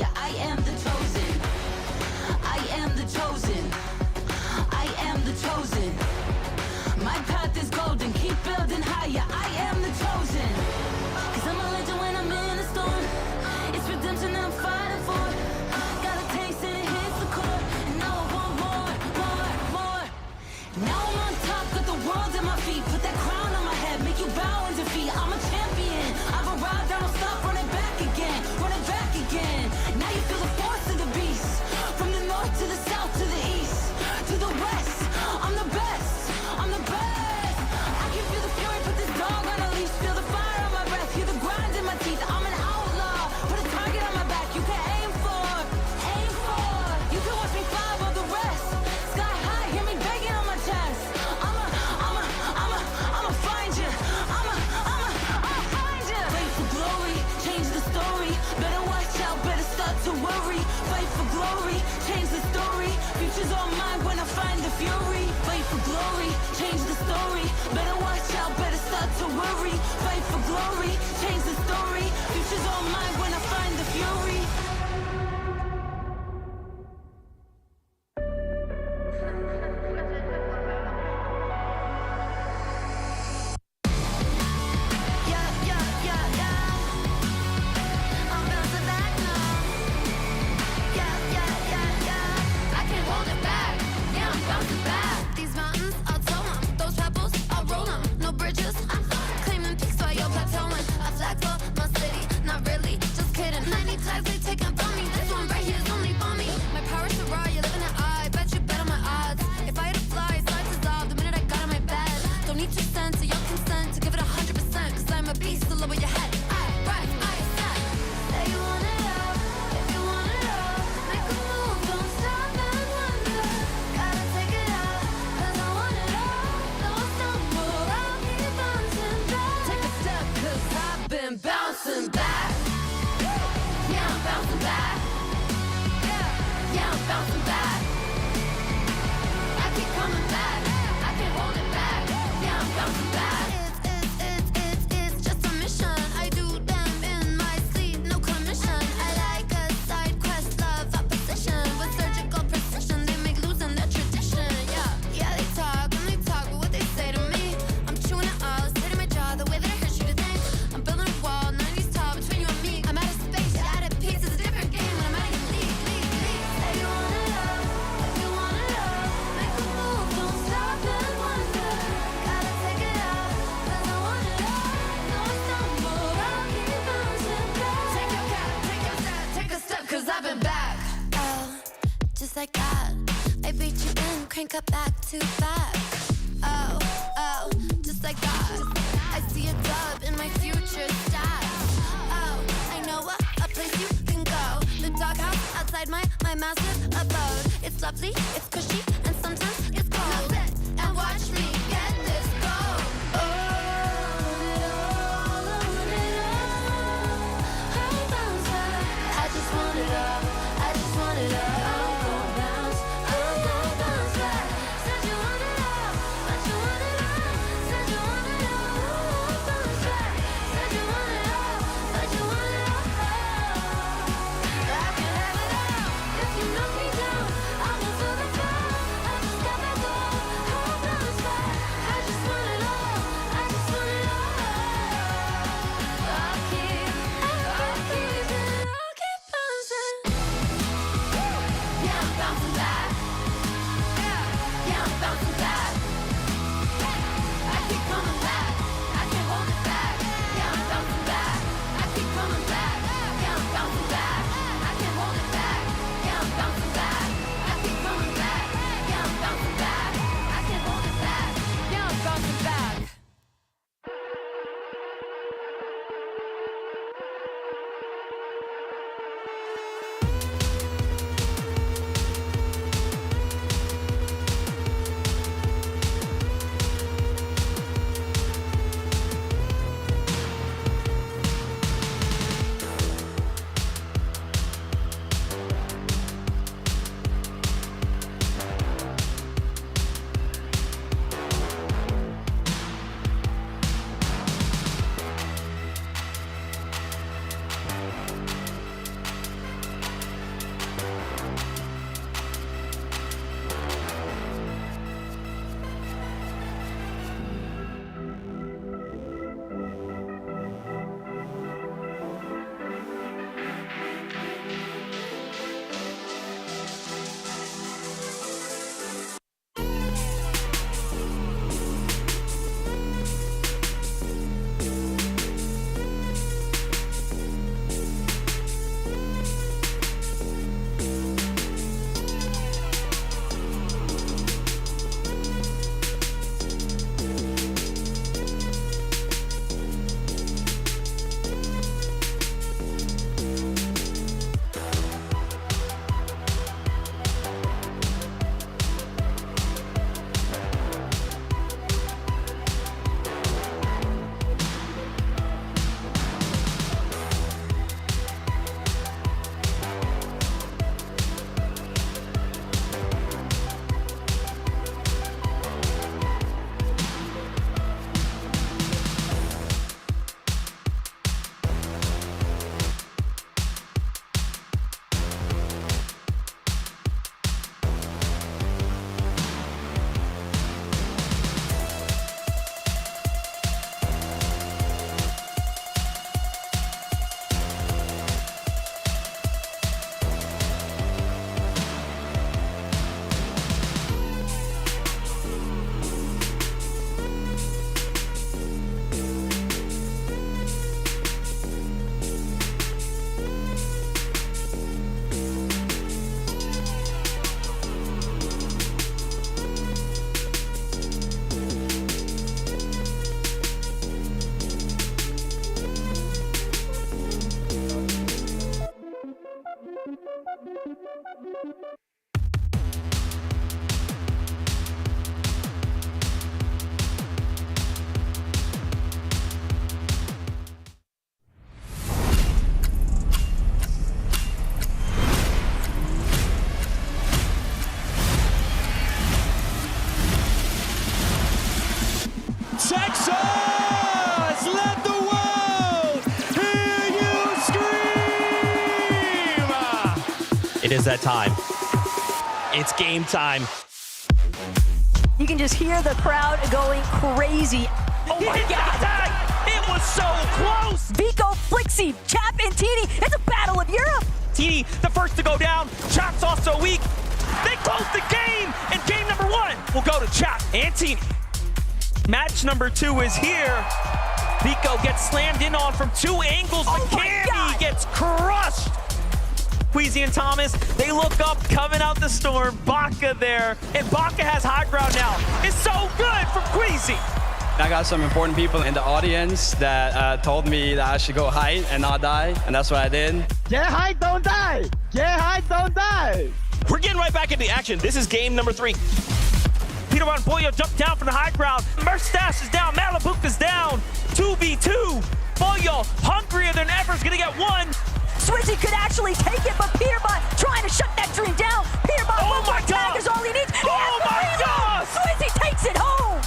higher. I am the chosen. I am the chosen. I am the chosen. My path is golden, keep building higher. I am the chosen. Cause I'm a legend when I'm in a storm. It's redemption I'm fighting for. Got a taste and it hits the core. And now I want more, more, more. Now I'm on top, got the world at my feet. Put that crown on my head, make you bow in defeat. I'm a champion, I've arrived, I don't stop, running back again, running back again. Now you feel the force of the beast. From the north to the south to the east to the west, I'm the best, I'm the best. I can feel the fury, put this dog on a leash. Feel the fire on my breath, hear the grind in my teeth. I'm an outlaw, put a target on my back. You can aim for, aim for. You can watch me fly above the rest. Sky high, hear me begging on my chest. I'ma find you. I'ma find you. Fight for glory, change the story. Better watch out, better start to worry. Fight for glory, change the story. Future's all mine when I find the fury. Fight for glory, change the story. Better watch out, better start to worry. Fight for glory, change the story. Future's all mine when I find the fury. Crank up back to back. Oh, oh, just like that. I see a dub in my future stats. Oh, I know a place you can go. The doghouse outside my massive abode. It's lovely, it's cushy, and sometimes it's cold. Now sit and watch me get this gold. Oh, I just want it all. I just want it all. It is that time. It's game time. You can just hear the crowd going crazy. Oh my God! It was so close! Vico, Flixie, Chap, and Teeny. It's a battle of Europe. Teeny, the first to go down. Chap's also weak. They close the game, and game number 1 will go to Chap and Teeny. Match number 2 is here. Vico gets slammed in on from 2 angles, but Cammy gets crushed. Queasy and Thomas, they look up, coming out the storm. Baka there, and Baka has high ground now. It's so good from Queasy. I got some important people in the audience that told me that I should go hide and not die, and that's what I did. Get high, don't die! Get high, don't die! We're getting right back into action. This is game number 3. Peter and Boyo jump down from the high ground. Merstash is down, Malabuka's down. 2v2. Boyo, hungrier than ever, is gonna get 1. Swizzy could actually take it, but Peterbot trying to shut that dream down. Peterbot, Oh my tag God. is all he needs. Oh my God. Swizzy takes it home.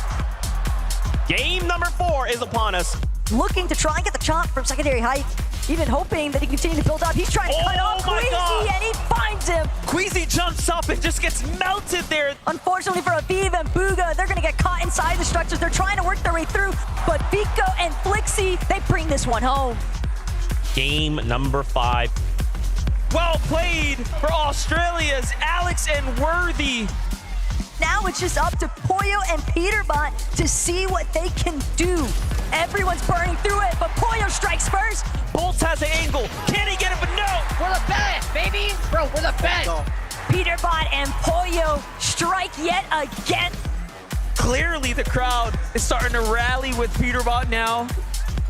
Game number 4 is upon us. Looking to try and get the chomp from secondary height. Even hoping that he can continue to build up. He's trying to cut off my God. Queasy, and he finds him. Queasy jumps up and just gets melted there. Unfortunately for Aviv and Booga, they're going to get caught inside the structures. They're trying to work their way through, but Vico and Flixie, they bring this one home. Game number 5. Well played for Australia's Alex and Worthy. Now it's just up to Poyo and Peterbot to see what they can do. Everyone's burning through it, but Poyo strikes first. Bolts has an angle. Can he get it? But no. We're the best, baby! Bro, we're the best! Peterbot and Poyo strike yet again. Clearly the crowd is starting to rally with Peterbot now.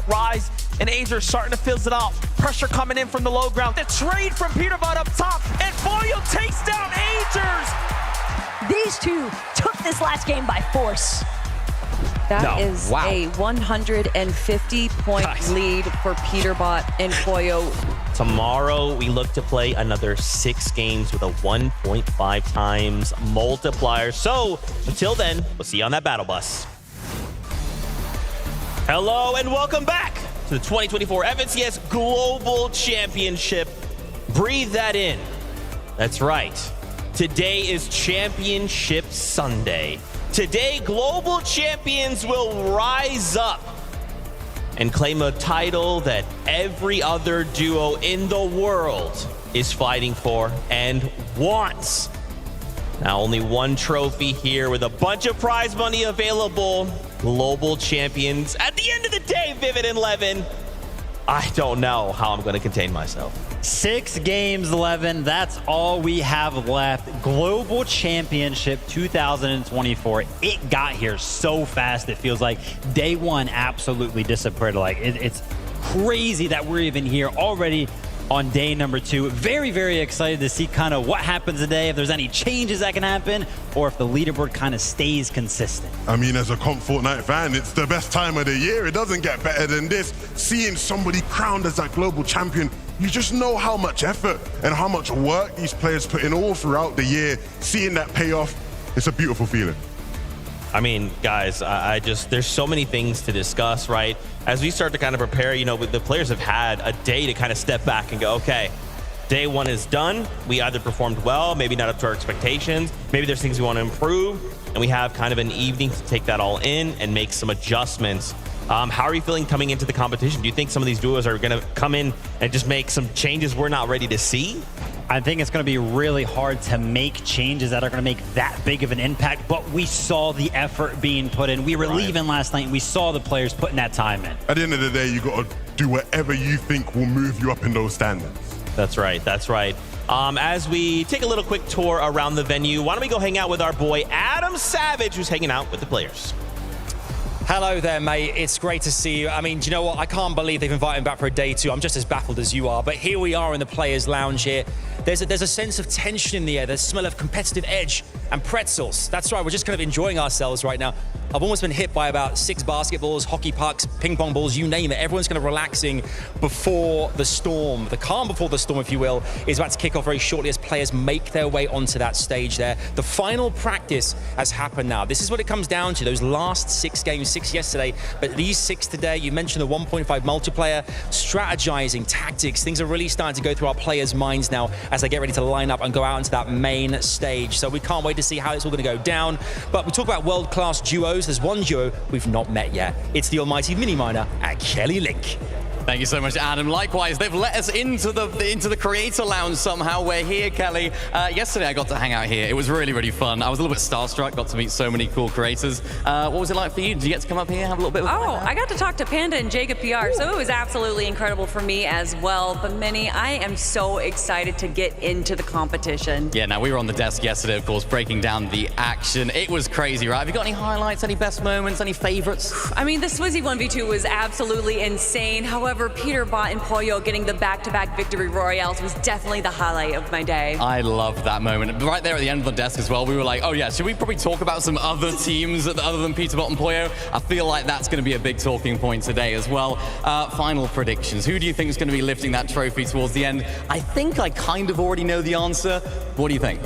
Rise and Ager starting to fizzle it out. Pressure coming in from the low ground. The trade from Peterbot up top, and Boyo takes down Agers. These two took this last game by force. That is a 150-point lead for Peterbot and Poyo. Tomorrow, we look to play another 6 games with a 1.5 times multiplier. So, until then, we'll see you on that battle bus. Hello, and welcome back to the 2024 FNCS Global Championship. Breathe that in. That's right. Today is Championship Sunday. Today, global champions will rise up and claim a title that every other duo in the world is fighting for and wants. Now, only one trophy here with a bunch of prize money available. Global champions. At the end of the day, Vivid and Levin, I don't know how I'm going to contain myself. 6 games, 11. That's all we have left. Global Championship 2024. It got here so fast. It feels like day 1 absolutely disappeared. Like it's crazy that we're even here already on day number 2. Very, very excited to see kind of what happens today, if there's any changes that can happen, or if the leaderboard kind of stays consistent. I mean, as a Fortnite fan, it's the best time of the year. It doesn't get better than this. Seeing somebody crowned as that global champion, you just know how much effort and how much work these players put in all throughout the year. Seeing that pay off, it's a beautiful feeling. I mean, guys, there's so many things to discuss, right? As we start to kind of prepare, you know, the players have had a day to kind of step back and go, okay, day 1 is done. We either performed well, maybe not up to our expectations. Maybe there's things we want to improve, and we have kind of an evening to take that all in and make some adjustments. How are you feeling coming into the competition? Do you think some of these duos are going to come in and just make some changes we're not ready to see? I think it's going to be really hard to make changes that are going to make that big of an impact, but we saw the effort being put in. We were leaving last night, and we saw the players putting that time in. At the end of the day, you got to do whatever you think will move you up in those standards. That's right. That's right. As we take a little quick tour around the venue, why don't we go hang out with our boy Adam Savage, who's hanging out with the players. Hello there, mate. It's great to see you. I mean, do you know what? I can't believe they've invited me back for a day 2. I'm just as baffled as you are. But here we are in the Players' Lounge here. There's a sense of tension in the air. There's a smell of competitive edge and pretzels. That's right. We're just kind of enjoying ourselves right now. I've almost been hit by about 6 basketballs, hockey pucks, ping pong balls, you name it. Everyone's kind of relaxing before the storm. The calm before the storm, if you will, is about to kick off very shortly as players make their way onto that stage there. The final practice has happened now. This is what it comes down to, those last 6 games, 6 yesterday, but these 6 today. You mentioned the 1.5 multiplayer, strategizing, tactics. Things are really starting to go through our players' minds now as they get ready to line up and go out into that main stage. So we can't wait to see how it's all going to go down. But we talk about world-class duos. There's one duo we've not met yet. It's the almighty Miniminer and Kelly Link. Thank you so much, Adam. Likewise, they've let us into the creator lounge somehow. We're here, Kelly. Yesterday, I got to hang out here. It was really, really fun. I was a little bit starstruck, got to meet so many cool creators. What was it like for you? Did you get to come up here, have a little bit of fun? I got to talk to Panda and Jacob PR, so it was absolutely incredible for me as well. But Minnie, I am so excited to get into the competition. Yeah, now we were on the desk yesterday, of course, breaking down the action. It was crazy, right? Have you got any highlights, any best moments, any favorites? I mean, the Swizzy 1v2 was absolutely insane. However, Peterbot and Pollo getting the back-to-back victory royales was definitely the highlight of my day. I loved that moment. Right there at the end of the desk as well, we were like, oh yeah, should we probably talk about some other teams other than Peterbot and Pollo? I feel like that's going to be a big talking point today as well. Final predictions. Who do you think is going to be lifting that trophy towards the end? I think I kind of already know the answer. What do you think?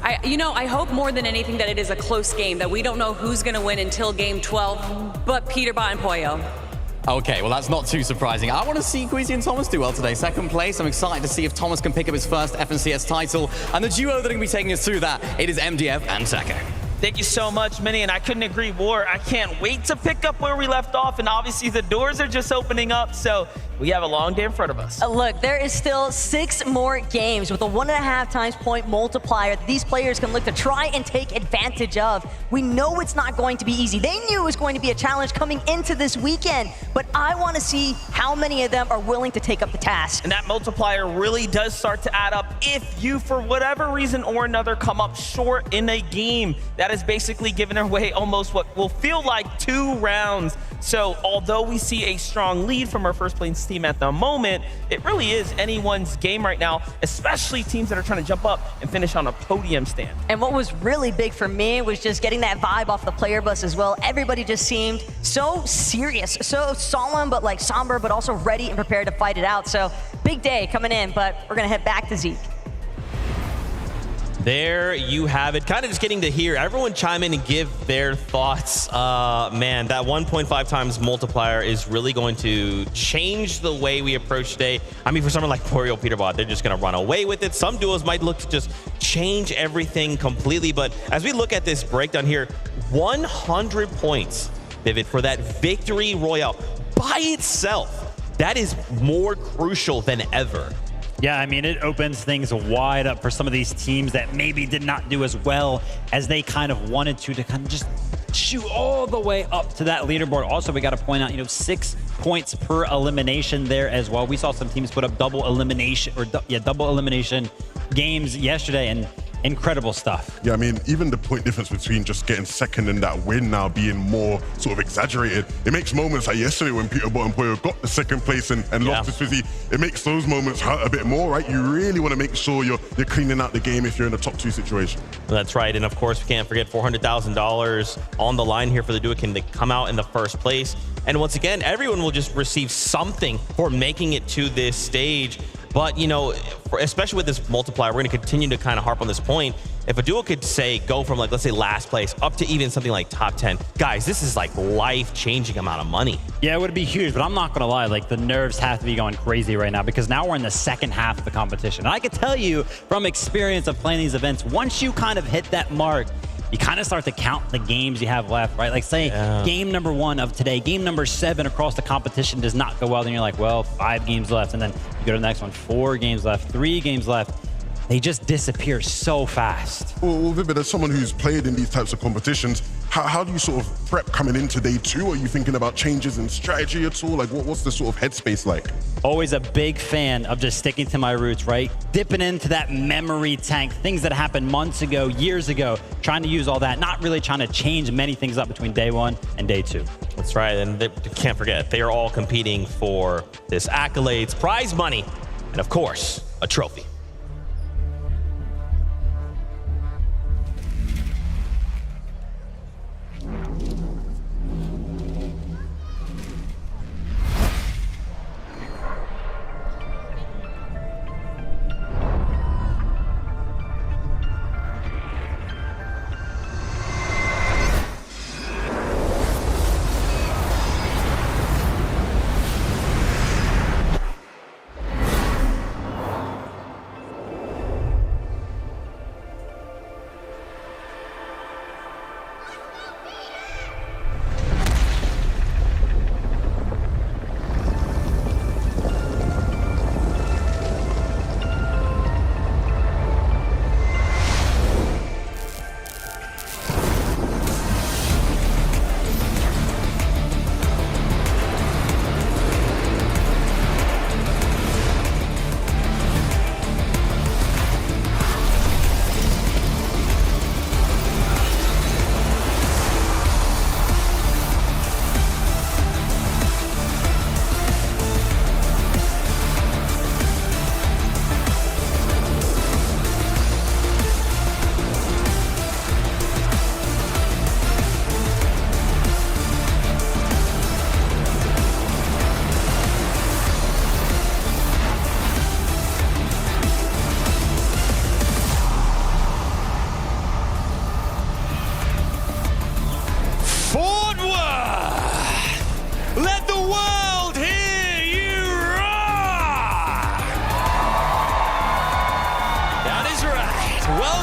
I hope more than anything that it is a close game, that we don't know who's going to win until game 12, but Peterbot and Pollo. Okay, well, that's not too surprising. I want to see Queasy and Thomas do well today. Second place. I'm excited to see if Thomas can pick up his first FNCS title. And the duo that are going to be taking us through that, it is MDF and Taco. Thank you so much, Minnie, and I couldn't agree more. I can't wait to pick up where we left off, and obviously the doors are just opening up, so we have a long day in front of us. Look, there is still 6 more games with a 1.5 times point multiplier that these players can look to try and take advantage of. We know it's not going to be easy. They knew it was going to be a challenge coming into this weekend, but I want to see how many of them are willing to take up the task. And that multiplier really does start to add up if you, for whatever reason or another, come up short in a game. That is basically giving away almost what will feel like 2 rounds. So although we see a strong lead from our first place team at the moment, it really is anyone's game right now, especially teams that are trying to jump up and finish on a podium stand. And what was really big for me was just getting that vibe off the player bus as well. Everybody just seemed so serious, so solemn, but like somber, but also ready and prepared to fight it out. So big day coming in, but we're gonna head back to Zeke. There you have it. Kind of just getting to hear everyone chime in and give their thoughts. Man, that 1.5 times multiplier is really going to change the way we approach today. I mean, for someone like Pollo Peterbot, they're just going to run away with it. Some duos might look to just change everything completely. But as we look at this breakdown here, 100 points, Vivid, for that victory royale by itself. That is more crucial than ever. Yeah, I mean, it opens things wide up for some of these teams that maybe did not do as well as they kind of wanted to kind of just shoot all the way up to that leaderboard. Also, we got to point out, 6 points per elimination there as well. We saw some teams put up double elimination games yesterday, and incredible stuff. Yeah, I mean, even the point difference between just getting second and that win now being more sort of exaggerated, it makes moments like yesterday when Peterbot and Pollo got the second place and lost to Swizzy, it makes those moments hurt a bit more, right? You really want to make sure you're cleaning out the game if you're in a top 2 situation. That's right, and of course, we can't forget $400,000 on the line here for the duo. Can they come out in the first place? And once again, everyone will just receive something for making it to this stage. But, especially with this multiplier, we're going to continue to kind of harp on this point. If a duo could say go from, like, let's say last place up to even something like top 10, guys, this is like life-changing amount of money. Yeah, it would be huge, but I'm not going to lie. Like, the nerves have to be going crazy right now because now we're in the second half of the competition. And I can tell you from experience of playing these events, once you kind of hit that mark, you kind of start to count the games you have left, right? Like, say game number 1 of today, game number 7 across the competition does not go well. Then you're like, well, 5 games left. And then you go to the next one, 4 games left, 3 games left. They just disappear so fast. Well, Vibid, as someone who's played in these types of competitions, how do you sort of prep coming into day 2? Are you thinking about changes in strategy at all? Like, what's the sort of headspace like? Always a big fan of just sticking to my roots, right? Dipping into that memory tank, things that happened months ago, years ago, trying to use all that, not really trying to change many things up between day 1 and day 2. That's right, and they can't forget, they are all competing for this accolades, prize money, and of course, a trophy.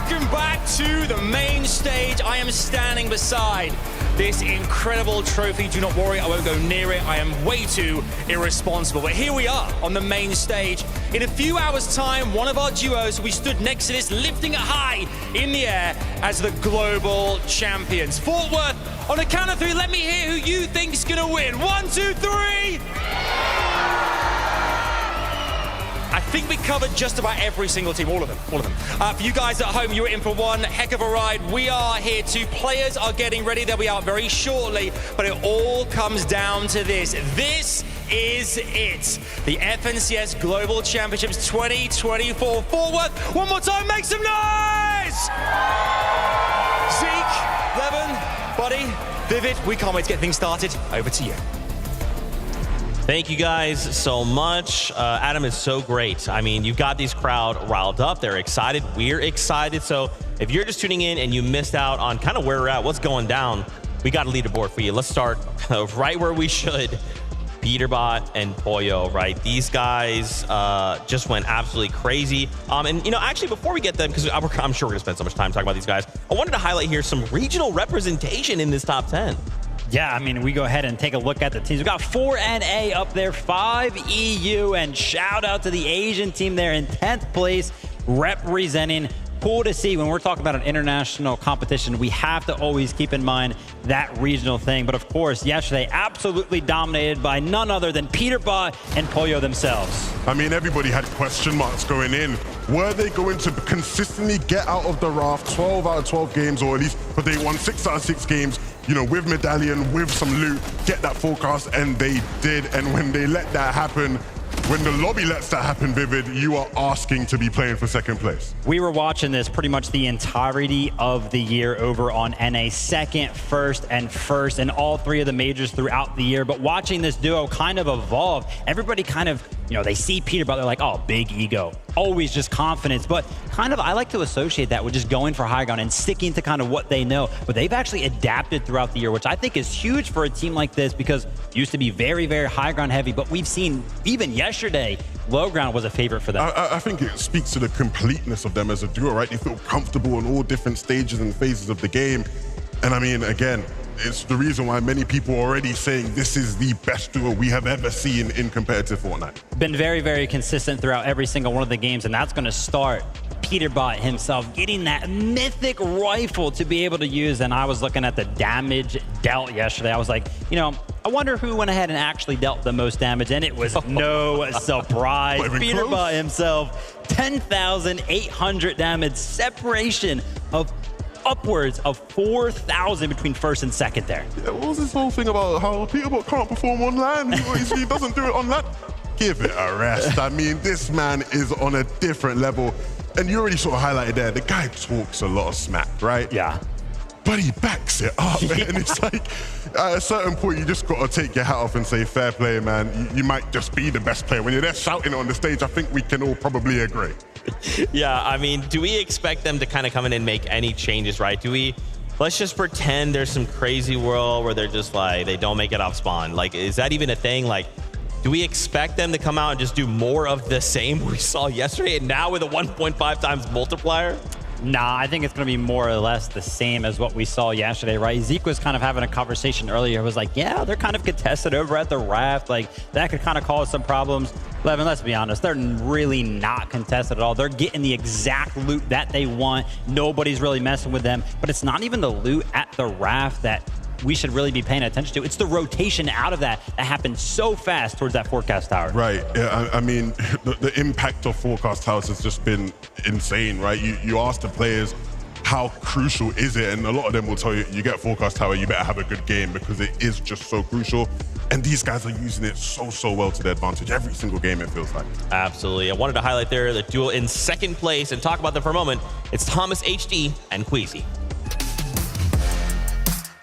welcome back to the main stage. I am standing beside this incredible trophy. Do not worry, I won't go near it. I am way too irresponsible. But here we are on the main stage. In a few hours' time, one of our duos will be stood next to this, lifting it high in the air as the global champions. Fort Worth, on a count of three, let me hear who you think is going to win. 1, 2, 3. I think we covered just about every single team, all of them. For you guys at home, you're in for one heck of a ride. We are here too. Players are getting ready. They'll be out very shortly, but it all comes down to this. This is it. The FNCS Global Championships 2024. Fort Worth, one more time, make some noise! Zeke, Levin, Buddy, Vivid, we can't wait to get things started. Over to you. Thank you guys so much. Adam is so great. I mean, you've got these crowd riled up. They're excited. We're excited. So if you're just tuning in and you missed out on kind of where we're at, what's going down, we got a leaderboard for you. Let's start right where we should. Peterbot and Pollo, right? These guys just went absolutely crazy. And, you know, actually, before we get them, because I'm sure we're going to spend so much time talking about these guys, I wanted to highlight here some regional representation in this top 10. Yeah, I mean, we go ahead and take a look at the teams. We got 4NA up there, 5 EU, and shout out to the Asian team there in 10th place, representing. Cool to see when we're talking about an international competition, we have to always keep in mind that regional thing. But of course, yesterday, absolutely dominated by none other than Peterbot and Pollo themselves. I mean, everybody had question marks going in. Were they going to consistently get out of the raft 12 out of 12 games, or at least, but they won 6 out of 6 games, you know, with medallion, with some loot, get that forecast, and they did. And when they let that happen, when the lobby lets that happen, Vivid, you are asking to be playing for second place. We were watching this pretty much the entirety of the year over on NA, second, first, and first in all 3 of the majors throughout the year. But watching this duo kind of evolve, everybody kind of, you know, they see Peterbot, they're like, oh, big ego, always just confidence. But kind of, I like to associate that with just going for high ground and sticking to kind of what they know. But they've actually adapted throughout the year, which I think is huge for a team like this, because it used to be very, very high ground heavy. But we've seen even yesterday, low ground was a favorite for them. I think it speaks to the completeness of them as a duo, right? They feel comfortable in all different stages and phases of the game. And I mean, again, it's the reason why many people are already saying this is the best duo we have ever seen in competitive Fortnite. Been very, very consistent throughout every single one of the games, and that's going to start Peterbot himself getting that mythic rifle to be able to use. And I was looking at the damage dealt yesterday. I was like, you know, I wonder who went ahead and actually dealt the most damage, and it was no surprise. Peterbot himself, 10,800 damage, separation of upwards of 4,000 between first and second there. Yeah, what was this whole thing about how Peterbot can't perform on land? He doesn't do it on land. Give it a rest. I mean, this man is on a different level. And you already sort of highlighted there, the guy talks a lot of smack, right? Yeah. But he backs it up, man. And it's like, at a certain point, you just got to take your hat off and say, fair play, man. You might just be the best player. When you're there shouting on the stage, I think we can all probably agree. Yeah, I mean, do we expect them to kind of come in and make any changes, right? Let's just pretend there's some crazy world where they're just like, they don't make it off spawn. Like, is that even a thing? Like, do we expect them to come out and just do more of the same we saw yesterday, and now with a 1.5 times multiplier? Nah, I think it's going to be more or less the same as what we saw yesterday, right? Zeke was kind of having a conversation earlier. It was like, yeah, they're kind of contested over at the raft. Like, that could kind of cause some problems. Levin, let's be honest, they're really not contested at all. They're getting the exact loot that they want. Nobody's really messing with them. But it's not even the loot at the raft that we should really be paying attention to. It's the rotation out of that happens so fast towards that forecast tower. Right. Yeah, I mean, the impact of forecast towers has just been insane, right? You ask the players, how crucial is it? And a lot of them will tell you, you get forecast tower, you better have a good game, because it is just so crucial. And these guys are using it so well to their advantage every single game, it feels like. Absolutely. I wanted to highlight there the duo in second place and talk about them for a moment. It's Thomas HD and Queasy.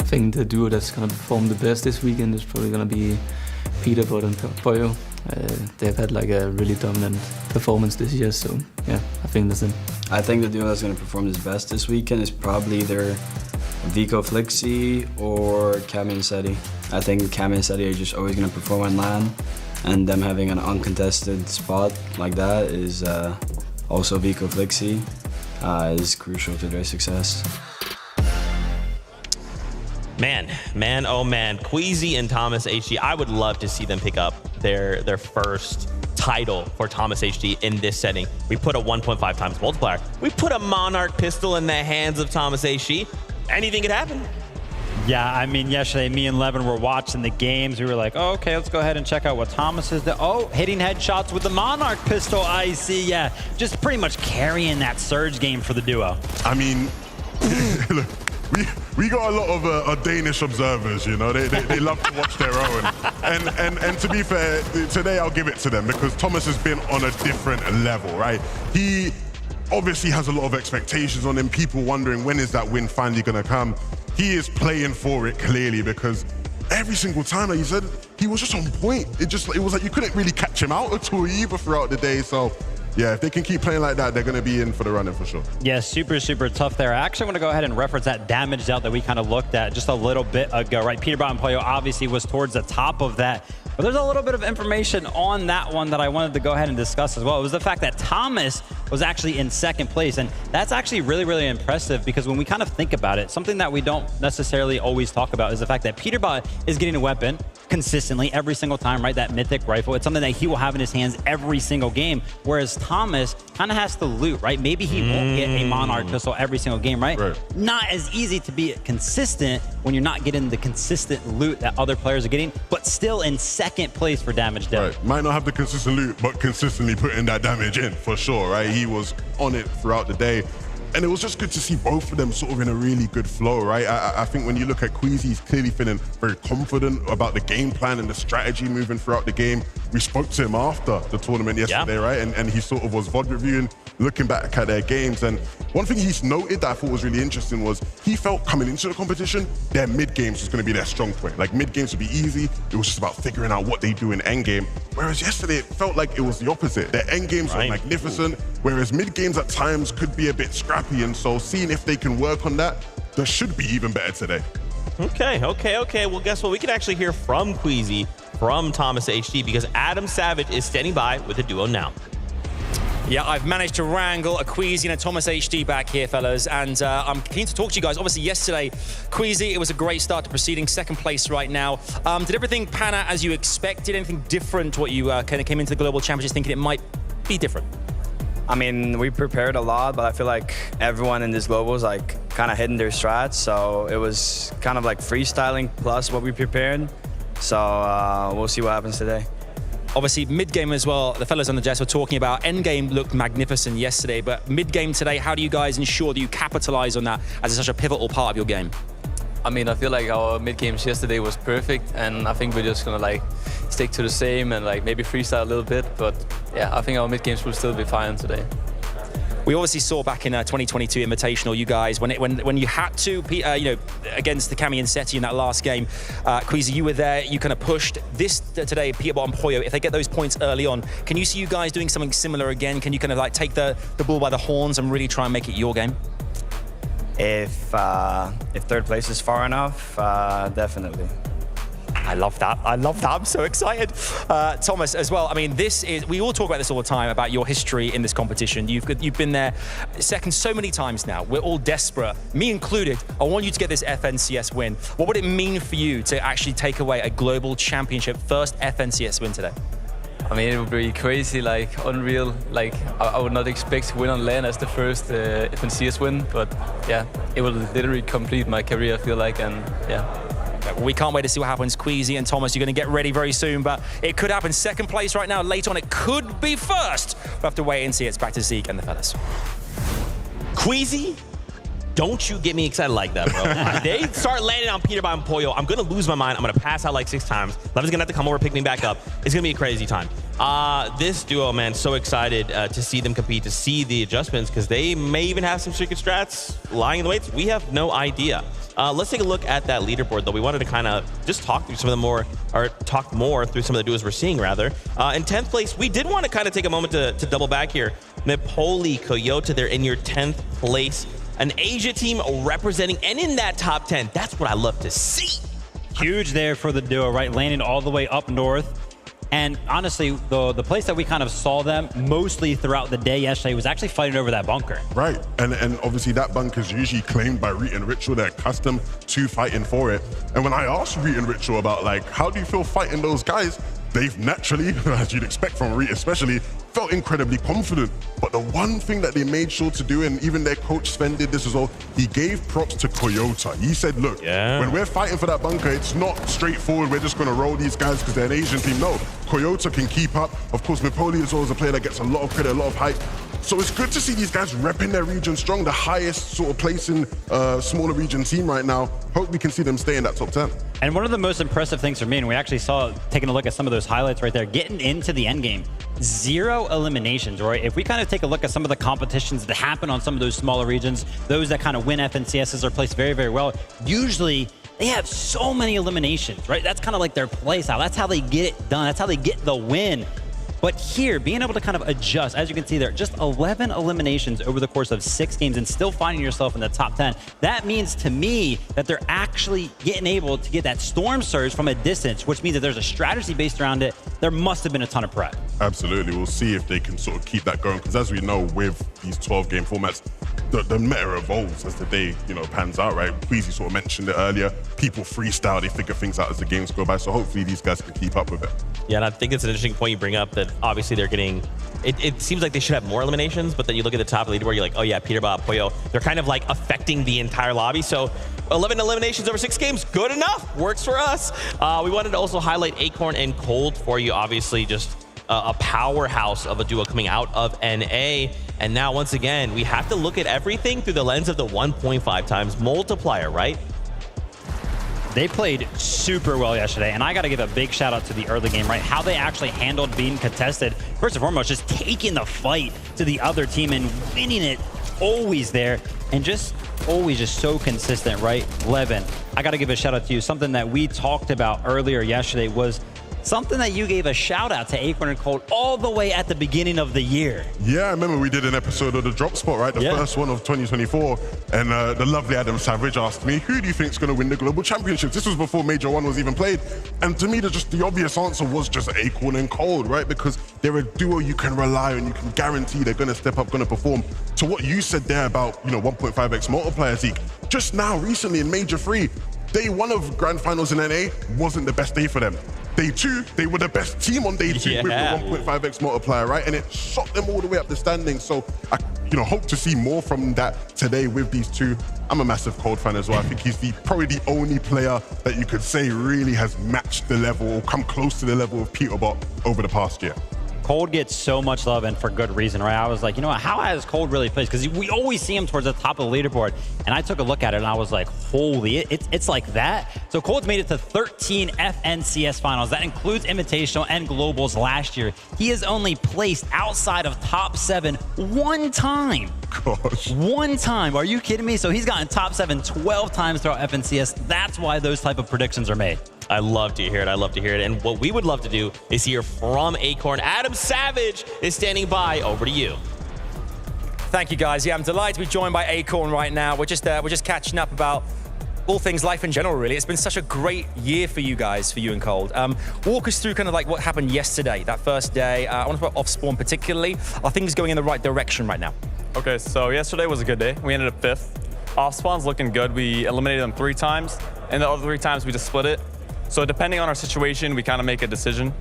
I think the duo that's going to perform the best this weekend is probably going to be Peterbot and Pollo. They've had like a really dominant performance this year, so yeah, I think that's them. I think the duo that's going to perform the best this weekend is probably either Vico Flixi or Cam and Seti. I think Cam and Seti are just always going to perform on LAN, and them having an uncontested spot like that is also Vico Flixi. is crucial to their success. Man, oh man. Queasy and Thomas HD, I would love to see them pick up their first title for Thomas HD in this setting. We put a 1.5 times multiplier. We put a Monarch pistol in the hands of Thomas HD. Anything could happen. Yeah, I mean, yesterday, me and Levin were watching the games. We were like, oh, okay, let's go ahead and check out what Thomas is doing. Oh, hitting headshots with the Monarch pistol, I see. Yeah, just pretty much carrying that Surge game for the duo. I mean, look, we got a lot of Danish observers, you know. They love to watch their own. And to be fair, today I'll give it to them because Thomas has been on a different level, right? He obviously has a lot of expectations on him, people wondering when is that win finally going to come. He is playing for it clearly because every single time, like you said, he was just on point. It was like you couldn't really catch him out at all either throughout the day. So yeah, if they can keep playing like that, they're going to be in for the running for sure. Yeah, super, super tough there. I actually want to go ahead and reference that damage dealt that we kind of looked at just a little bit ago, right? Peterbot and Pollo obviously was towards the top of that. But there's a little bit of information on that one that I wanted to go ahead and discuss as well. It was the fact that Thomas was actually in second place. And that's actually really, really impressive because when we kind of think about it, something that we don't necessarily always talk about is the fact that Peterbot is getting a weapon consistently every single time, right? That mythic rifle. It's something that he will have in his hands every single game. Whereas Thomas kind of has to loot, right? Maybe he won't get a Monarch pistol every single game, right? Not as easy to be consistent when you're not getting the consistent loot that other players are getting, but still in second place for damage dealt. Right. Might not have the consistent loot, but consistently putting that damage in for sure, right? He was on it throughout the day. And it was just good to see both of them sort of in a really good flow, right? I think when you look at Queasy, he's clearly feeling very confident about the game plan and the strategy moving throughout the game. We spoke to him after the tournament yesterday, right? And he sort of was VOD reviewing, looking back at their games. And one thing he's noted that I thought was really interesting was he felt coming into the competition, their mid games was going to be their strong point. Like mid games would be easy. It was just about figuring out what they do in end game. Whereas yesterday, it felt like it was the opposite. Their end games were magnificent, whereas mid games at times could be a bit scrappy. And so seeing if they can work on that, that should be even better today. Okay. Well, guess what? We can actually hear from Queasy, from Thomas HD, because Adam Savage is standing by with the duo now. Yeah, I've managed to wrangle a Queasy and a Thomas HD back here, fellas, and I'm keen to talk to you guys. Obviously, yesterday, Queasy, it was a great start to proceeding, second place right now. Did everything pan out as you expected? Anything different to what you kind of came into the Global Championships thinking it might be different? I mean, we prepared a lot, but I feel like everyone in this global is like kind of hitting their strats. So it was kind of like freestyling plus what we prepared. So we'll see what happens today. Obviously, mid-game as well, the fellas on the desk were talking about end-game looked magnificent yesterday, but mid-game today, how do you guys ensure that you capitalize on that as such a pivotal part of your game? I mean, I feel like our mid-games yesterday was perfect, and I think we're just gonna like stick to the same and like maybe freestyle a little bit, but yeah, I think our mid-games will still be fine today. We obviously saw back in 2022 Invitational, you guys, when you had to, against the Cami and Seti in that last game, Queasy, you were there, you kind of pushed. This today, Peterbot and Pollo, if they get those points early on, can you see you guys doing something similar again? Can you kind of like take the bull by the horns and really try and make it your game? If third place is far enough, definitely. I love that. I'm so excited. Thomas, as well, I mean, we all talk about this all the time, about your history in this competition. You've been there second so many times now. We're all desperate, me included. I want you to get this FNCS win. What would it mean for you to actually take away a global championship first FNCS win today? I mean, it would be crazy, like unreal. Like I would not expect to win on LAN as the first FNCS win, but yeah, it will literally complete my career, I feel like, and yeah. We can't wait to see what happens. Queasy and Thomas, you're going to get ready very soon, but it could happen. Second place right now. Later on, it could be first. We'll have to wait and see. It's back to Zeke and the fellas. Queasy, don't you get me excited like that, bro. They start landing on Peterbot and Pollo. I'm going to lose my mind. I'm going to pass out like 6 times. Levin's going to have to come over, pick me back up. It's going to be a crazy time. This duo, man, so excited to see them compete, to see the adjustments, because they may even have some secret strats lying in the weights. We have no idea. Let's take a look at that leaderboard, though. We wanted to kind of just talk through some of the more through some of the duos we're seeing, rather. In 10th place, we did want to kind of take a moment to double back here. Napoli, Coyote, they're in your 10th place. An Asia team representing and in that top 10. That's what I love to see. Huge there for the duo, right? Landing all the way up north. And honestly, the place that we kind of saw them mostly throughout the day yesterday was actually fighting over that bunker. Right, and obviously that bunker is usually claimed by Reet and Ritual. They're accustomed to fighting for it. And when I asked Reet and Ritual about like, how do you feel fighting those guys? They've naturally, as you'd expect from Reet especially, felt incredibly confident. But the one thing that they made sure to do, and even their coach Sven did this as well, he gave props to Koyota. He said, look, when we're fighting for that bunker, it's not straightforward, we're just going to roll these guys because they're an Asian team. No, Koyota can keep up. Of course, Mipoli as well is a player that gets a lot of credit, a lot of hype. So it's good to see these guys repping their region strong, the highest sort of place in smaller region team right now. Hope we can see them stay in that top 10. And one of the most impressive things for me, and we actually saw, taking a look at some of those highlights right there, getting into the end game, 0 eliminations, right? If we kind of take a look at some of the competitions that happen on some of those smaller regions, those that kind of win FNCSs are placed very, very well, usually they have so many eliminations, right? That's kind of like their play style. That's how they get it done. That's how they get the win. But here, being able to kind of adjust, as you can see there, just 11 eliminations over the course of 6 games and still finding yourself in the top 10. That means to me that they're actually getting able to get that storm surge from a distance, which means that there's a strategy based around it. There must have been a ton of prep. Absolutely. We'll see if they can sort of keep that going, because as we know with these 12-game formats, the meta evolves as the day, pans out, right? Queasy sort of mentioned it earlier. People freestyle, they figure things out as the games go by. So hopefully these guys can keep up with it. Yeah, and I think it's an interesting point you bring up that obviously they're getting, it seems like they should have more eliminations, but then you look at the top of the leaderboard, you're like, oh yeah, Peterbot, Pollo, they're kind of like affecting the entire lobby. So 11 eliminations over 6 games, good enough, works for us. We wanted to also highlight Acorn and Cold for you, obviously just a powerhouse of a duo coming out of NA. And now once again, we have to look at everything through the lens of the 1.5 times multiplier, right? They played super well yesterday, and I got to give a big shout out to the early game, right? How they actually handled being contested. First and foremost, just taking the fight to the other team and winning it, always there, and just always just so consistent, right? Levin, I got to give a shout out to you. Something that we talked about earlier yesterday was something that you gave a shout out to Acorn and Cold all the way at the beginning of the year. Yeah, I remember we did an episode of the Drop Spot, right? The first one of 2024. And the lovely Adam Savage asked me, who do you think is going to win the Global Championships? This was before Major 1 was even played. And to me, the obvious answer was just Acorn and Cold, right? Because they're a duo you can rely on, you can guarantee they're going to step up, going to perform. To what you said there about, 1.5x multiplier, Zeke, just now, recently in Major 3, day 1 of Grand Finals in NA wasn't the best day for them. Day 2, they were the best team on day 2 with the 1.5x multiplier, right? And it shot them all the way up the standings. So I, hope to see more from that today with these two. I'm a massive Cold fan as well. I think he's probably the only player that you could say really has matched the level or come close to the level of Peterbot over the past year. Cold gets so much love, and for good reason, right? I was like, how has Cold really played? Because we always see him towards the top of the leaderboard. And I took a look at it, and I was like, holy, it's like that? So Cold's made it to 13 FNCS finals. That includes Invitational and Globals last year. He has only placed outside of top 7 one time. Gosh. One time. Are you kidding me? So he's gotten top 7 12 times throughout FNCS. That's why those type of predictions are made. I love to hear it. I love to hear it. And what we would love to do is hear from Acorn. Adam Savage is standing by. Over to you. Thank you, guys. Yeah, I'm delighted to be joined by Acorn right now. We're just catching up about all things life in general, really. It's been such a great year for you guys, for you and Cold. Walk us through kind of like what happened yesterday, that first day. I want to talk about off-spawn particularly. Are things going in the right direction right now? Okay, so yesterday was a good day. We ended up 5th. Off-spawn's looking good. We eliminated them 3 times, and the other 3 times we just split it. So depending on our situation, we kind of make a decision,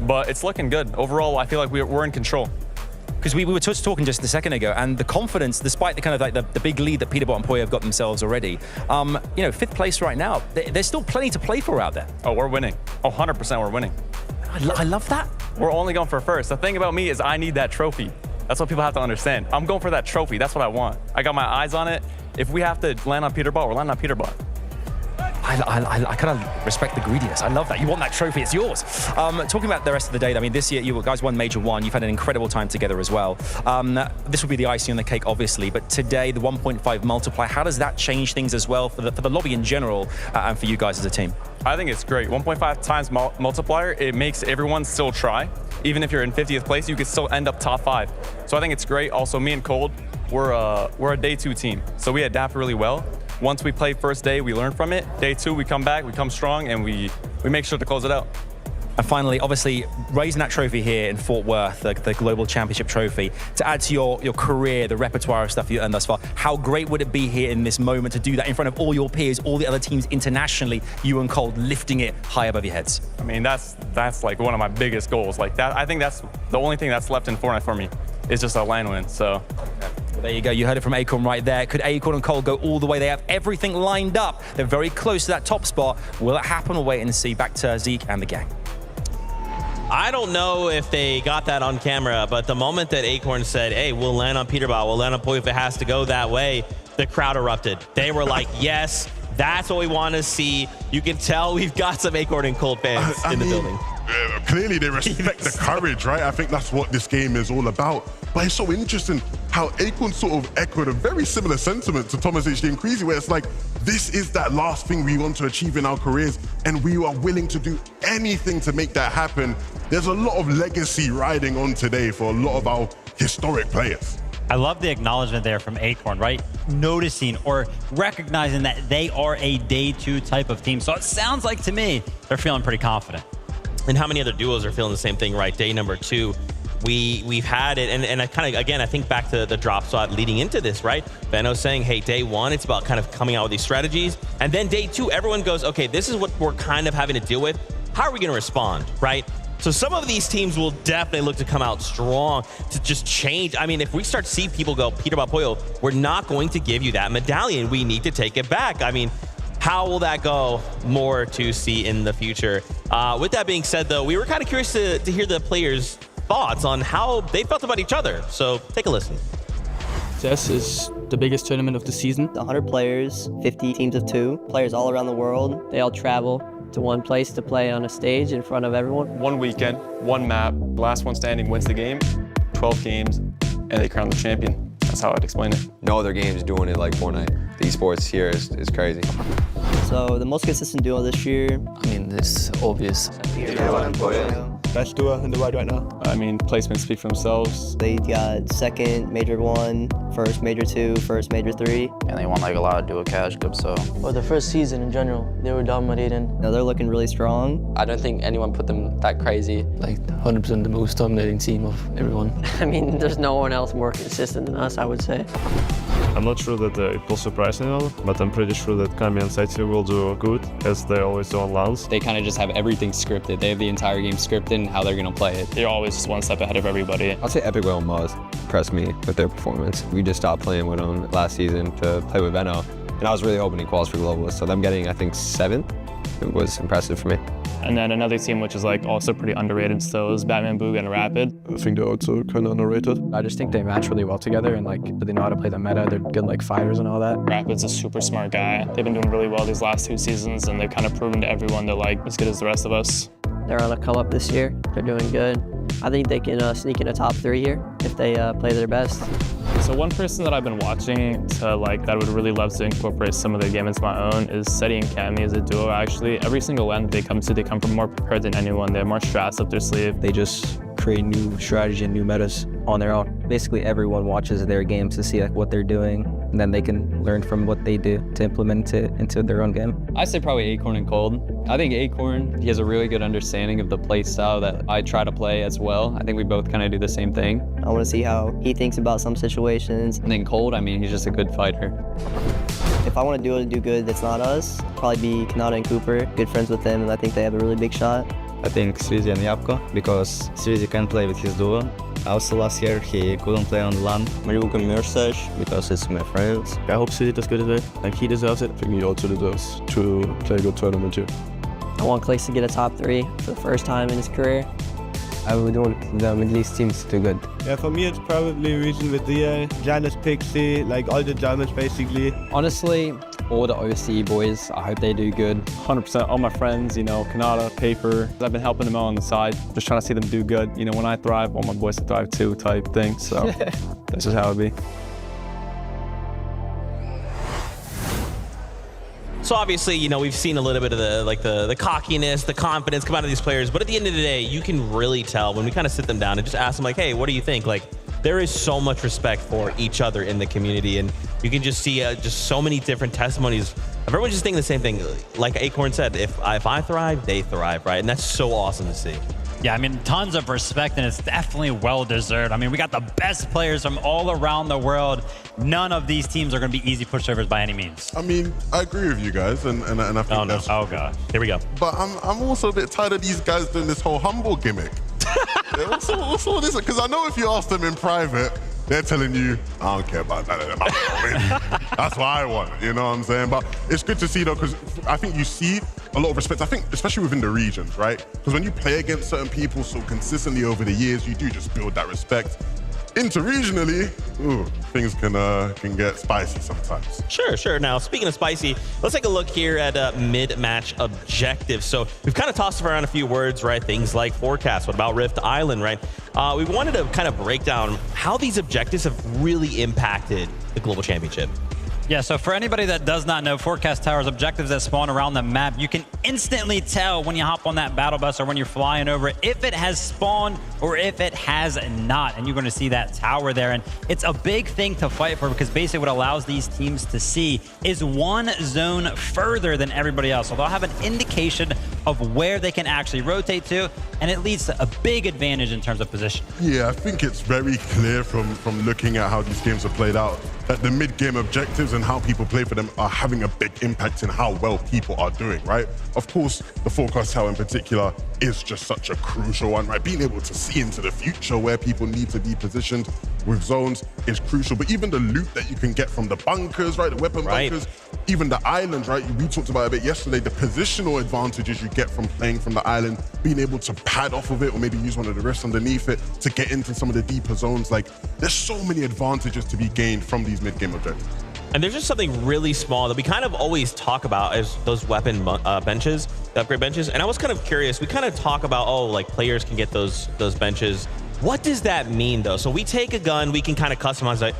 but it's looking good. Overall, I feel like we're in control. Because we were just talking just a second ago, and the confidence, despite the kind of like the big lead that Peterbot and Pollo have got themselves already, 5th place right now, there's still plenty to play for out there. Oh, we're winning. Oh, 100% we're winning. I love that. We're only going for first. The thing about me is I need that trophy. That's what people have to understand. I'm going for that trophy. That's what I want. I got my eyes on it. If we have to land on Peterbot, we're landing on Peterbot. I kind of respect the greediness. I love that. You want that trophy, it's yours. Talking about the rest of the day, I mean, this year you guys won Major 1. You've had an incredible time together as well. This will be the icing on the cake, obviously, but today, the 1.5 multiplier, how does that change things as well for the lobby in general and for you guys as a team? I think it's great. 1.5 times multiplier, it makes everyone still try. Even if you're in 50th place, you could still end up top 5. So I think it's great. Also, me and Cold, we're a day 2 team, so we adapt really well. Once we play first day, we learn from it. Day 2, we come back, we come strong, and we make sure to close it out. And finally, obviously, raising that trophy here in Fort Worth, the Global Championship trophy, to add to your career, the repertoire of stuff you've earned thus far, how great would it be here in this moment to do that in front of all your peers, all the other teams internationally, you and Cold lifting it high above your heads? I mean, that's like one of my biggest goals. Like that, I think that's the only thing that's left in Fortnite for me is just a LAN win. So. Well, there you go. You heard it from Acorn right there. Could Acorn and Cole go all the way? They have everything lined up. They're very close to that top spot. Will it happen? We'll wait and see. Back to Zeke and the gang. I don't know if they got that on camera, but the moment that Acorn said, hey, we'll land on Peterbot, we'll land on Poyo if it has to go that way, the crowd erupted. They were like, yes, that's what we want to see. You can tell we've got some Acorn and Cold fans in the building. Clearly they respect the courage, right? I think that's what this game is all about. But it's so interesting how Acorn sort of echoed a very similar sentiment to Thomas HD and Creasy, where it's like, this is that last thing we want to achieve in our careers, and we are willing to do anything to make that happen. There's a lot of legacy riding on today for a lot of our historic players. I love the acknowledgement there from Acorn, right? Noticing or recognizing that they are a day 2 type of team. So it sounds like to me, they're feeling pretty confident. And how many other duos are feeling the same thing, right? Day number 2, we've had it, and I kind of, again, I think back to the drop spot leading into this, right? Benno saying, hey, day 1, it's about kind of coming out with these strategies. And then day 2, everyone goes, okay, this is what we're kind of having to deal with. How are we going to respond, right? So some of these teams will definitely look to come out strong to just change. I mean, if we start to see people go, Peterbot Poyo, we're not going to give you that medallion. We need to take it back. I mean, how will that go? More to see in the future. With that being said, though, we were kind of curious to hear the players' thoughts on how they felt about each other. So take a listen. CES is the biggest tournament of the season. 100 players, 50 teams of 2, players all around the world. They all travel to one place to play on a stage in front of everyone. One weekend, one map, last one standing wins the game, 12 games, and they crown the champion. That's how I'd explain it. No other game's doing it like Fortnite. The esports here is crazy. So the most consistent duo this year, I mean, it's obvious. Best duo in the world right now. I mean, placements speak for themselves. they got second major 1, first major 2, first major 3. And they won like a lot of duo cash cups, so. Well, the first season in general, they were dominating. Now they're looking really strong. I don't think anyone put them that crazy. Like 100% the most dominating team of everyone. I mean, there's no one else more consistent than us, I would say. I'm not sure that it will surprise anyone, but I'm pretty sure that Kami and Saiti will do good, as they always do on LANs. They kind of just have everything scripted. They have the entire game scripted and how they're going to play it. They're always just one step ahead of everybody. I'll say Epic Whale and Muzz impressed me with their performance. We just stopped playing with them last season to play with Benno, and I was really hoping he qualifies for Global. So them getting, I think, 7th, it was impressive for me. And then another team which is like also pretty underrated still is Batman Boog and Rapid. I think they're also kind of underrated. I just think they match really well together, and like they know how to play the meta. They're good like fighters and all that. Rapid's a super smart guy. They've been doing really well these last 2 seasons, and they've kind of proven to everyone they're like as good as the rest of us. They're on a come up this year. They're doing good. I think they can sneak in a top 3 here if they play their best. So one person that I've been watching to like that I would really love to incorporate some of their game into my own is Seti and Cammy as a duo. Actually, every single LAN they come to, they come from more prepared than anyone. They have more strats up their sleeve. They just create new strategy and new metas on their own. Basically, everyone watches their games to see like what they're doing, and then they can learn from what they do to implement it into their own game. I say probably Acorn and Cold. I think Acorn, he has a really good understanding of the play style that I try to play as well. I think we both kind of do the same thing. I want to see how he thinks about some situations. And then Cold, I mean, he's just a good fighter. If I want to do good that's not us, probably be Kanata and Cooper. Good friends with them, and I think they have a really big shot. I think Srizi and Yapko, because Srizi can play with his duo. Also last year he couldn't play on the LAN. Mariuka Mirsaj, because it's my friends. I hope Srizi does good as well. Like he deserves it. I think he also deserves to play a good tournament too. I want Clay to get a top 3 for the first time in his career. I would want the Middle East teams to do good. Yeah, for me it's probably Region with the Janus Pixie, like all the Germans basically. Honestly, all the OC boys, I hope they do good. 100%, all my friends, you know, Kanata, Paper. I've been helping them out on the side, just trying to see them do good. You know, when I thrive, I want my boys to thrive too type thing. So that's just how it be. So obviously, you know, we've seen a little bit of the cockiness, the confidence come out of these players. But at the end of the day, you can really tell when we kind of sit them down and just ask them like, hey, what do you think? Like, there is so much respect for each other in the community. And You can just see just so many different testimonies of everyone just thinking the same thing. Like Acorn said, if I thrive, they thrive, right? And that's so awesome to see. Yeah, I mean, tons of respect, and it's definitely well-deserved. I mean, we got the best players from all around the world. None of these teams are going to be easy pushovers by any means. I mean, I agree with you guys, and I think that's... Oh, God. Here we go. But I'm also a bit tired of these guys doing this whole humble gimmick. What's all this? Because I know if you ask them in private, they're telling you, I don't care about that. That's what I want, you know what I'm saying? But it's good to see, though, because I think you see a lot of respect. I think, especially within the regions, right? Because when you play against certain people so consistently over the years, you do just build that respect. Interregionally, things can get spicy sometimes. Sure. Now, speaking of spicy, let's take a look here at mid-match objectives. So we've kind of tossed around a few words, right? Things like forecast. What about Rift Island, right? We wanted to kind of break down how these objectives have really impacted the Global Championship. Yeah, so for anybody that does not know, Forecast Tower's objectives that spawn around the map, you can instantly tell when you hop on that battle bus or when you're flying over it, if it has spawned or if it has not. And you're going to see that tower there. And it's a big thing to fight for because basically what allows these teams to see is one zone further than everybody else. So they'll have an indication of where they can actually rotate to, and it leads to a big advantage in terms of position. Yeah, I think it's very clear from looking at how these games are played out that the mid-game objectives and how people play for them are having a big impact in how well people are doing, right? Of course, the Forecast Tower in particular is just such a crucial one, right? Being able to see into the future where people need to be positioned with zones is crucial. But even the loot that you can get from the bunkers, right? The weapon bunkers, even the islands, right? We talked about it a bit yesterday, the positional advantages you get from playing from the island, being able to pad off of it or maybe use one of the rifts underneath it to get into some of the deeper zones. Like, there's so many advantages to be gained from these mid-game objectives. And there's just something really small that we kind of always talk about as those weapon benches, the upgrade benches. And I was kind of curious, we kind of talk about, like players can get those benches. What does that mean though? So we take a gun, we can kind of customize it.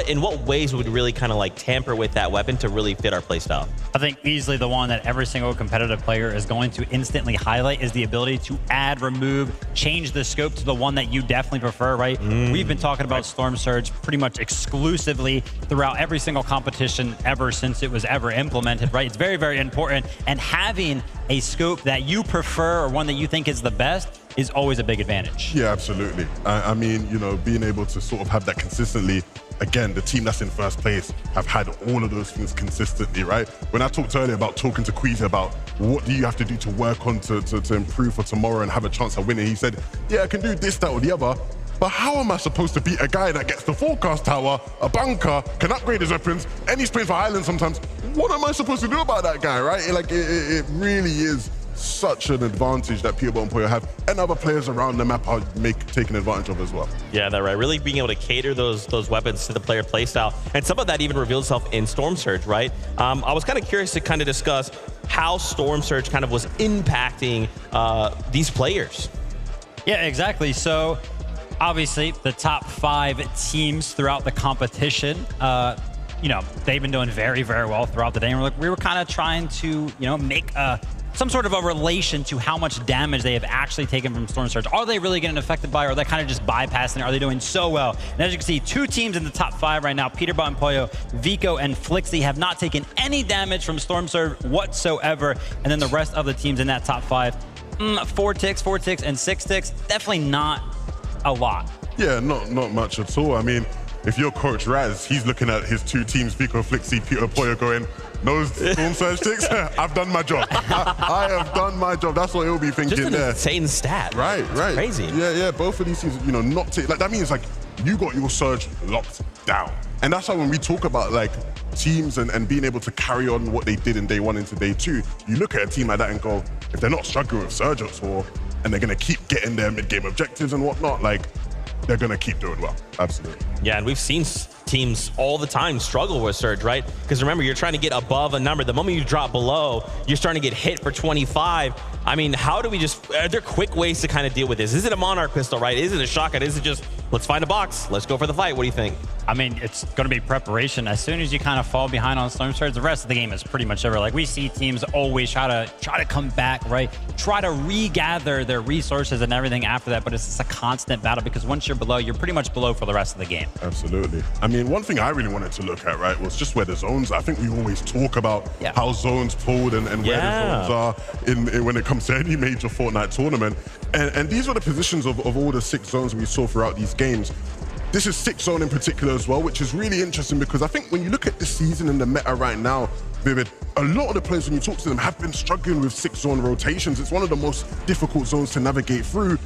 In what ways would we really kind of like tamper with that weapon to really fit our playstyle? I think easily the one that every single competitive player is going to instantly highlight is the ability to add, remove, change the scope to the one that you definitely prefer, right? We've been talking about Storm Surge pretty much exclusively throughout every single competition ever since it was ever implemented, right? It's very, very important. And having a scope that you prefer or one that you think is the best is always a big advantage. Yeah, absolutely. I mean, you know, being able to sort of have that consistently. Again, the team that's in first place have had all of those things consistently, right? When I talked earlier about talking to Queasy about what do you have to do to work on to improve for tomorrow and have a chance of winning, he said, yeah, I can do this, that, or the other. But how am I supposed to beat a guy that gets the Forecast Tower, a bunker, can upgrade his weapons, and he's playing for Island sometimes? What am I supposed to do about that guy, right? Like, it really is such an advantage that Peterborough and Poyo have, and other players around the map are taking advantage of as well. Yeah, that's right. Really being able to cater those weapons to the player playstyle, and some of that even revealed itself in Storm Surge, right? I was kind of curious to kind of discuss how Storm Surge kind of was impacting these players. Yeah, exactly. So obviously the top 5 teams throughout the competition, you know, they've been doing very, very well throughout the day. And we were kind of trying to, you know, make some sort of a relation to how much damage they have actually taken from Storm Surge. Are they really getting affected by it, or are they kind of just bypassing it? Are they doing so well? And as you can see, 2 teams in the top 5 right now, Peterborough and Poyo, Vico and Flixie, have not taken any damage from Storm Surge whatsoever. And then the rest of the teams in that top 5, 4 ticks, and 6 ticks, definitely not a lot. Yeah, not much at all. I mean, if you're Coach Raz, he's looking at his 2 teams, Vico, Flixie, Peter, Poyo, going, no Storm Surge ticks, I've done my job. I have done my job. That's what he'll be thinking there. Just an insane stat. Right. Crazy. Yeah. Both of these teams, you know, not like that means like you got your Surge locked down. And that's why when we talk about like teams and being able to carry on what they did in day 1 into day 2, you look at a team like that and go, if they're not struggling with Surge at all, and they're gonna keep getting their mid-game objectives and whatnot, like they're gonna keep doing well. Absolutely. Yeah, and we've seen teams all the time struggle with Surge, right? Because remember, you're trying to get above a number. The moment you drop below, you're starting to get hit for 25. I mean, how do we are there quick ways to kind of deal with this? Is it a Monarch pistol, right? Is it a shotgun? Is it just Let's find a box. Let's go for the fight. What do you think? I mean, it's going to be preparation. As soon as you kind of fall behind on storm surge, the rest of the game is pretty much over. Like, we see teams always try to come back, right? Try to regather their resources and everything after that, but it's just a constant battle because once you're below, you're pretty much below for the rest of the game. Absolutely. I mean, one thing I really wanted to look at, right, was just where the zones are. I think we always talk about how zones pulled and where the zones are when it comes to any major Fortnite tournament. And these were the positions of all the 6 zones we saw throughout these games. This is 6 zone in particular as well, which is really interesting because I think when you look at this season and the meta right now, Vivid, a lot of the players, when you talk to them, have been struggling with 6 zone rotations. It's one of the most difficult zones to navigate through.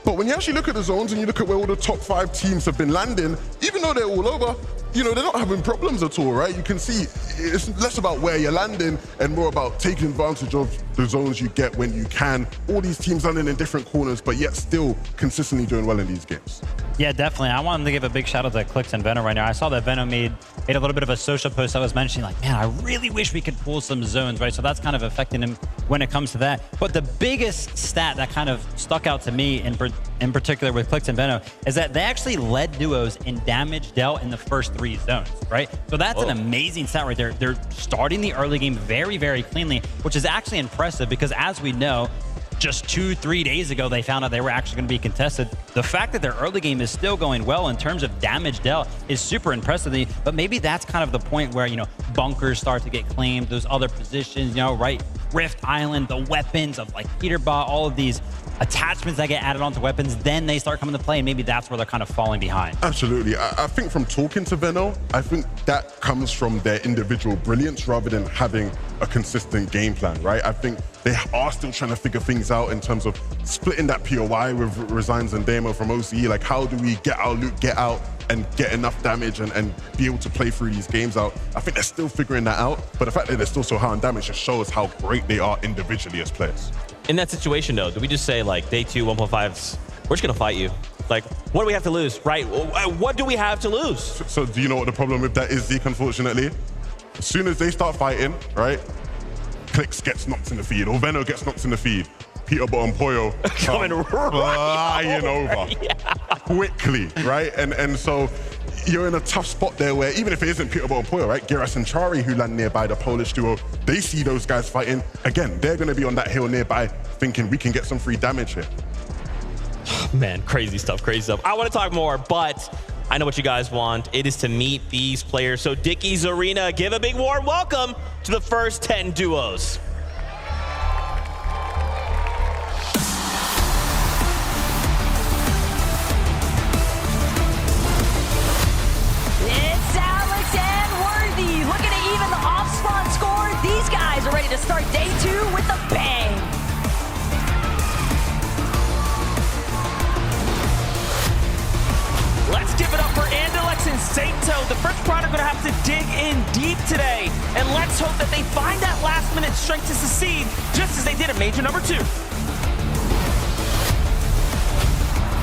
But when you actually look at the zones and you look at where all the top 5 teams have been landing, even though they're all over, you know, they're not having problems at all, right? You can see it's less about where you're landing and more about taking advantage of the zones you get when you can. All these teams landing in different corners, but yet still consistently doing well in these games. Yeah, definitely. I wanted to give a big shout out to Clix and Venom right now. I saw that Venom made a little bit of a social post I was mentioning, like, man, I really wish we could pull some zones, right? So that's kind of affecting him when it comes to that. But the biggest stat that kind of stuck out to me in particular with Clix and Venom is that they actually led duos in damage dealt in the first 3 zones, right? So that's an amazing stat right there. They're starting the early game very, very cleanly, which is actually impressive because as we know, just 2-3 days ago, they found out they were actually going to be contested. The fact that their early game is still going well in terms of damage dealt is super impressive to me, but maybe that's kind of the point where, you know, bunkers start to get claimed, those other positions, you know, right? Rift Island, the weapons of like Peterbot, all of these attachments that get added onto weapons, then they start coming to play, and maybe that's where they're kind of falling behind. Absolutely. I think from talking to Venno, I think that comes from their individual brilliance rather than having a consistent game plan, right? I think they are still trying to figure things out in terms of splitting that POI with Resigns and Demo from OCE. Like, how do we get our loot, get out, and get enough damage and be able to play through these games out? I think they're still figuring that out, but the fact that they're still so high on damage just shows how great they are individually as players. In that situation, though, do we just say, like, day 2, 1.5s, we're just going to fight you? Like, what do we have to lose, right? What do we have to lose? So do you know what the problem with that is, Zeke, unfortunately? As soon as they start fighting, right, Clix gets knocked in the feed, or Venno gets knocked in the feed, Peterbot and Poyo coming flying over quickly, right? And so you're in a tough spot there where even if it isn't Peterbot and Poyo, right, Giras and Chari who land nearby, the Polish duo, they see those guys fighting. Again, they're going to be on that hill nearby thinking we can get some free damage here. Man, crazy stuff, crazy stuff. I want to talk more, but I know what you guys want. It is to meet these players. So Dickie's Arena, give a big warm welcome to the first 10 duos. It's Alex and Worthy looking to even the off-spawn score. These guys are ready to start day 2 with a bang. Let's give it up for Andalex and Sato. The first product are going to have to dig in deep today. And let's hope that they find that last-minute strength to succeed, just as they did at Major number 2.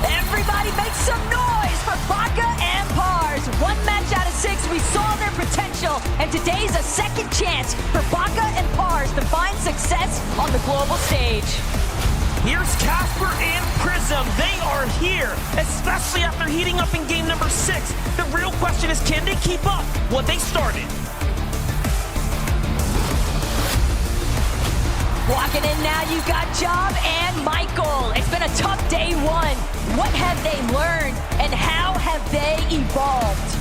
Everybody make some noise for Baka and Pars. 1 match out of 6, we saw their potential, and today's a second chance for Baka and Pars to find success on the global stage. Here's Casper and Prism. They are here, especially after heating up in game number 6. The real question is, can they keep up what they started? Walking in now, you got Job and Michael. It's been a tough day 1. What have they learned, and how have they evolved?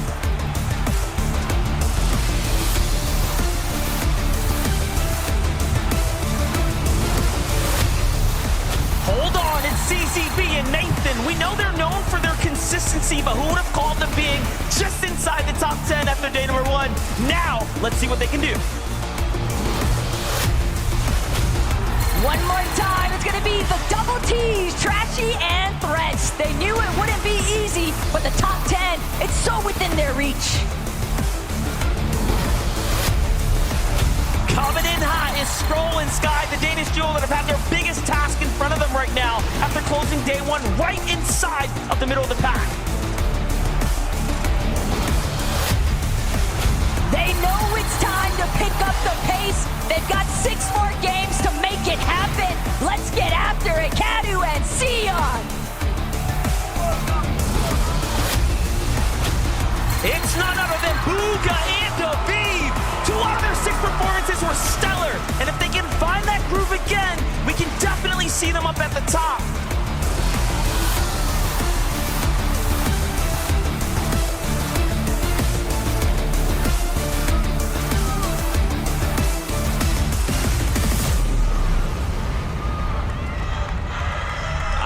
Hold on, it's CCB and Nathan. We know they're known for their consistency, but who would have called them being just inside the top 10 after day number 1? Now, let's see what they can do. One more time, it's gonna be the double T's, Trashy and Threats. They knew it wouldn't be easy, but the top 10, it's so within their reach. Coming in hot is Scroll and Sky, the Danish duo that have had their biggest task in front of them right now after closing day 1 right inside of the middle of the pack. They know it's time to pick up the pace. They've got 6 more games to make it happen. Let's get after it, Kadu and Sion.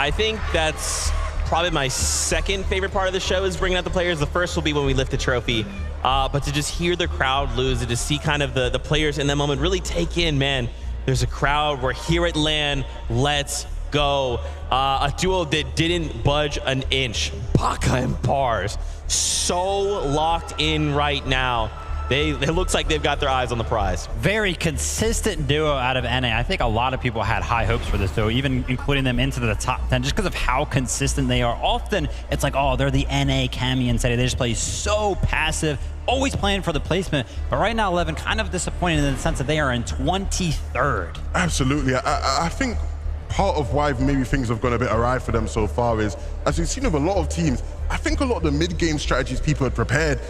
I think that's probably my second favorite part of the show is bringing out the players. The first will be when we lift the trophy. But to just hear the crowd lose and to see kind of the players in that moment really take in, man, there's a crowd. We're here at LAN. Let's go. A duo that didn't budge an inch. Baka and Bars. So locked in right now. It looks like they've got their eyes on the prize. Very consistent duo out of NA. I think a lot of people had high hopes for this duo, even including them into the top 10, just because of how consistent they are. Often, it's like, oh, they're the NA Cammy and Seti. They just play so passive, always playing for the placement. But right now, 11, kind of disappointed in the sense that they are in 23rd. Absolutely. I think part of why maybe things have gone a bit awry for them so far is, as we've seen with a lot of teams, I think a lot of the mid-game strategies people had prepared,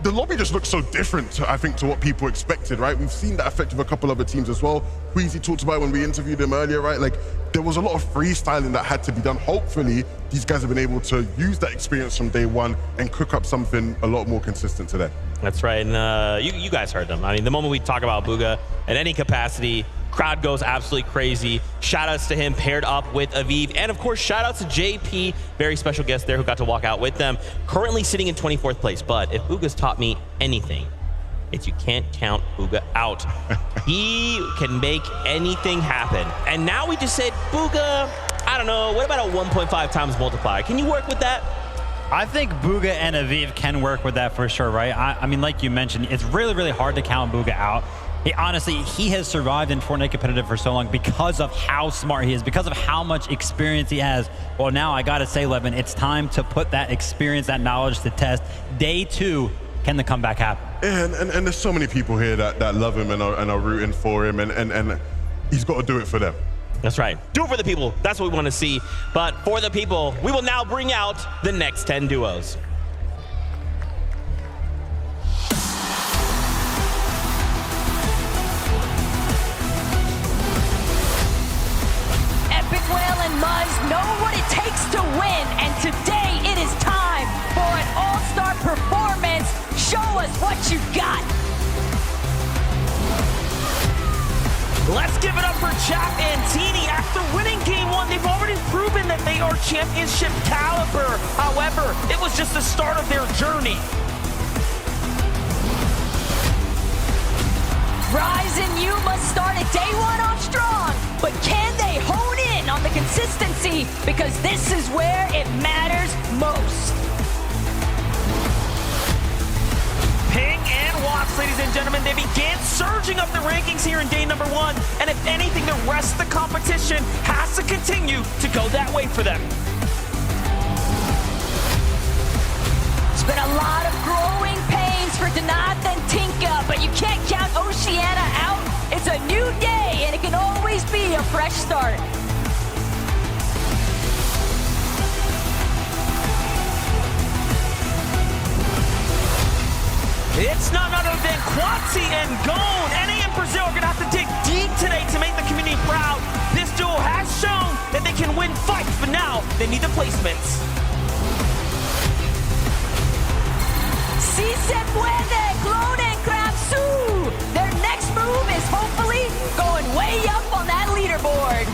the lobby just looks so different, I think, to what people expected, right? We've seen that effect with a couple other teams as well. Queasy talked about it when we interviewed him earlier, right? Like, there was a lot of freestyling that had to be done. Hopefully, these guys have been able to use that experience from day one and cook up something a lot more consistent today. That's right, and you guys heard them. I mean, the moment we talk about Bugha in any capacity, crowd goes absolutely crazy. Shout outs to him paired up with Aviv. And of course, shout outs to JP, very special guest there who got to walk out with them. Currently sitting in 24th place, but if Bugha's taught me anything, it's you can't count Bugha out. He can make anything happen. And now we just said, Bugha, I don't know, what about a 1.5 times multiplier? Can you work with that? I think Bugha and Aviv can work with that for sure, right? I mean, like you mentioned, it's really, really hard to count Bugha out. Honestly, he has survived in Fortnite competitive for so long because of how smart he is, because of how much experience he has. Well, now I gotta say, Levin, it's time to put that experience, that knowledge to test. Day 2, can the comeback happen? And there's so many people here that love him and are rooting for him, and he's got to do it for them. That's right. Do it for the people. That's what we want to see. But for the people, we will now bring out the next 10 duos. Whale and Muzz know what it takes to win, and today it is time for an all-star performance. Show us what you got. Let's give it up for Chap and Teeny. After winning game 1, they've already proven that they are championship caliber. However, it was just the start of their journey. Rise and you must start at day 1 off strong, but can they hone in on the consistency? Because this is where it matters most. Ping and Watts, ladies and gentlemen, they began surging up the rankings here in day number 1, and if anything, the rest of the competition has to continue to go that way for them. It's been a lot of growing pains for Danath and Tinka, but you can't count Oceana out. It's a new day, and it can always be a fresh start. It's none other than Quatsi and Gone. NA and Brazil are going to have to dig deep today to make the community proud. This duo has shown that they can win fights, but now they need the placements. Si se puede, Clone and Krabsu. Their next move is hopefully going way up on that leaderboard.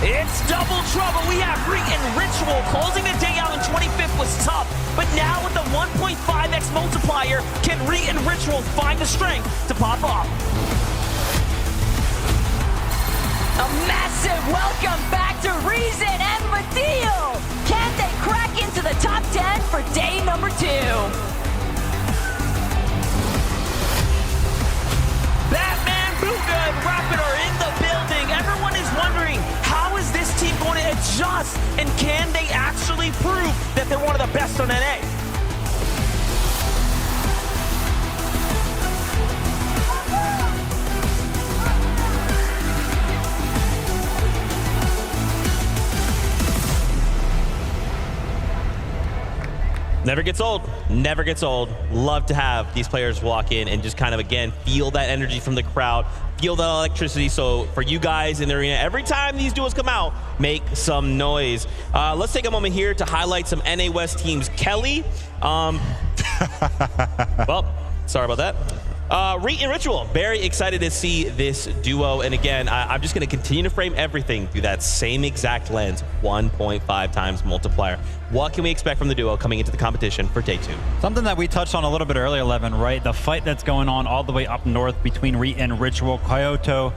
It's double trouble. We have Re and Ritual. Closing the day out in 25th was tough, but now with the 1.5x multiplier, can Re and Ritual find the strength to pop off? A massive welcome back to Reason and Mateo. Can they crack into the top 10 for day number 2? Batman, Bugha, and Rapid are in the building. Everyone is wondering, how is this team going to adjust? And can they actually prove that they're one of the best on NA? Never gets old. Never gets old. Love to have these players walk in and just kind of, again, feel that energy from the crowd, feel that electricity. So for you guys in the arena, every time these duos come out, make some noise. Let's take a moment here to highlight some NA West teams. Kelly, well, sorry about that. Reet and Ritual, very excited to see this duo. And again, I'm just going to continue to frame everything through that same exact lens, 1.5 times multiplier. What can we expect from the duo coming into the competition for day 2? Something that we touched on a little bit earlier, Levin, right? The fight that's going on all the way up north between Reet and Ritual, Kyoto.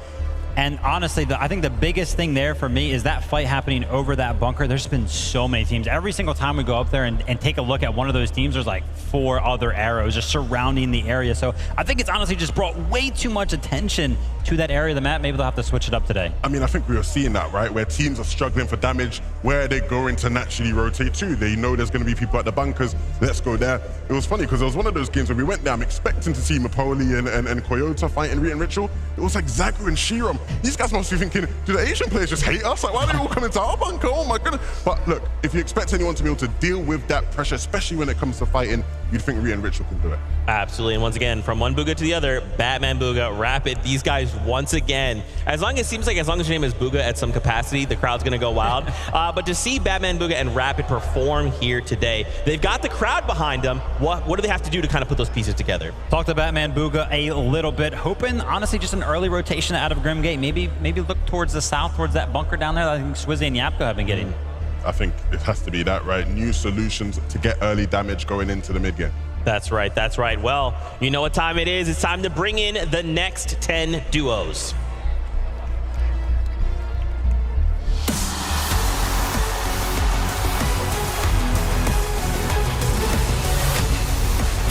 And honestly, I think the biggest thing there for me is that fight happening over that bunker. There's been so many teams. Every single time we go up there and take a look at one of those teams, there's like 4 other arrows just surrounding the area. So I think it's honestly just brought way too much attention to that area of the map. Maybe they'll have to switch it up today. I mean, I think we are seeing that, right? Where teams are struggling for damage, where are they going to naturally rotate to? They know there's going to be people at the bunkers. Let's go there. It was funny because it was one of those games where we went there. I'm expecting to see Mapoli and Kyoto fighting Reet and Ritual. It was like Zagu and Shiram. These guys must be thinking, do the Asian players just hate us? Like, why are they all coming to our bunker? Oh my goodness. But look, if you expect anyone to be able to deal with that pressure, especially when it comes to fighting, you'd think Reet and Ritual can do it. Absolutely. And once again, from one Booga to the other, Batman, Booga, Rapid, these guys once again, as long as your name is Booga at some capacity, the crowd's going to go wild. But to see Batman, Booga, and Rapid perform here today, they've got the crowd behind them. What do they have to do to kind of put those pieces together? Talk to Batman, Booga a little bit, hoping, honestly, just an early rotation out of Grimgate. Maybe look towards the south, towards that bunker down there that I think Swizzy and Yapko have been getting. I think it has to be that, right? New solutions to get early damage going into the mid game. That's right. That's right. Well, you know what time it is. It's time to bring in the next 10 duos.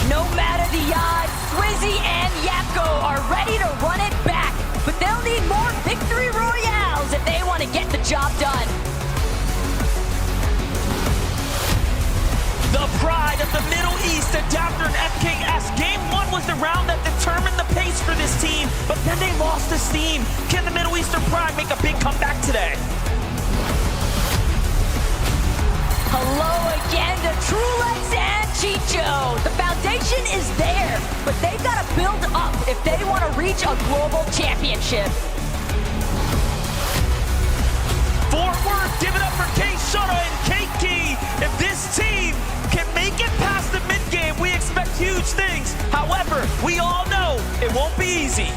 No matter the odds, Swizzy and Yapko are ready to run it back, but they'll need more victory royales if they want to get the job done. The pride of the Middle East, Adapter and FKS. Game 1 was the round that determined the pace for this team, but then they lost the steam. Can the Middle Eastern pride make a big comeback today? Hello again to Trulex and Chicho. The foundation is there, but they've got to build up if they want to reach a global championship. Fort Worth, give it up for K-Shutta and Keiki. If this team can make it past the mid-game, we expect huge things. However, we all know it won't be easy.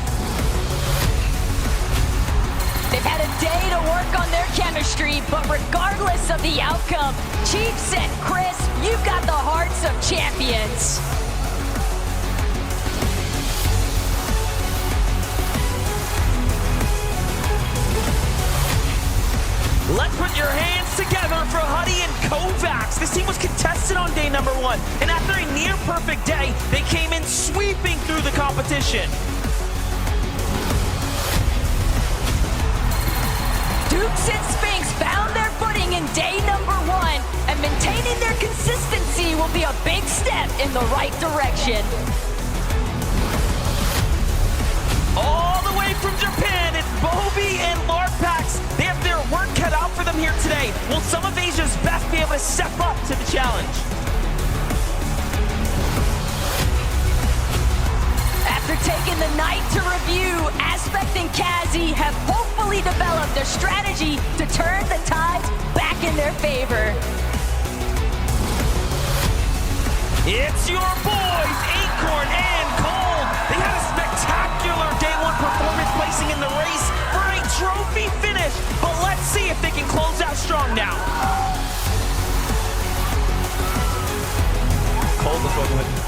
They've had a day to work on their chemistry, but regardless of the outcome, Chiefs and Chris, you've got the hearts of champions. Let's put your hands together for Huddy and Kovacs. This team was contested on day number 1, and after a near-perfect day, they came in sweeping through the competition. Dukes and Sphinx found their footing in day number 1, and maintaining their consistency will be a big step in the right direction. All the way from Japan, it's Bobby and Larpax. They have their work cut out for them here today. Will some of Asia's best be able to step up to the challenge? After taking the night to review, Aspect and Kazi have hopefully developed a strategy to turn the tides back in their favor. It's your boys, Acorn and Cold. They had a spectacular day 1 performance, placing in the race for a trophy finish. But let's see if they can close out strong now. Cold is welcome with.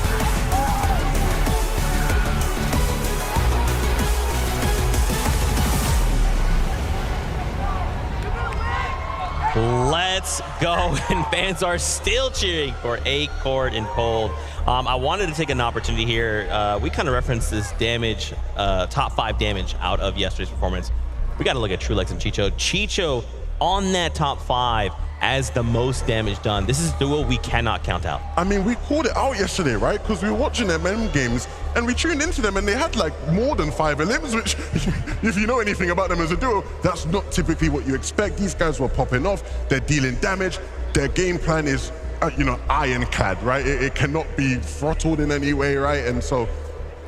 Let's go, and fans are still cheering for Acorn and Cold. I wanted to take an opportunity here. We kind of referenced this damage, top 5 damage out of yesterday's performance. We got to look at Trulex and Chicho. Chicho on that top 5 as the most damage done. This is a duo we cannot count out. I mean, we called it out yesterday, right? Because we were watching them games and we tuned into them and they had like more than 5 elims, which if you know anything about them as a duo, that's not typically what you expect. These guys were popping off, they're dealing damage. Their game plan is, ironclad, right? It cannot be throttled in any way, right? And so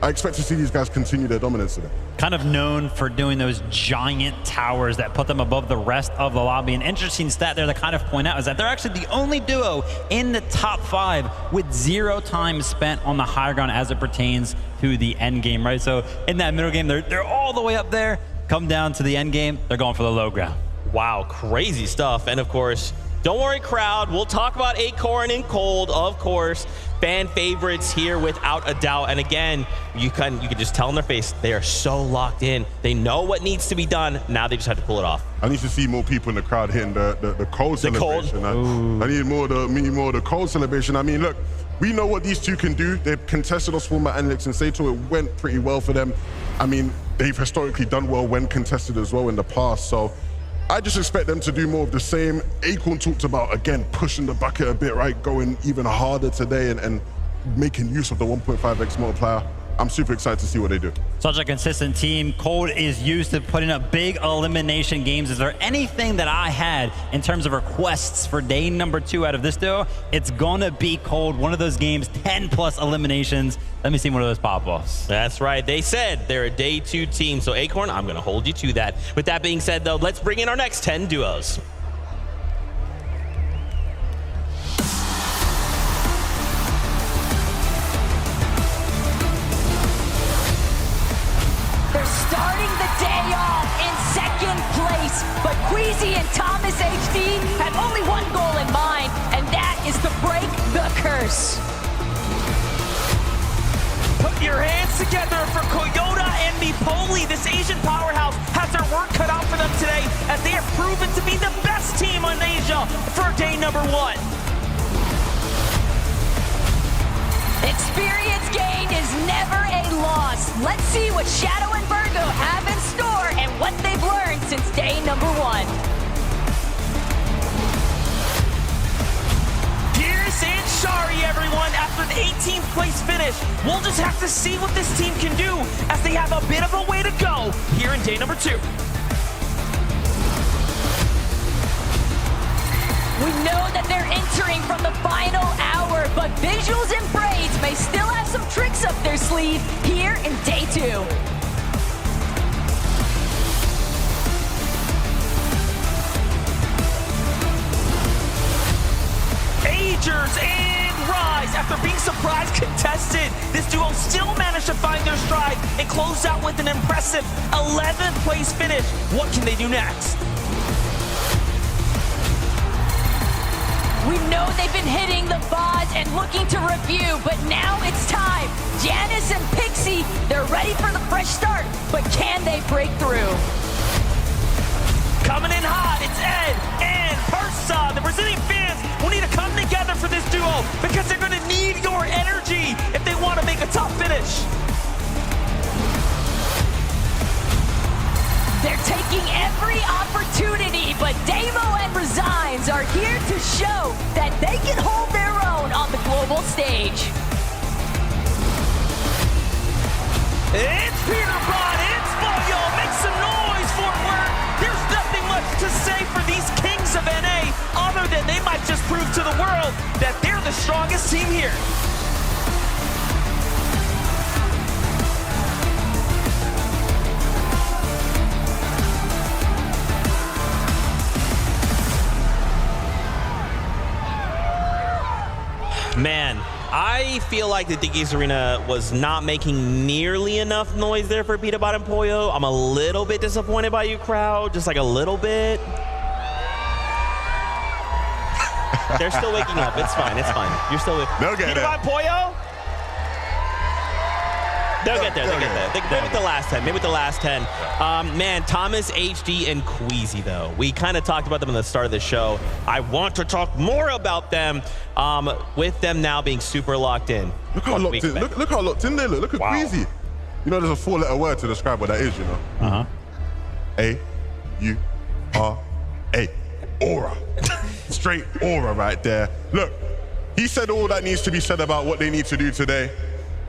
I expect to see these guys continue their dominance today. Kind of known for doing those giant towers that put them above the rest of the lobby. An interesting stat there to kind of point out is that they're actually the only duo in the top 5 with 0 time spent on the higher ground as it pertains to the end game, right? So in that middle game, they're all the way up there. Come down to the end game, they're going for the low ground. Wow, crazy stuff. And of course, don't worry, crowd. We'll talk about Acorn and Cold, of course. Fan favorites here without a doubt. And again, you can just tell in their face, they are so locked in. They know what needs to be done. Now they just have to pull it off. I need to see more people in the crowd hitting the cold celebration. I need more of the cold celebration. I mean, look, we know what these two can do. They've contested us format Alex and Sato. It went pretty well for them. I mean, they've historically done well when contested as well in the past. So I just expect them to do more of the same. Acorn talked about, again, pushing the bucket a bit, right? Going even harder today and making use of the 1.5x multiplier. I'm super excited to see what they do. Such a consistent team. Cold is used to putting up big elimination games. Is there anything that I had in terms of requests for day number 2 out of this duo? It's gonna be Cold. One of those games, 10+ eliminations. Let me see one of those pop-offs. That's right. They said they're a day 2 team. So Acorn, I'm gonna hold you to that. With that being said, though, let's bring in our next 10 duos. Starting the day off in 2nd place, but Queasy and Thomas HD have only one goal in mind, and that is to break the curse. Put your hands together for Koyota and Mipoli. This Asian powerhouse has their work cut out for them today, as they have proven to be the best team in Asia for day number 1. Experience gained is never a loss. Let's see what Shadow and Virgo have in store and what they've learned since day number 1. Gears and Shari, everyone, after the 18th place finish. We'll just have to see what this team can do, as they have a bit of a way to go here in day number 2. We know that they're entering from the final hour, but Visuals and Braids may still have some tricks up their sleeve here in day 2. Agers and Rise, after being surprise contested, this duo still managed to find their stride and close out with an impressive 11th place finish. What can they do next? We know they've been hitting the VODs and looking to review, but now it's time. Janice and Pixie, they're ready for the fresh start, but can they break through? Coming in hot, it's Ed and Persa. The Brazilian fans will need to come together for this duo, because they're going to need your energy if they want to make a top finish. They're taking every opportunity, but Damo and Resigns are here to show that they can hold their own on the global stage. It's Peter Bond, it's Boyo. Make some noise, Fort Worth. There's nothing much to say for these kings of NA, other than they might just prove to the world that they're the strongest team here. Man, I feel like the Dickies Arena was not making nearly enough noise there for Peter Bot and Poyo. I'm a little bit disappointed by you, crowd, just like a little bit. They're still waking up. It's fine. It's fine. You're still with Peter Bot and Poyo? They'll get there. They'll get there. Maybe with the last 10. Maybe with the last 10. Man, Thomas, HD, and Queasy, though. We kind of talked about them at the start of the show. I want to talk more about them, with them now being super locked in. Look how locked in. Look how locked in they look. Look at Queasy. You know, there's a 4-letter word to describe what that is, you know? A-U-R-A. Aura. Straight aura right there. Look, he said all that needs to be said about what they need to do today.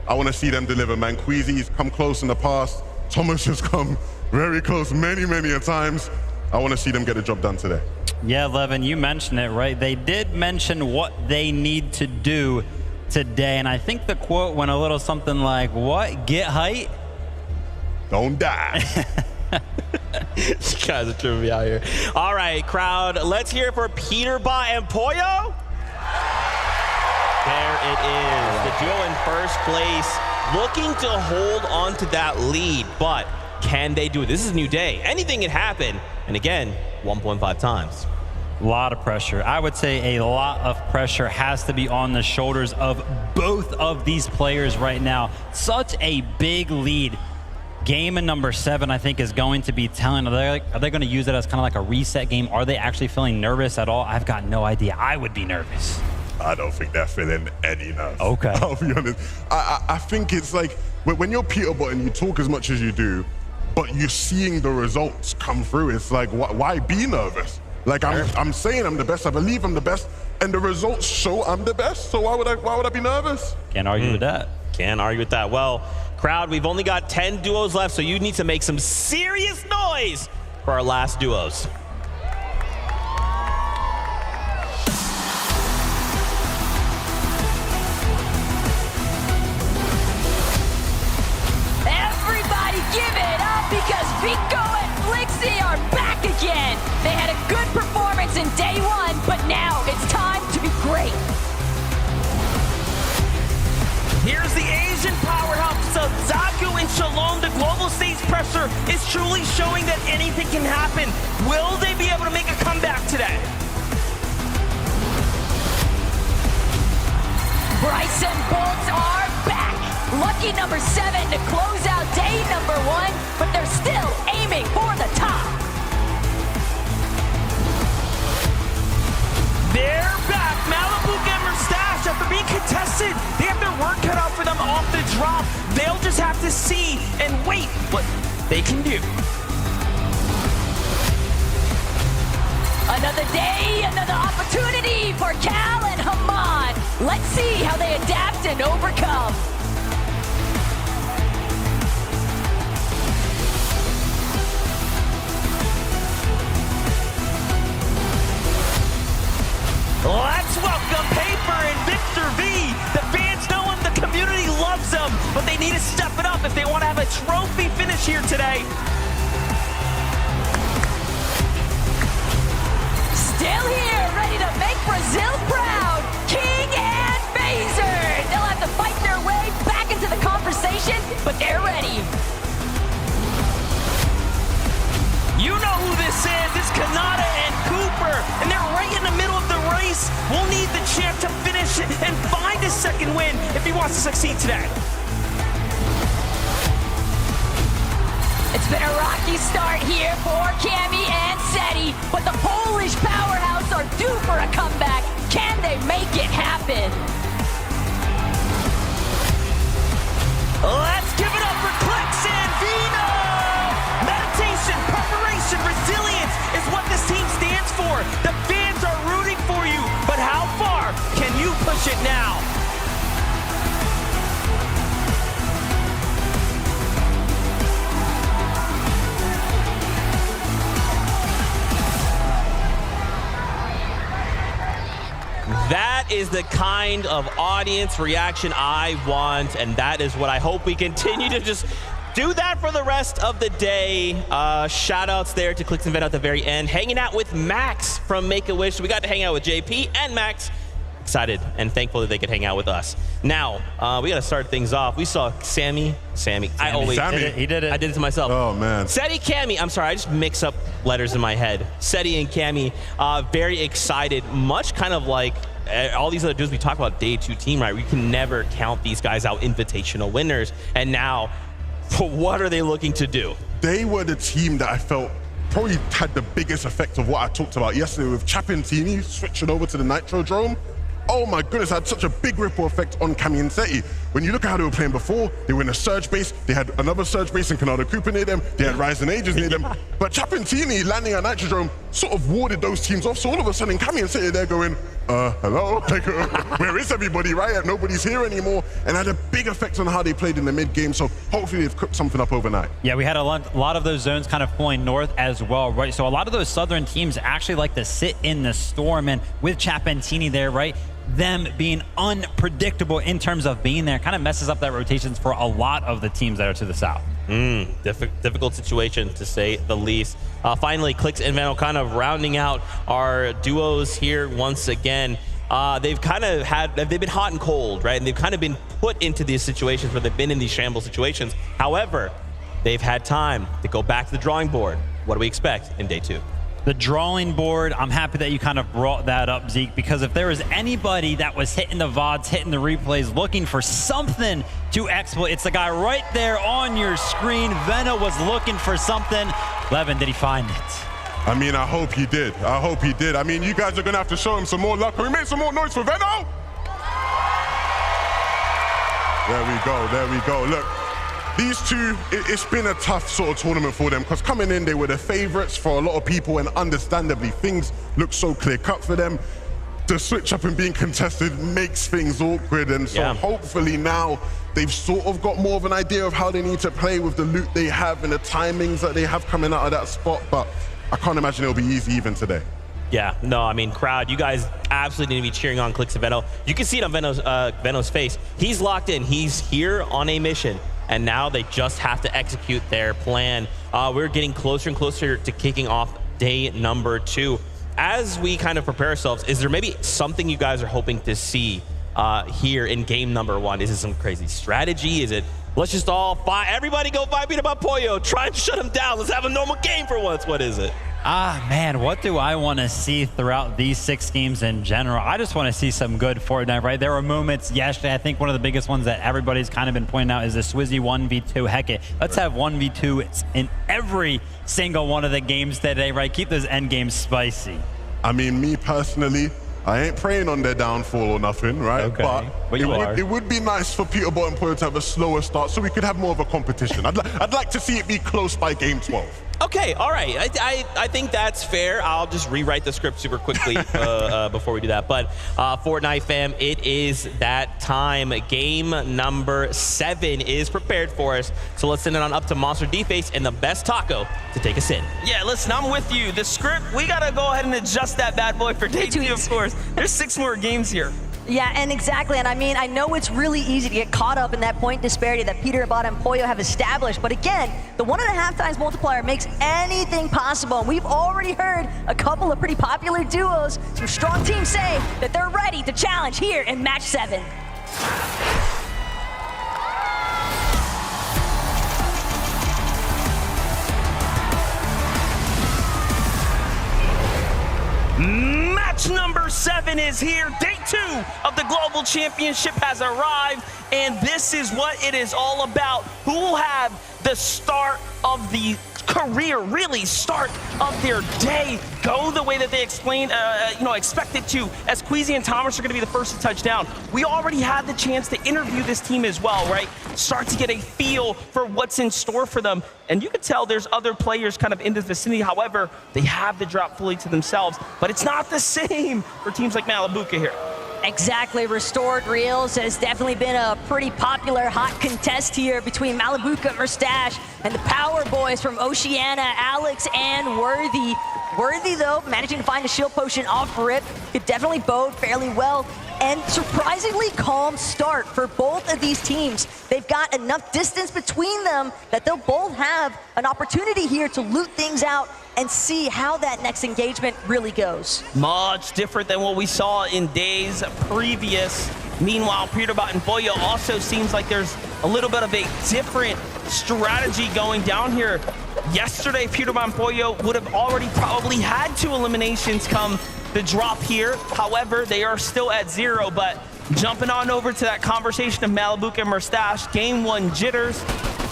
I want to see them deliver, man. Queasy's come close in the past. Thomas has come very close many a times. I want to see them get the job done today. Yeah, Levin, you mentioned it, right? They did mention what they need to do today. And I think the quote went a little something like, what? Get height? Don't die. You guys are tripping me out here. All right, crowd, let's hear it for Peterbot and Pollo. There it is. The duo in first place, looking to hold on to that lead, but can they do it? This is a new day. Anything can happen. And again, 1.5 times. A lot of pressure. I would say a lot of pressure has to be on the shoulders of both of these players right now. Such a big lead. Game in number 7, I think, is going to be telling. Are they going to use it as kind of like a reset game? Are they actually feeling nervous at all? I've got no idea. I would be nervous. I don't think they're feeling any nerves. Okay. I'll be honest. I think it's like when you're Peterbot and you talk as much as you do, but you're seeing the results come through, it's like, why be nervous? Like, I'm saying I'm the best. I believe I'm the best. And the results show I'm the best. So why would I be nervous? Can't argue with that. Can't argue with that. Well, crowd, we've only got 10 duos left, so you need to make some serious noise for our last duos. Everybody give it up because Vico and Flixie are back again. They had a good performance in day 1, but now it's time to be great. Here's the Asian powerhouse of Zaku and Shalom. The global stage pressure is truly showing that anything can happen. Will they be able to make a comeback today? Bryce and Bolt are back. Lucky number 7 to close out day number 1, but they're still aiming for the top. They're back. Malibu Gamer Stash, after being contested, they have their work cut out for them off the drop. They'll just have to see and wait what they can do. Another day, another opportunity for Cal and Haman. Let's see how they adapt and overcome. Let's welcome Paper and Victor V. The fans know him, the community loves him, but they need to step it up if they want to have a trophy finish here today. Still here, ready to make Brazil proud. King and Phaser. They'll have to fight their way back into the conversation, but they're ready. You know who this is. It's Kanata and Cooper, and they're right in the middle of the race. We'll need the champ to finish it and find a second win if he wants to succeed today. It's been a rocky start here for Cammy and Seti, but the Polish powerhouse are due for a comeback. Can they make it happen? Let's give it up for Clicks and Vino! Meditation, preparation, resilience is what this team stands for. The fans are rooting for you, but how far can you push it now? That is the kind of audience reaction I want, and that is what I hope we continue to just do that for the rest of the day. Shout outs there to Clicks and Ven at the very end. Hanging out with Max from Make-A-Wish. We got to hang out with JP and Max. Excited and thankful that they could hang out with us. Now, we got to start things off. We saw Sammy. I always Sammy. did it. He did it. I did it to myself. Oh, man. Seti, Cammy. I'm sorry, I just mix up letters in my head. Seti and Cammy, very excited. Much kind of like all these other dudes we talk about day 2 team, right? We can never count these guys out invitational winners. And now, what are they looking to do? They were the team that I felt probably had the biggest effect of what I talked about yesterday with Chapentini switching over to the Nitrodrome. Oh my goodness, had such a big ripple effect on Cammy and Seti. When you look at how they were playing before, they were in a surge base, they had another surge base in Canada Cooper near them, they had Ryzen Ages near them, but Chapentini landing at Nitrodrome sort of warded those teams off, so all of a sudden Cammy and Seti, they're going, hello? Like, where is everybody, right? Nobody's here anymore, and had a big effect on how they played in the mid-game, so hopefully they've cooked something up overnight. Yeah, we had a lot of those zones kind of pulling north as well, right? So a lot of those southern teams actually like to sit in the storm, and with Chapentini there, right? them being unpredictable in terms of being there kind of messes up that rotations for a lot of the teams that are to the south. Difficult situation, to say the least. Finally, Clix and Veno kind of rounding out our duos here once again. They've been hot and cold, right? And they've kind of been put into these situations where they've been in these shambles situations. However, they've had time to go back to the drawing board. What do we expect in day 2? The drawing board, I'm happy that you kind of brought that up, Zeke, because if there was anybody that was hitting the VODs, hitting the replays, looking for something to exploit, it's the guy right there on your screen. Veno was looking for something. Levin, did he find it? I mean, I hope he did. I hope he did. I mean, you guys are going to have to show him some more luck. Can we make some more noise for Veno? There we go. There we go. Look. These two, it's been a tough sort of tournament for them because coming in, they were the favorites for a lot of people, and understandably, things look so clear-cut for them. The switch up and being contested makes things awkward, and so hopefully now they've sort of got more of an idea of how they need to play with the loot they have and the timings that they have coming out of that spot, but I can't imagine it'll be easy even today. Yeah, no, I mean, crowd, you guys absolutely need to be cheering on Clix and Veno. You can see it on Veno's face. He's locked in. He's here on a mission. And now they just have to execute their plan. We're getting closer and closer to kicking off day number 2. As we kind of prepare ourselves, is there maybe something you guys are hoping to see here in game number 1? Is it some crazy strategy? Is it, let's just all everybody go 5 beat about Pollo, try and shut him down, let's have a normal game for once? What is it? Man, what do I want to see throughout these 6 games in general? I just want to see some good Fortnite, right? There were moments yesterday. I think one of the biggest ones that everybody's kind of been pointing out is the Swizzy 1v2. Heck it, let's have 1v2 in every single one of the games today, right? Keep those end games spicy. I mean, me personally, I ain't praying on their downfall or nothing, right? Okay, but it would be nice for Peterborough and Pollo to have a slower start so we could have more of a competition. I'd like to see it be close by game 12. Okay, all right. I think that's fair. I'll just rewrite the script super quickly before we do that. But Fortnite fam, it is that time. Game number 7 is prepared for us. So let's send it on up to Monster D-Face and the best taco to take us in. Yeah, listen, I'm with you. The script, we got to go ahead and adjust that bad boy for day 2, of course. There's 6 more games here. Yeah, and exactly, and I mean, I know it's really easy to get caught up in that point disparity that Peterborough and Pollo have established, but again, the 1.5 times multiplier makes anything possible, and we've already heard a couple of pretty popular duos. Some strong teams say that they're ready to challenge here in match 7. Match number 7 is here. Day 2 of the Global Championship has arrived, and this is what it is all about. Who will have the start of the career, really start of their day, go the way that they expect it to, as Queasy and Thomas are going to be the first to touch down. We already had the chance to interview this team as well, right? Start to get a feel for what's in store for them. And you can tell there's other players kind of in the vicinity. However, they have the drop fully to themselves, but it's not the same for teams like Malabuka here. Exactly. Restored Reels has definitely been a pretty popular hot contest here between Malabuka, Mustache, and the Power Boys from Oceania, Alex and Worthy. Worthy, though, managing to find a shield potion off rip, could definitely bode fairly well. And surprisingly calm start for both of these teams. They've got enough distance between them that they'll both have an opportunity here to loot things out and see how that next engagement really goes. Much different than what we saw in days previous. Meanwhile, Peterborough and Pollo also seems like there's a little bit of a different strategy going down here. Yesterday, Peterborough and Pollo would have already probably had 2 eliminations come the drop here. However, they are still at 0, but jumping on over to that conversation of Malabuka and Mustache, game 1 jitters,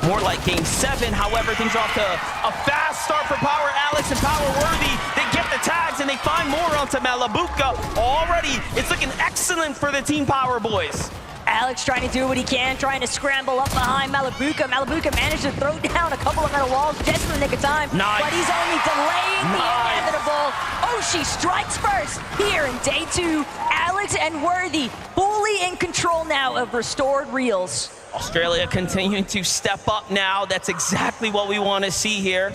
more like game 7. However, things are off to a fast start for Power Alex and Power Worthy. They get the tags and they find more onto Malabuka. Already, it's looking excellent for the Team Power Boys. Alex trying to do what he can, trying to scramble up behind Malabuka. Malabuka managed to throw down a couple of metal walls just in the nick of time. Nice. But he's only delaying the inevitable. Oshi strikes first here in day 2. Alex and Worthy fully in control now of Restored Reels. Australia continuing to step up now. That's exactly what we want to see here.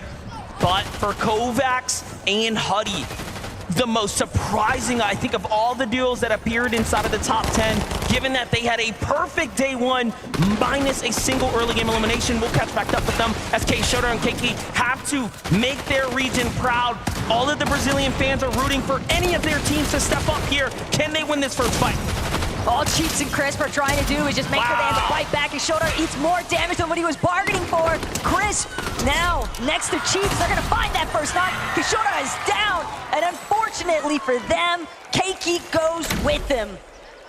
But for Kovacs and Huddy, the most surprising, I think, of all the duos that appeared inside of the top 10, given that they had a perfect day one, minus a single early game elimination. We'll catch back up with them as Shota and Keiki have to make their region proud. All of the Brazilian fans are rooting for any of their teams to step up here. Can they win this first fight? All Chiefs and Crisp are trying to do is just make sure they have to fight back, and Shota eats more damage than what he was bargaining for. Crisp now next to Chiefs, they're gonna find that first knock. Shota is down, and unfortunately for them, Keiki goes with him.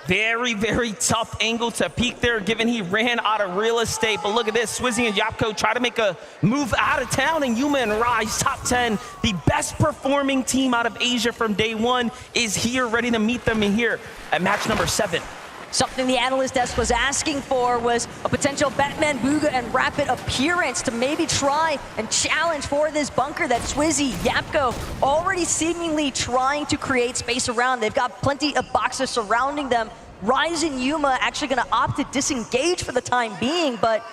Very, very tough angle to peek there, given he ran out of real estate. But look at this, Swizzy and Yapko try to make a move out of town, and Yuma and Rise, top 10, the best performing team out of Asia from day one, is here ready to meet them in here at match number 7. Something the analyst desk was asking for was a potential Batman Booga and Rapid appearance to maybe try and challenge for this bunker that Swizzy, Yapko already seemingly trying to create space around. They've got plenty of boxes surrounding them. Rise and Yuma actually going to opt to disengage for the time being, but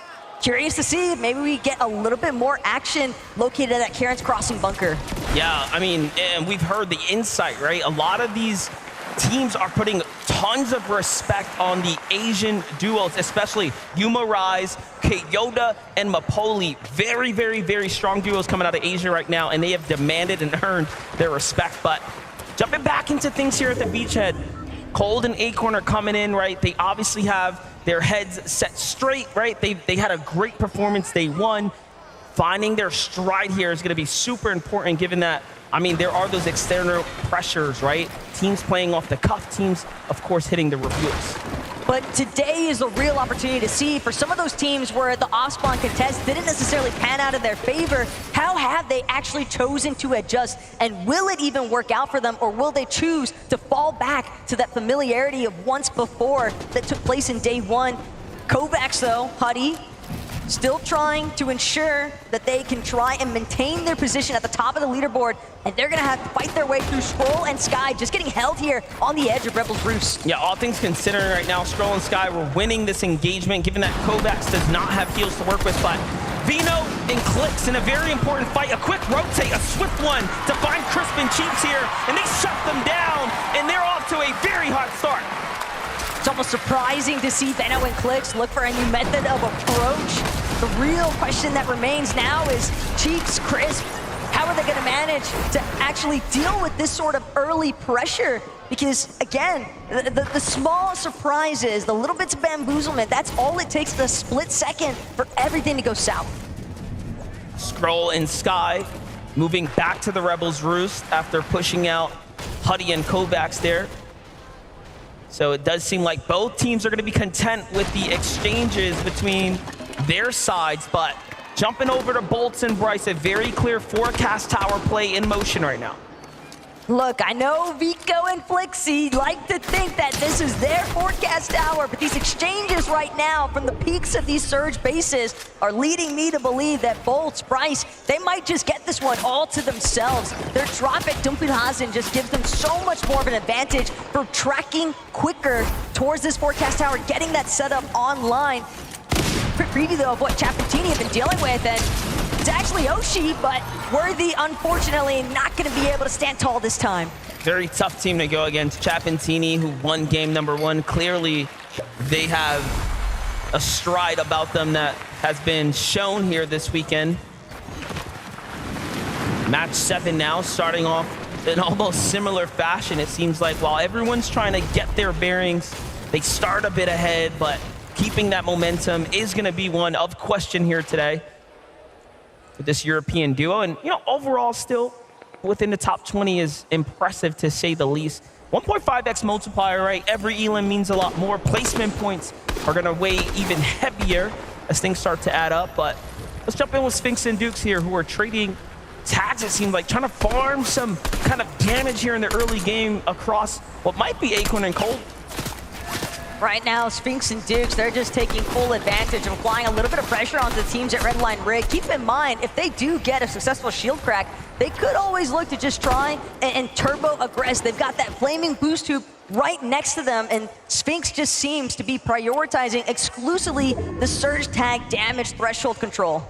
curious to see if maybe we get a little bit more action located at that Karen's Crossing bunker. Yeah, I mean, and we've heard the insight, right? A lot of these teams are putting tons of respect on the Asian duos, especially Yuma Rise, Yoda, and Mapoli. Very, very, very strong duos coming out of Asia right now, and they have demanded and earned their respect. But jumping back into things here at the beachhead, Cold and Acorn are coming in, right? They obviously have their heads set straight, right? They had a great performance day one. Finding their stride here is going to be super important, given that, I mean, there are those external pressures, right? Teams playing off the cuff, teams, of course, hitting the reveals. But today is a real opportunity to see for some of those teams where the off-spawn contest didn't necessarily pan out in their favor, how have they actually chosen to adjust? And will it even work out for them, or will they choose to fall back to that familiarity of once before that took place in day one? Kovacs, though, Huddy, still trying to ensure that they can try and maintain their position at the top of the leaderboard, and they're gonna have to fight their way through Scroll and Sky, just getting held here on the edge of Rebel's Roost. Yeah, all things considering right now, Scroll and Sky were winning this engagement, given that Kovacs does not have heals to work with, but Vino and Clicks in a very important fight, a quick rotate, a swift one to find Crisp and Chiefs here, and they shut them down, and they're off to a very hot start. It's almost surprising to see Veno and Clicks look for a new method of approach. The real question that remains now is Chiefs, Crisp, how are they going to manage to actually deal with this sort of early pressure? Because, again, the small surprises, the little bits of bamboozlement, that's all it takes in a split second for everything to go south. Scroll and Sky moving back to the Rebels' Roost after pushing out Huddy and Kovacs there. So it does seem like both teams are going to be content with the exchanges between their sides, but jumping over to Bolts and Bryce, a very clear forecast tower play in motion right now. Look, I know Vico and Flixie like to think that this is their forecast hour, but these exchanges right now from the peaks of these Surge bases are leading me to believe that Bolts, Bryce, they might just get this one all to themselves. Their drop at Dumpelhasen just gives them so much more of an advantage for tracking quicker towards this forecast tower, getting that setup online. Quick preview, though, of what Chapentini have been dealing with, and it's actually Oshi, but Worthy, unfortunately, not going to be able to stand tall this time. Very tough team to go against. Chapentini, who won game number one. Clearly, they have a stride about them that has been shown here this weekend. Match 7 now, starting off in almost similar fashion. It seems like while everyone's trying to get their bearings, they start a bit ahead, but keeping that momentum is going to be one of question here today with this European duo. And, you know, overall still within the top 20 is impressive to say the least. 1.5x multiplier, right? Every elim means a lot more. Placement points are going to weigh even heavier as things start to add up. But let's jump in with Sphinx and Dukes here, who are trading tags, it seems like, trying to farm some kind of damage here in the early game across what might be Acorn and Cold. Right now, Sphinx and Dukes, they're just taking full advantage of applying a little bit of pressure onto the teams at Redline Rig. Keep in mind, if they do get a successful shield crack, they could always look to just try and turbo aggress. They've got that flaming boost tube right next to them, and Sphinx just seems to be prioritizing exclusively the surge tag damage threshold control.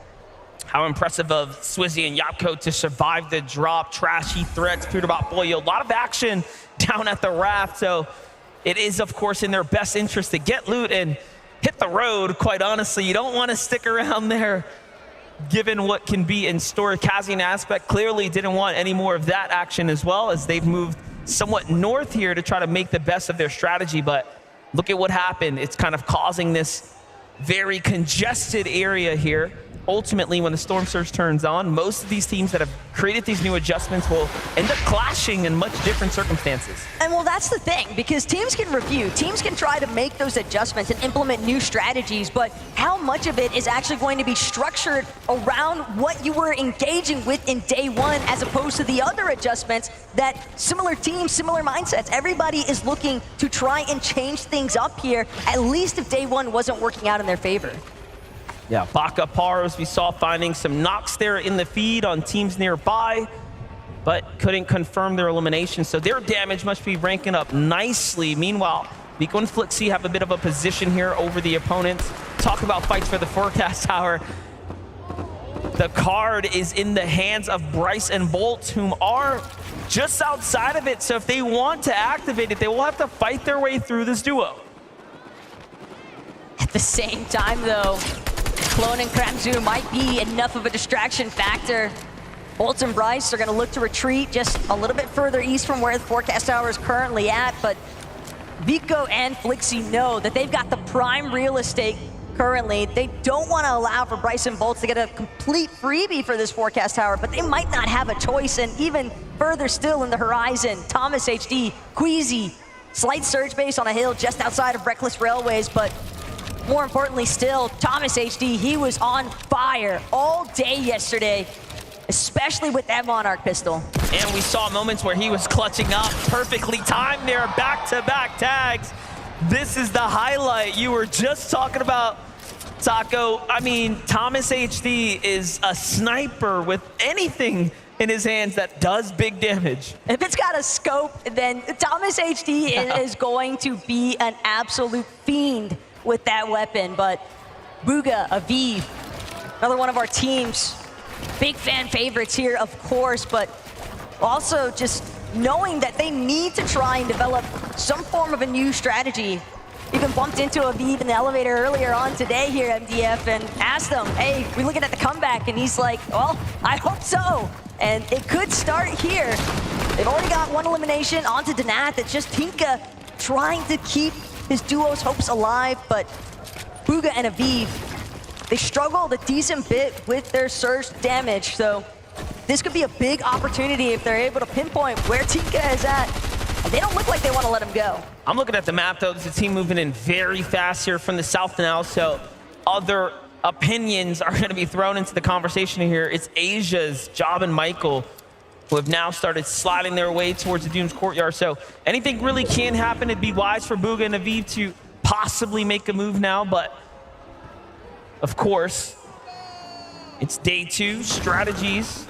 How impressive of Swizzy and Yapko to survive the drop. Trashy threats, Peterbot Boyo. A lot of action down at the raft. So it is, of course, in their best interest to get loot and hit the road, quite honestly. You don't want to stick around there given what can be in store. Kazi and Aspect clearly didn't want any more of that action as well, as they've moved somewhat north here to try to make the best of their strategy. But look at what happened. It's kind of causing this very congested area here. Ultimately, when the Storm Surge turns on, most of these teams that have created these new adjustments will end up clashing in much different circumstances. And well, that's the thing, because teams can review, teams can try to make those adjustments and implement new strategies, but how much of it is actually going to be structured around what you were engaging with in day one, as opposed to the other adjustments that similar teams, similar mindsets, everybody is looking to try and change things up here, at least if day one wasn't working out in their favor. Yeah, Baka Paros, we saw finding some knocks there in the feed on teams nearby, but couldn't confirm their elimination, so their damage must be ranking up nicely. Meanwhile, Vico and Flixie have a bit of a position here over the opponents. Talk about fights for the forecast tower. The card is in the hands of Bryce and Bolt, whom are just outside of it, so if they want to activate it, they will have to fight their way through this duo. At the same time, though, Clone and Kramzu might be enough of a distraction factor. Bolt and Bryce are going to look to retreat just a little bit further east from where the forecast tower is currently at, but Vico and Flixie know that they've got the prime real estate currently. They don't want to allow for Bryce and Bolt to get a complete freebie for this forecast tower, but they might not have a choice. And even further still in the horizon, Thomas HD, Queasy, slight surge base on a hill just outside of Reckless Railways, but more importantly still, Thomas HD, he was on fire all day yesterday, especially with that Monarch pistol. And we saw moments where he was clutching up, perfectly timed there, back-to-back tags. This is the highlight you were just talking about, Taco. I mean, Thomas HD is a sniper with anything in his hands that does big damage. If it's got a scope, then Thomas HD is going to be an absolute fiend with that weapon. But Booga, Aviv, another one of our team's big fan favorites here, of course, but also just knowing that they need to try and develop some form of a new strategy. Even bumped into Aviv in the elevator earlier on today here at MDF and asked him, hey, we looking at the comeback? And he's like, well, I hope so. And it could start here. They've already got one elimination onto Danath. It's just Tinka trying to keep his duo's hopes alive, but Booga and Aviv, they struggled a decent bit with their surge damage, so this could be a big opportunity if they're able to pinpoint where Tinka is at. And they don't look like they want to let him go. I'm looking at the map, though. There's a team moving in very fast here from the south now, so other opinions are going to be thrown into the conversation here. It's Asia's Job and Michael, who have now started sliding their way towards the Doom's Courtyard. So anything really can happen. It'd be wise for Booga and Aviv to possibly make a move now, but of course, it's day two. Strategies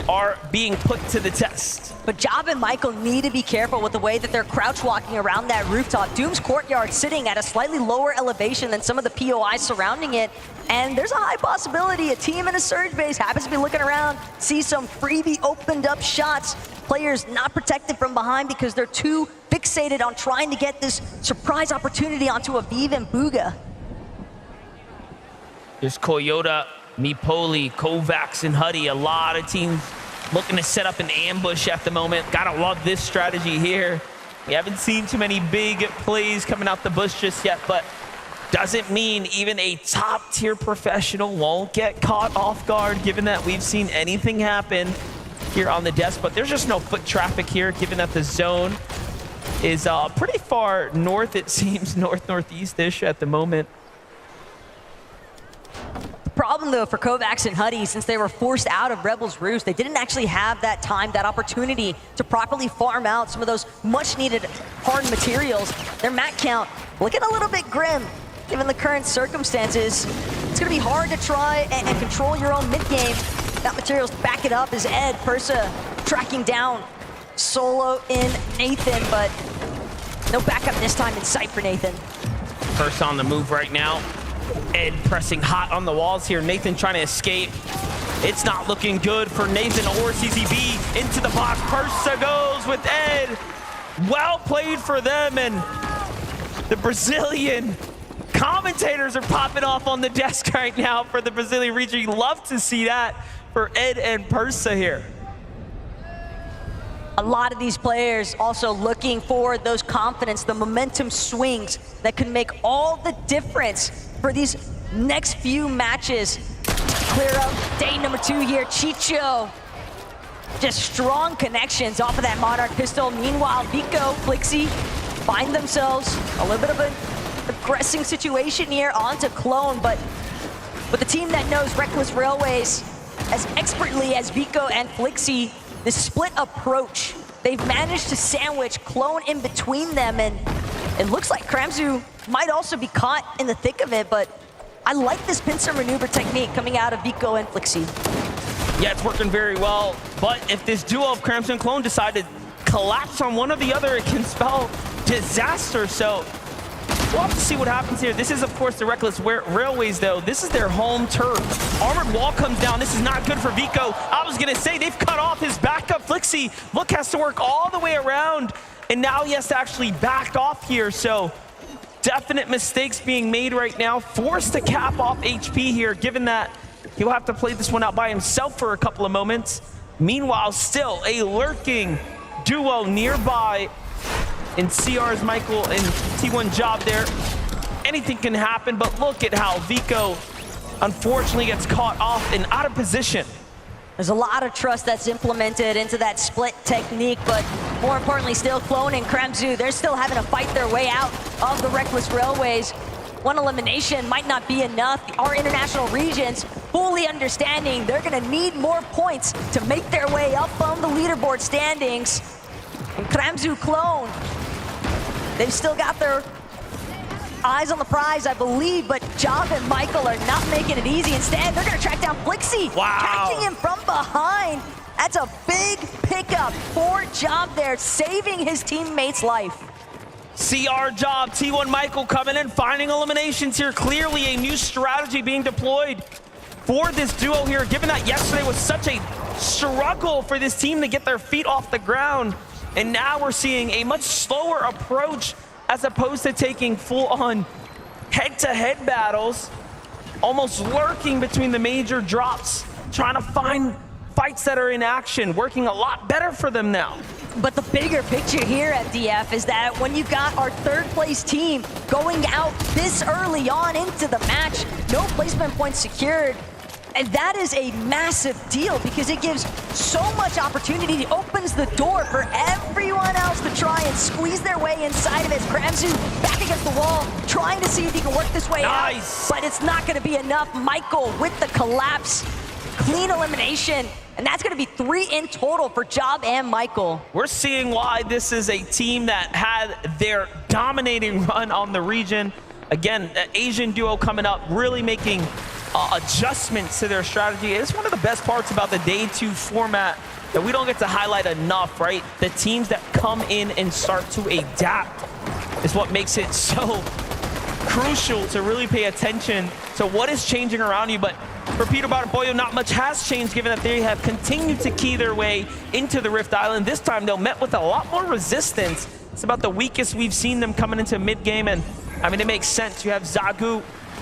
are being put to the test. But Job and Michael need to be careful with the way that they're crouch walking around that rooftop. Doom's Courtyard sitting at a slightly lower elevation than some of the POIs surrounding it. And there's a high possibility a team in a surge base happens to be looking around, see some freebie opened up shots. Players not protected from behind because they're too fixated on trying to get this surprise opportunity onto Aviv and Booga. There's Koyota, Mipoli, Kovacs, and Huddy. A lot of teams looking to set up an ambush at the moment. Gotta love this strategy here. We haven't seen too many big plays coming out the bush just yet, but doesn't mean even a top-tier professional won't get caught off guard, given that we've seen anything happen here on the desk. But there's just no foot traffic here, given that the zone is pretty far north, it seems, north-northeast-ish at the moment. Problem though for Kovacs and Huddy, since they were forced out of Rebel's Roost, they didn't actually have that time, that opportunity to properly farm out some of those much needed hard materials. Their mat count looking a little bit grim given the current circumstances. It's gonna be hard to try and control your own mid game. That materials to back it up is Ed Persa tracking down solo in Nathan, but no backup this time in sight for Nathan. Persa on the move right now. Ed pressing hot on the walls here. Nathan trying to escape. It's not looking good for Nathan or CCB. Into the box. Persa goes with Ed. Well played for them, and the Brazilian commentators are popping off on the desk right now for the Brazilian region. You love to see that for Ed and Persa here. A lot of these players also looking for those confidence, the momentum swings that can make all the difference for these next few matches. Clear up day number 2 here. Chicho, just strong connections off of that Monarch pistol. Meanwhile, Vico, Flixie find themselves a little bit of an aggressing situation here onto Clone, but with a team that knows Reckless Railways as expertly as Vico and Flixie, the split approach, they've managed to sandwich Clone in between them, and it looks like Kramzu might also be caught in the thick of it, but I like this pincer maneuver technique coming out of Vico and Flixie. Yeah, it's working very well, but if this duo of Kramzu and Clone decide to collapse on one or the other, it can spell disaster, so we'll have to see what happens here. This is, of course, the Reckless Railways, though. This is their home turf. Armored wall comes down. This is not good for Vico. I was going to say, they've cut off his backup. Flixie, look, has to work all the way around, and now he has to actually back off here, so definite mistakes being made right now. Forced to cap off HP here, given that he'll have to play this one out by himself for a couple of moments. Meanwhile, still a lurking duo nearby in CR's Michael and T1 Job there. Anything can happen, but look at how Vico unfortunately gets caught off and out of position. There's a lot of trust that's implemented into that split technique, but more importantly still, Clone and Kramzu, they're still having to fight their way out of the Reckless Railways. One elimination might not be enough. Our international regions fully understanding they're gonna need more points to make their way up on the leaderboard standings. And Kramzu, Clone, they've still got their eyes on the prize, I believe, but Job and Michael are not making it easy. Instead, they're gonna track down Flixie, catching him from behind. That's a big pickup for Job there, saving his teammate's life. CR Job, T1 Michael coming in, finding eliminations here. Clearly a new strategy being deployed for this duo here, given that yesterday was such a struggle for this team to get their feet off the ground. And now we're seeing a much slower approach as opposed to taking full-on head-to-head battles, almost lurking between the major drops, trying to find fights that are in action, working a lot better for them now. But the bigger picture here at DF is that when you've got our third-place team going out this early on into the match, no placement points secured, and that is a massive deal because it gives so much opportunity. It opens the door for everyone else to try and squeeze their way inside of it. Kramzu back against the wall, trying to see if he can work this way out, but it's not going to be enough. Michael with the collapse, clean elimination, and that's going to be 3 in total for Job and Michael. We're seeing why this is a team that had their dominating run on the region. Again, the Asian duo coming up, really making adjustments to their strategy. It's one of the best parts about the Day 2 format that we don't get to highlight enough, right? The teams that come in and start to adapt is what makes it so crucial to really pay attention to what is changing around you. But for Peterbot and Boyo, not much has changed, given that they have continued to key their way into the Rift Island. This time, though, met with a lot more resistance. It's about the weakest we've seen them coming into mid-game, and I mean, it makes sense. You have Zagu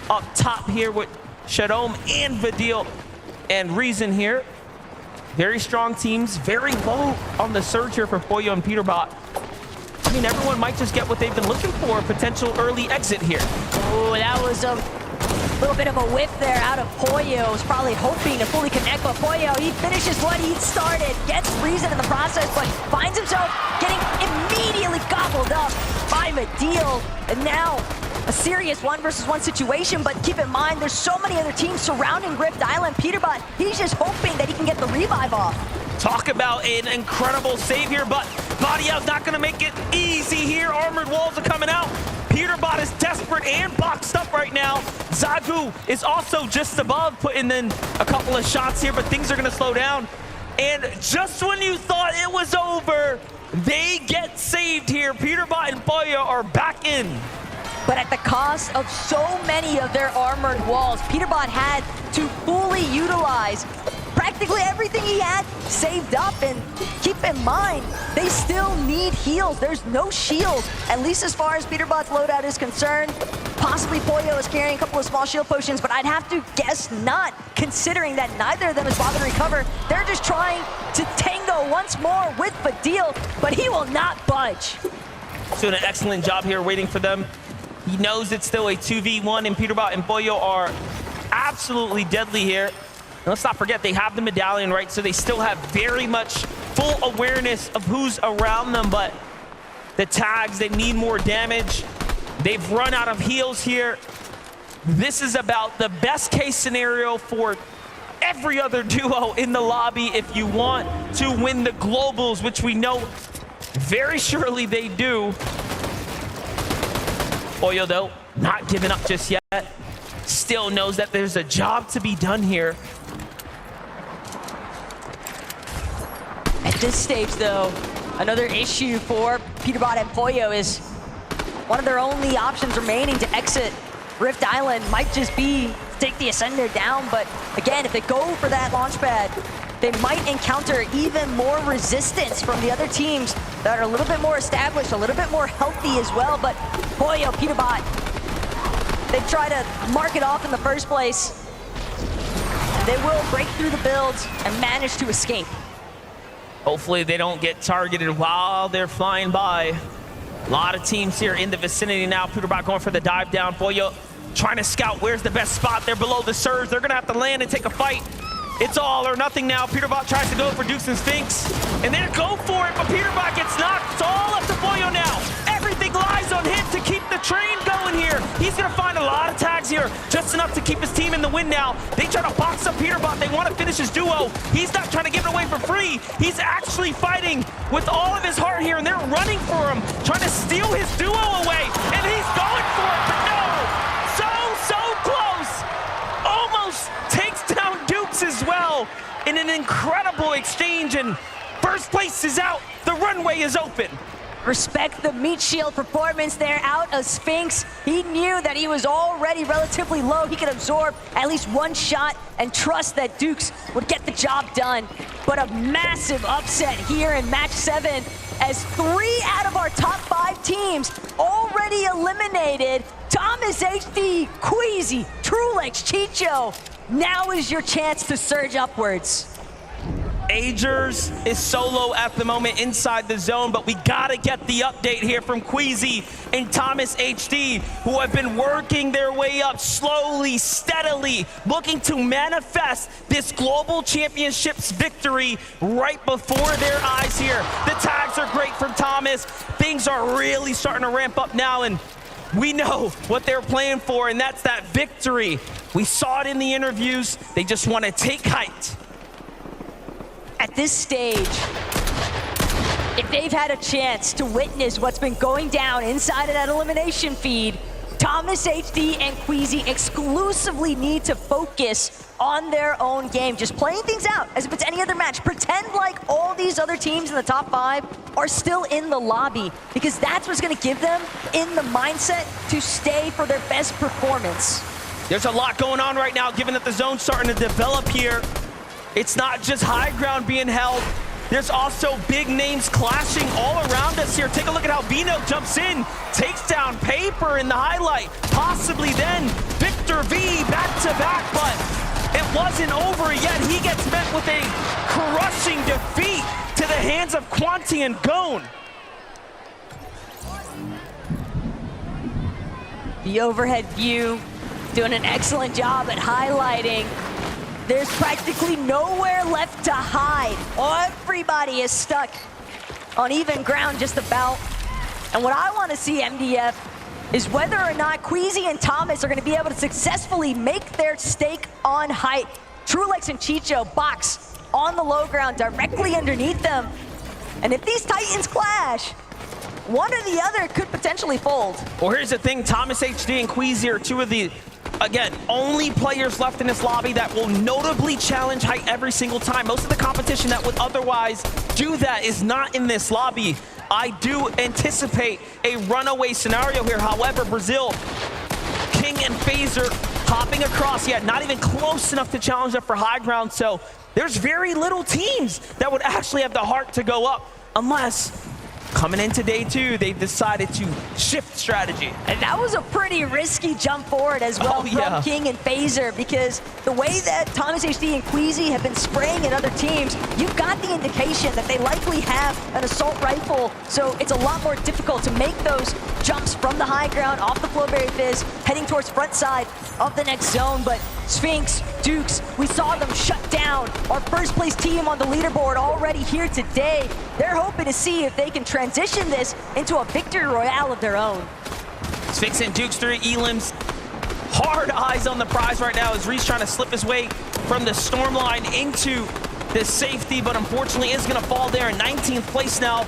up top here with Shadome and Vadil and Reason here. Very strong teams, very low on the surge here for Boyo and Peterbot. I mean, everyone might just get what they've been looking for, a potential early exit here. Oh, that was a little bit of a whiff there out of Poyo. Was probably hoping to fully connect, but Poyo, he finishes what he started, gets Reason in the process, but finds himself getting immediately gobbled up by Vadil. And now a serious 1-versus-1 situation, but keep in mind, there's so many other teams surrounding Rift Island. Peterbot, he's just hoping that he can get the revive off. Talk about an incredible save here, but Badial's not gonna make it easy here. Armored walls are coming out. Peterbot is desperate and boxed up right now. Zagu is also just above, putting in a couple of shots here, but things are gonna slow down. And just when you thought it was over, they get saved here. Peterbot and Boyo are back in. but at the cost of so many of their armored walls. Peterbot had to fully utilize practically everything he had saved up, and keep in mind, they still need heals. There's no shield, at least as far as Peterbot's loadout is concerned. Possibly Pollo is carrying a couple of small shield potions, but I'd have to guess not, considering that neither of them is bothered to recover. They're just trying to tango once more with Fadil, but he will not budge. He's doing an excellent job here waiting for them. He knows it's still a 2v1, and Peterbot and Pollo are absolutely deadly here. And let's not forget, they have the medallion, right? So they still have very much full awareness of who's around them, but the tags, they need more damage. They've run out of heals here. This is about the best case scenario for every other duo in the lobby if you want to win the globals, which we know very surely they do. Pollo, though, not giving up just yet. Still knows that there's a job to be done here. At this stage, though, another issue for Peterbot and Pollo is one of their only options remaining to exit Rift Island might just be take the Ascender down. But again, if they go for that launch pad, they might encounter even more resistance from the other teams that are a little bit more established, a little bit more healthy as well. But Pollo, Peterbot, they try to mark it off in the first place. They will break through the builds and manage to escape. Hopefully they don't get targeted while they're flying by. A lot of teams here in the vicinity now. Peterbot going for the dive down. Pollo trying to scout where's the best spot. They're below the surge. They're gonna have to land and take a fight. It's all or nothing now. Peterbot tries to go for Dukes and Sphinx, and they go for it, but Peterbot gets knocked. It's all up to Pollo now. Everything lies on him to keep the train going here. He's gonna find a lot of tags here, just enough to keep his team in the win now. They try to box up Peterbot. They want to finish his duo. He's not trying to give it away for free. He's actually fighting with all of his heart here, and they're running for him, trying to steal his duo away, and he's going for it, but no! So close! Almost takes down Dukes as well in an incredible exchange, and first place is out. The runway is open. Respect the meat shield performance there out of Sphinx. He knew that he was already relatively low. He could absorb at least one shot and trust that Dukes would get the job done. But a massive upset here in match 7 as 3 out of our top 5 teams already eliminated. Thomas HD, Queasy, Trulex, Chicho. Now is your chance to surge upwards. Agers is solo at the moment inside the zone, but we gotta get the update here from Queasy and Thomas HD, who have been working their way up slowly, steadily, looking to manifest this global championships victory right before their eyes here. The tags are great from Thomas. Things are really starting to ramp up now, and we know what they're playing for, and that's that victory. We saw it in the interviews. They just want to take height. At this stage, if they've had a chance to witness what's been going down inside of that elimination feed, Thomas HD and Queasy exclusively need to focus on their own game, just playing things out as if it's any other match. Pretend like all these other teams in the top 5 are still in the lobby, because that's what's going to give them in the mindset to stay for their best performance. There's a lot going on right now, given that the zone's starting to develop here. It's not just high ground being held. There's also big names clashing all around us here. Take a look at how Vino jumps in, takes down Paper in the highlight. Possibly then Victor V back-to-back, but it wasn't over yet. He gets met with a crushing defeat to the hands of Quanti and Gone. The overhead view doing an excellent job at highlighting. There's practically nowhere left to hide. Everybody is stuck on even ground just about. And what I want to see, MDF, is whether or not Queasy and Thomas are going to be able to successfully make their stake on height. Trulex and Chicho box on the low ground directly underneath them. And if these Titans clash, one or the other could potentially fold. Well, here's the thing. Thomas HD and Queasy are two of the, again, only players left in this lobby that will notably challenge height every single time. Most of the competition that would otherwise do that is not in this lobby. I do anticipate a runaway scenario here. However, Brazil, King and Phaser hopping across, yet not even close enough to challenge up for high ground. So there's very little teams that would actually have the heart to go up, unless coming into day 2, they've decided to shift strategy. And that was a pretty risky jump forward as well from King and Phaser, because the way that Thomas HD and Queasy have been spraying at other teams, you've got the indication that they likely have an assault rifle, so it's a lot more difficult to make those jumps from the high ground off the Flowberry Fizz, heading towards front side of the next zone. But Sphinx, Dukes, we saw them shut down our first place team on the leaderboard already here today. They're hoping to see if they can transition this into a victory royale of their own. Sphinx and Dukes through Elims. Hard eyes on the prize right now as Reese trying to slip his way from the storm line into the safety, but unfortunately is going to fall there in 19th place now.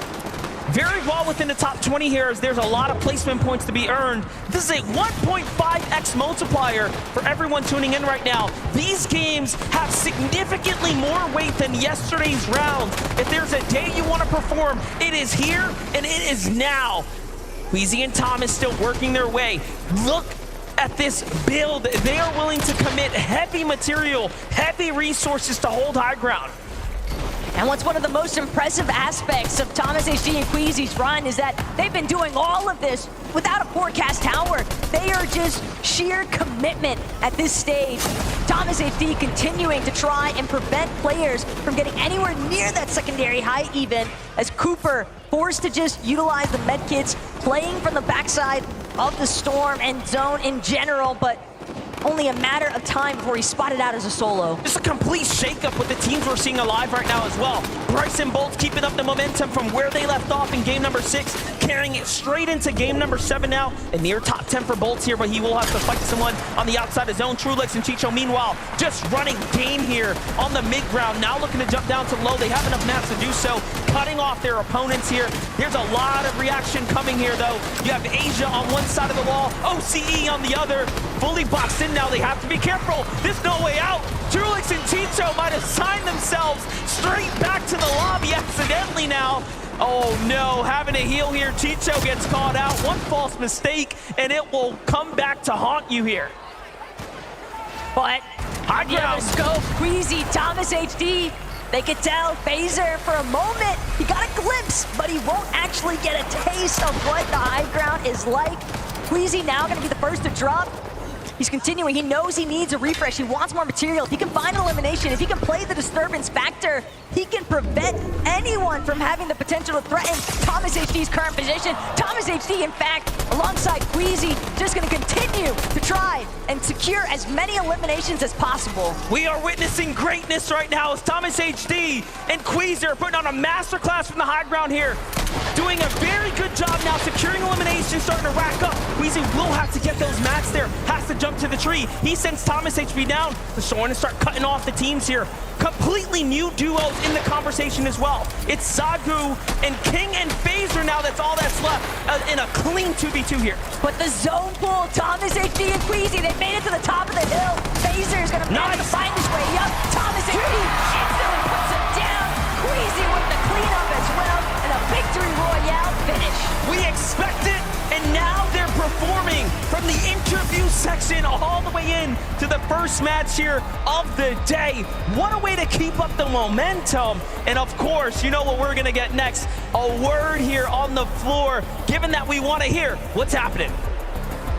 Very well within the top 20 here, as there's a lot of placement points to be earned. This is a 1.5x multiplier for everyone tuning in right now. These games have significantly more weight than yesterday's round. If there's a day you want to perform, it is here and it is now. Queasy and Thomas still working their way. Look at this build. They are willing to commit heavy material, heavy resources to hold high ground. And what's one of the most impressive aspects of Thomas HD and Queasy's run is that they've been doing all of this without a forecast tower. They are just sheer commitment at this stage. Thomas HD continuing to try and prevent players from getting anywhere near that secondary height even, as Cooper forced to just utilize the medkits, playing from the backside of the storm and zone in general, but only a matter of time before he's spotted out as a solo. Just a complete shakeup with the teams we're seeing alive right now as well. Bryce and Bolts keeping up the momentum from where they left off in game number 6, carrying it straight into game number 7 now. A near top 10 for Bolts here, but he will have to fight someone on the outside of zone. Trulix and Chicho, meanwhile, just running game here on the mid ground. Now looking to jump down to low. They have enough maps to do so, cutting off their opponents here. There's a lot of reaction coming here, though. You have Asia on one side of the wall, OCE on the other, fully boxed in now. They have to be careful. There's no way out. Trulix and Chicho might have signed themselves straight back to the lobby accidentally now. Oh no, having to heal here. Chicho gets caught out. One false mistake, and it will come back to haunt you here. But high ground scope, Queasy, Thomas HD. They could tell Phaser for a moment. He got a glimpse, but he won't actually get a taste of what the high ground is like. Queasy now going to be the first to drop. He's continuing. He knows he needs a refresh. He wants more material. If he can find an elimination, if he can play the disturbance factor, he can prevent anyone from having the potential to threaten Thomas HD's current position. Thomas HD, in fact, alongside Queasy, just going to continue to try and secure as many eliminations as possible. We are witnessing greatness right now as Thomas HD and Queasy are putting on a masterclass from the high ground here. Doing a very good job now securing eliminations, starting to rack up. Queasy will have to get those mats there. Has to jump to the tree. He sends Thomas HB down. They're starting to start cutting off the teams here. Completely new duos in the conversation as well. It's Zagu and King and Phaser now. That's all that's left in a clean 2v2 here. But the zone pull, Thomas HD and Queasy, they made it to the top of the hill. Phaser is going to manage to find his way up. Thomas HD instantly puts him down. Queasy with the cleanup as well, and a victory royale finish. We expect it, and now they're performing from the interview section all the way in to the first match here of the day. What a way to keep up the momentum. And of course, you know what we're gonna get next. A word here on the floor, given that we wanna hear what's happening.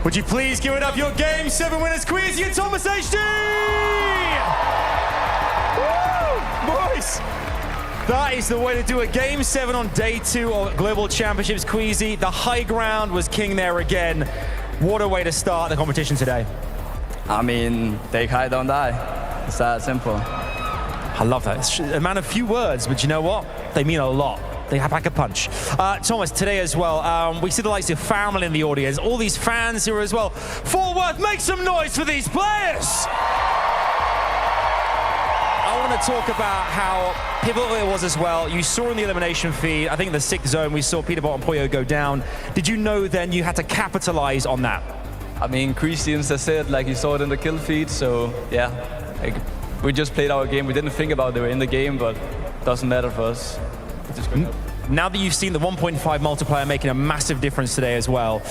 Would you please give it up your Game 7 winners, Queasy and Thomas HD! Woo! Boys! That is the way to do a Game 7 on day 2 of Global Championships. Queasy, the high ground was king there again. What a way to start the competition today. I mean, take high, don't die. It's that simple. I love that. It's a man of few words, but you know what? They mean a lot. They have like a punch. Thomas, today as well, we see the likes of family in the audience, all these fans here as well. Fort Worth, make some noise for these players! I want to talk about how pivotal it was as well. You saw in the elimination feed, I think the 6th zone, we saw Peterbot and Poyo go down. Did you know then you had to capitalize on that? I mean, Christians said, like you saw it in the kill feed, so yeah. Like, we just played our game. We didn't think about it. They were in the game, but it doesn't matter for us. It's just good. Now that you've seen the 1.5 multiplier making a massive difference today as well,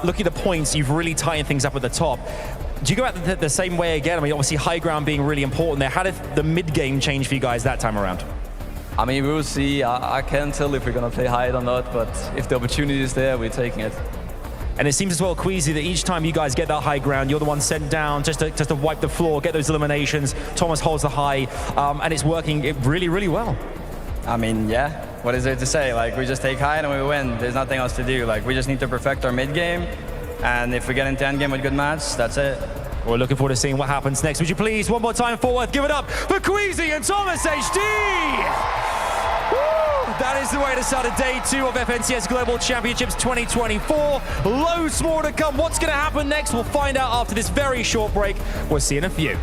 looking at the points, you've really tightened things up at the top. Do you go out the same way again? I mean, obviously high ground being really important there. How did the mid-game change for you guys that time around? I mean, we will see. I can't tell if we're going to play high or not, but if the opportunity is there, we're taking it. And it seems as well, Queasy, that each time you guys get that high ground, you're the one sent down just to wipe the floor, get those eliminations. Thomas holds the high, and it's working really, really well. I mean, yeah. What is there to say? Like, we just take high and we win. There's nothing else to do. Like, we just need to perfect our mid game, and if we get into end game with good match, that's it. We're looking forward to seeing what happens next. Would you please, one more time forward, give it up for Queasy and Thomas HD! Woo! That is the way to start a day 2 of FNCS Global Championships 2024. Loads more to come. What's going to happen next? We'll find out after this very short break. We'll see you in a few.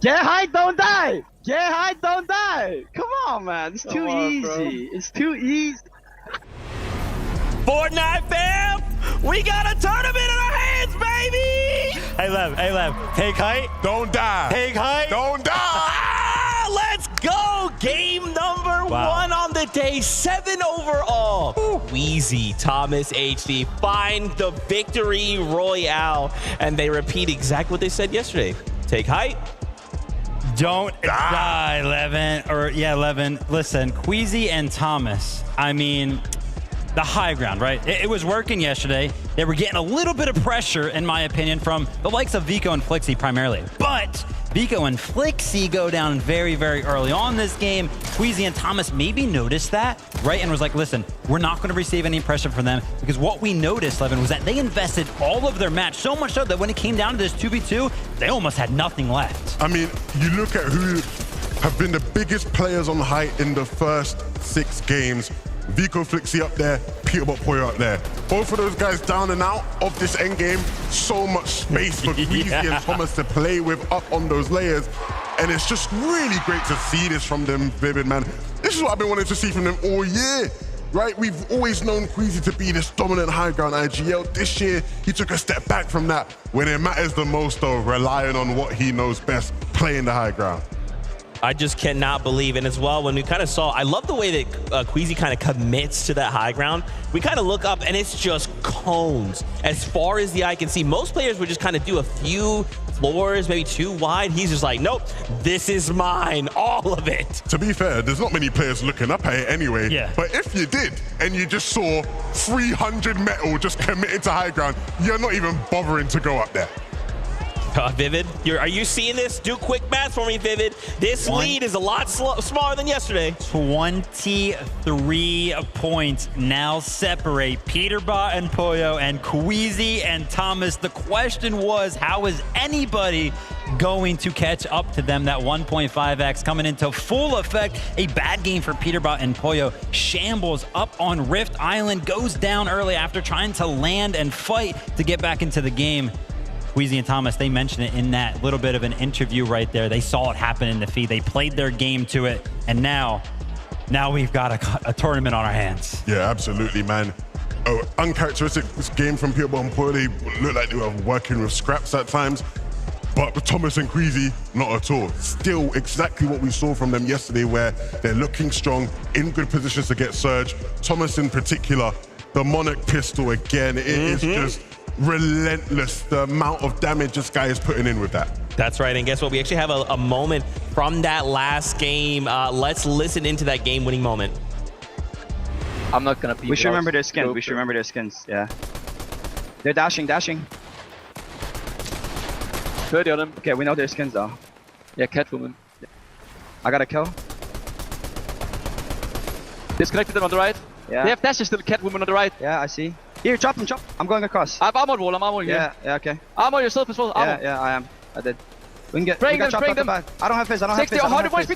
Get high, don't die! Get high, don't die! Come on, man. It's too easy. It's too easy. Fortnite fam, we got a tournament in our hands, baby! Hey, Lev, take height. Don't die. Take height. Don't die. Let's go! Game number 1 on the day, 7 overall. Queasy, Thomas HD find the victory royale, and they repeat exactly what they said yesterday. Take height. Don't die, Levin. Listen, Queasy and Thomas, I mean, the high ground, right? It was working yesterday. They were getting a little bit of pressure, in my opinion, from the likes of Vico and Flixie primarily. But Vico and Flixie go down very, very early on this game. Queasy and Thomas maybe noticed that, right? And was like, listen, we're not going to receive any pressure from them, because what we noticed, Levin, was that they invested all of their match, so much so that when it came down to this 2v2, they almost had nothing left. I mean, you look at who have been the biggest players on height in the first 6 games. Vico Flixie up there, Peterbot Poyo up there. Both of those guys down and out of this end game. So much space for Queasy and Thomas to play with up on those layers. And it's just really great to see this from them, Vivid, man. This is what I've been wanting to see from them all year, right? We've always known Queasy to be this dominant high ground IGL. This year, he took a step back from that. When it matters the most, though, relying on what he knows best, playing the high ground. I just cannot believe. And as well, when we kind of saw, I love the way that Queasy kind of commits to that high ground. We kind of look up and it's just cones as far as the eye can see. Most players would just kind of do a few floors, maybe 2 wide. He's just like, nope, this is mine, all of it. To be fair, there's not many players looking up at it anyway. Yeah. But if you did, and you just saw 300 metal just committed to high ground, you're not even bothering to go up there. Vivid, are you seeing this? Do quick math for me, Vivid. This lead is a lot smaller than yesterday. 23 points now separate Peterbot and Poyo and Queasy and Thomas. The question was, how is anybody going to catch up to them? That 1.5x coming into full effect. A bad game for Peterbot and Poyo. Shambles up on Rift Island, goes down early after trying to land and fight to get back into the game. Queasy and Thomas, they mentioned it in that little bit of an interview right there. They saw it happen in the feed. They played their game to it, and now we've got a tournament on our hands. Yeah, absolutely, man. Oh, uncharacteristic game from Peterbot and Poyo. They look like they were working with scraps at times, but with Thomas and Queasy, not at all. Still exactly what we saw from them yesterday, where they're looking strong, in good positions to get Surge. Thomas in particular, the Monarch pistol again, it is just relentless, the amount of damage this guy is putting in with that. That's right, and guess what? We actually have a moment from that last game. Let's listen into that game-winning moment. I'm not gonna peek. We should remember their skins. We should remember their skins. Yeah. They're dashing. 30 of them. Okay, we know their skins though. Yeah, Catwoman. I got a kill. Disconnected them on the right. Yeah. They have dashes to the Catwoman on the right. Yeah, I see. Here, chop them, chop. I'm going across. I'm armored wall. I'm armored here. Yeah, okay. Armor yourself as well. Armor. Yeah, I am. I did. We can get. Bring them. I don't have fizz. 60 or 100 points.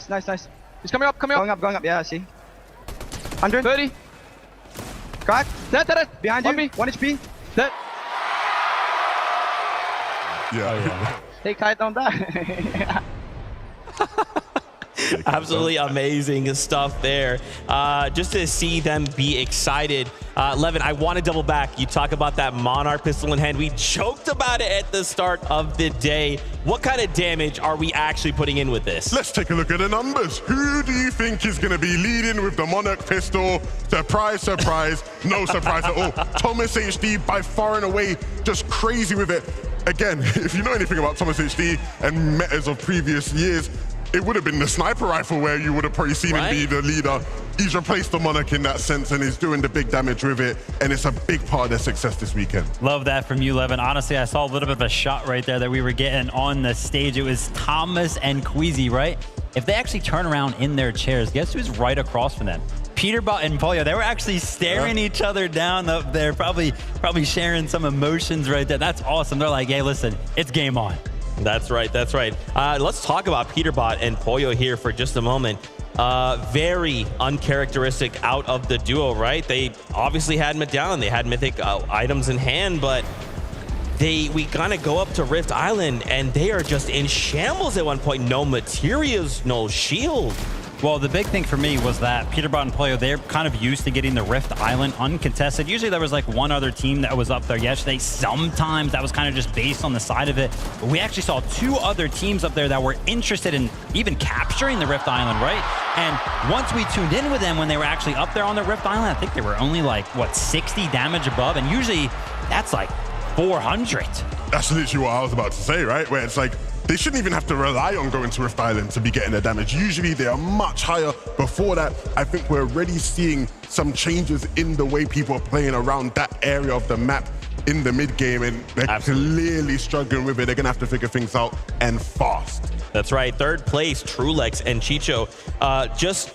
Nice. He's coming up. Going up. Yeah, I see. 130. Crack. Dead. Behind you. 1 HP. Dead. Yeah. Take height, don't die. Absolutely amazing stuff there. Just to see them be excited. Levin, I want to double back. You talk about that Monarch pistol in hand. We joked about it at the start of the day. What kind of damage are we actually putting in with this? Let's take a look at the numbers. Who do you think is going to be leading with the Monarch pistol? Surprise, surprise. No surprise at all. Thomas HD by far and away just crazy with it. Again, if you know anything about Thomas HD and metas of previous years, it would have been the sniper rifle where you would have probably seen him be the leader. He's replaced the Monarch in that sense and is doing the big damage with it, and it's a big part of their success this weekend. Love that from you, Levin. Honestly, I saw a little bit of a shot right there that we were getting on the stage. It was Thomas and Queasy, right? If they actually turn around in their chairs, guess who's right across from them? Peterbot and Poyo. They were actually staring each other down up there, probably sharing some emotions right there. That's awesome. They're like, hey, listen, it's game on. That's right. Let's talk about Peterbot and Poyo here for just a moment. Very uncharacteristic out of the duo, right? They obviously had Medallion. They had mythic items in hand, but we kind of go up to Rift Island and they are just in shambles at one point. No materials, no shield. Well, the big thing for me was that Peterbot and Poyo, they're kind of used to getting the Rift Island uncontested. Usually there was like one other team that was up there yesterday. Sometimes that was kind of just based on the side of it. But we actually saw 2 other teams up there that were interested in even capturing the Rift Island, right? And once we tuned in with them when they were actually up there on the Rift Island, I think they were only like, what, 60 damage above? And usually that's like 400. That's literally what I was about to say, right? Where it's like, they shouldn't even have to rely on going to Rift Island to be getting their damage. Usually they are much higher before that. I think we're already seeing some changes in the way people are playing around that area of the map in the mid game, and they're clearly struggling with it. They're gonna have to figure things out, and fast. That's right. 3rd place, Trulex and Chicho just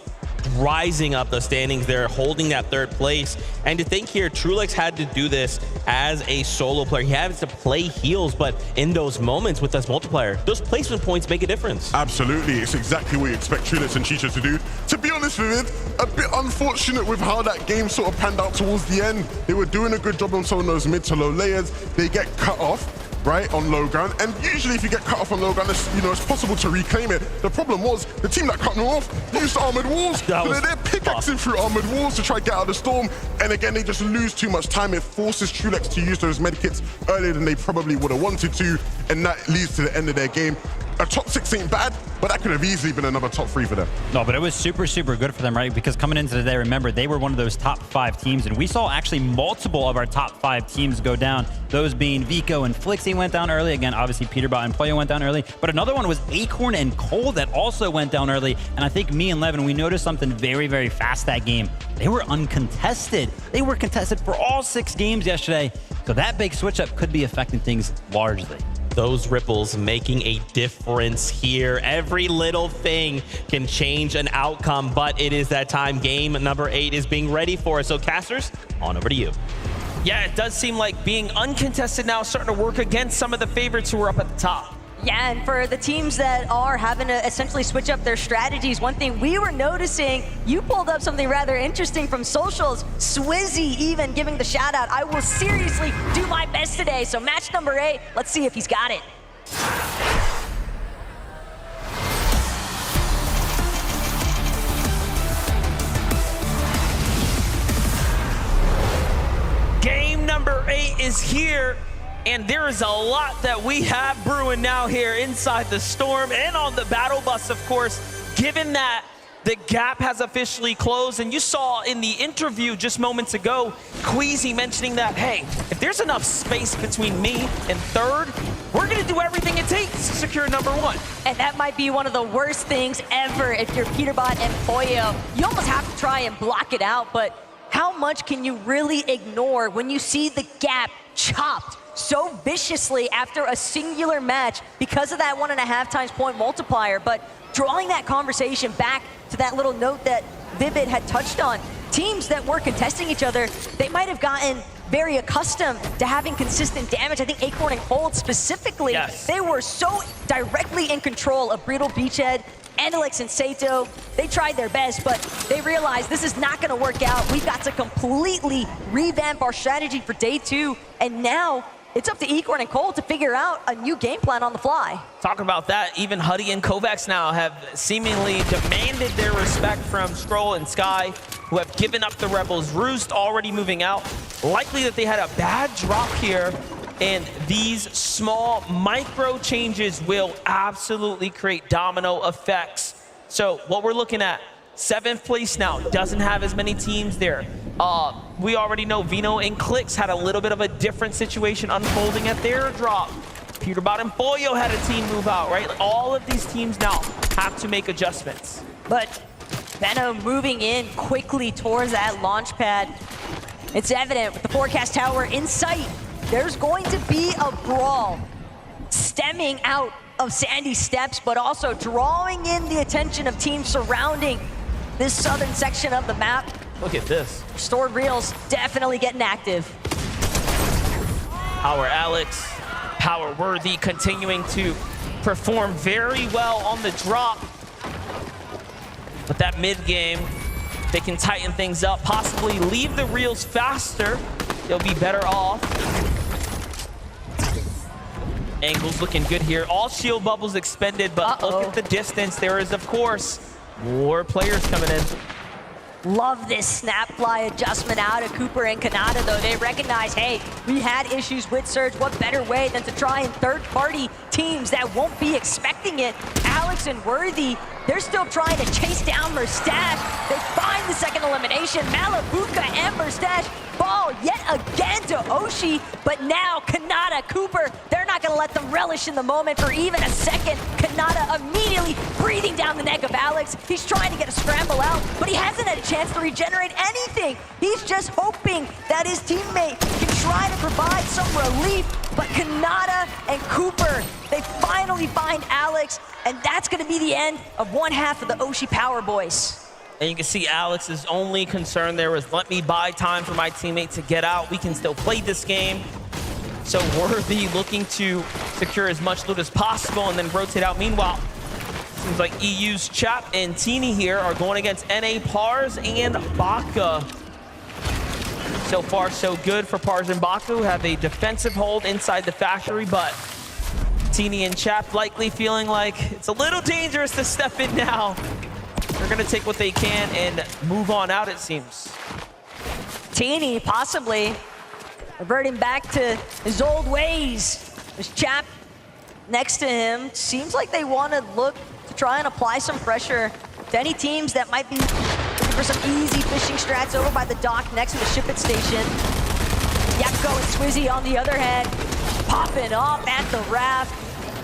rising up the standings. They're holding that third place. And to think here, Trulex had to do this as a solo player. He has to play heals, but in those moments with this multiplier, those placement points make a difference. Absolutely. It's exactly what you expect Trulex and Chicha to do. To be honest with it, a bit unfortunate with how that game sort of panned out towards the end. They were doing a good job on some of those mid to low layers. They get cut off, right, on low ground. And usually if you get cut off on low ground, it's possible to reclaim it. The problem was the team that cut them off used armored walls. So they're pickaxing through armored walls to try to get out of the storm. And again, they just lose too much time. It forces Trulex to use those medkits earlier than they probably would have wanted to. And that leads to the end of their game. A top 6 ain't bad, but that could have easily been another top 3 for them. No, but it was super, super good for them, right? Because coming into today, remember, they were one of those top 5 teams, and we saw actually multiple of our top 5 teams go down. Those being Vico and Flixie went down early. Again, obviously, Peterbot and Poyo went down early. But another one was Acorn and Cole that also went down early. And I think me and Levin, we noticed something very, very fast that game. They were uncontested. They were contested for all 6 games yesterday. So that big switch-up could be affecting things largely. Those ripples making a difference here. Every little thing can change an outcome, but it is that time. Game number 8 is being ready for us. So casters, on over to you. Yeah, it does seem like being uncontested now is starting to work against some of the favorites who are up at the top. Yeah, and for the teams that are having to essentially switch up their strategies, one thing we were noticing, you pulled up something rather interesting from socials. Swizzy even giving the shout out. I will seriously do my best today. So match number 8, let's see if he's got it. Game number 8 is here. And there is a lot that we have brewing now here inside the Storm and on the Battle Bus, of course, given that the gap has officially closed. And you saw in the interview just moments ago, Queasy mentioning that, hey, if there's enough space between me and third, we're going to do everything it takes to secure number 1. And that might be one of the worst things ever if you're Peterbot and Poyo. You almost have to try and block it out, but how much can you really ignore when you see the gap chopped so viciously after a singular match because of that 1.5 times point multiplier? But drawing that conversation back to that little note that Vivid had touched on, teams that were contesting each other, they might have gotten very accustomed to having consistent damage. I think Acorn and Cold specifically, they were so directly in control of Brittle Beachhead, Andelix and Sato. They tried their best, but they realized this is not gonna work out. We've got to completely revamp our strategy for day 2, and now it's up to Acorn and Cole to figure out a new game plan on the fly. Talk about that, even Huddy and Kovacs now have seemingly demanded their respect from Stroll and Sky, who have given up the Rebels. Roost already moving out. Likely that they had a bad drop here, and these small micro changes will absolutely create domino effects. So what we're looking at, 7th place now, doesn't have as many teams there. We already know Vino and Clicks had a little bit of a different situation unfolding at their drop. Peterbot and Boyo had a team move out, right? All of these teams now have to make adjustments. But Venom moving in quickly towards that launch pad. It's evident with the forecast tower in sight, there's going to be a brawl stemming out of Sandy Steps, but also drawing in the attention of teams surrounding this southern section of the map. Look at this. Stored Reels definitely getting active. Power Alex, Power Worthy continuing to perform very well on the drop. But that mid game, they can tighten things up, possibly leave the Reels faster. They'll be better off. Angles looking good here. All shield bubbles expended, but look at the distance. There is, of course, more players coming in. Love this snap fly adjustment out of Cooper and Kanata, though. They recognize, hey, we had issues with Surge. What better way than to try and third-party teams that won't be expecting it? Alex and Worthy, they're still trying to chase down Merstash. They find the second elimination. Malabuka and Merstash fall yet again to Oshi, but now Kanata, Cooper, they're not gonna let them relish in the moment for even a second. Kanata immediately breathing down the neck of Alex. He's trying to get a scramble out, but he hasn't had a chance to regenerate anything. He's just hoping that his teammate can try to provide some relief, but Kanata and Cooper, they finally find Alex, and that's gonna be the end of one half of the Oshi Power Boys. And you can see Alex's only concern there was, let me buy time for my teammate to get out. We can still play this game. So Worthy looking to secure as much loot as possible and then rotate out. Meanwhile, seems like EU's Chap and Teeny here are going against NA Pars and Baka. So far, so good for Pars and Baka, who have a defensive hold inside the factory, but Teeny and Chap likely feeling like it's a little dangerous to step in now. They're gonna take what they can and move on out, it seems. Teeny possibly reverting back to his old ways. There's Chap next to him. Seems like they want to look to try and apply some pressure to any teams that might be looking for some easy fishing strats over by the dock next to the ship it station. Yakko and Swizzy on the other hand, popping up at the raft.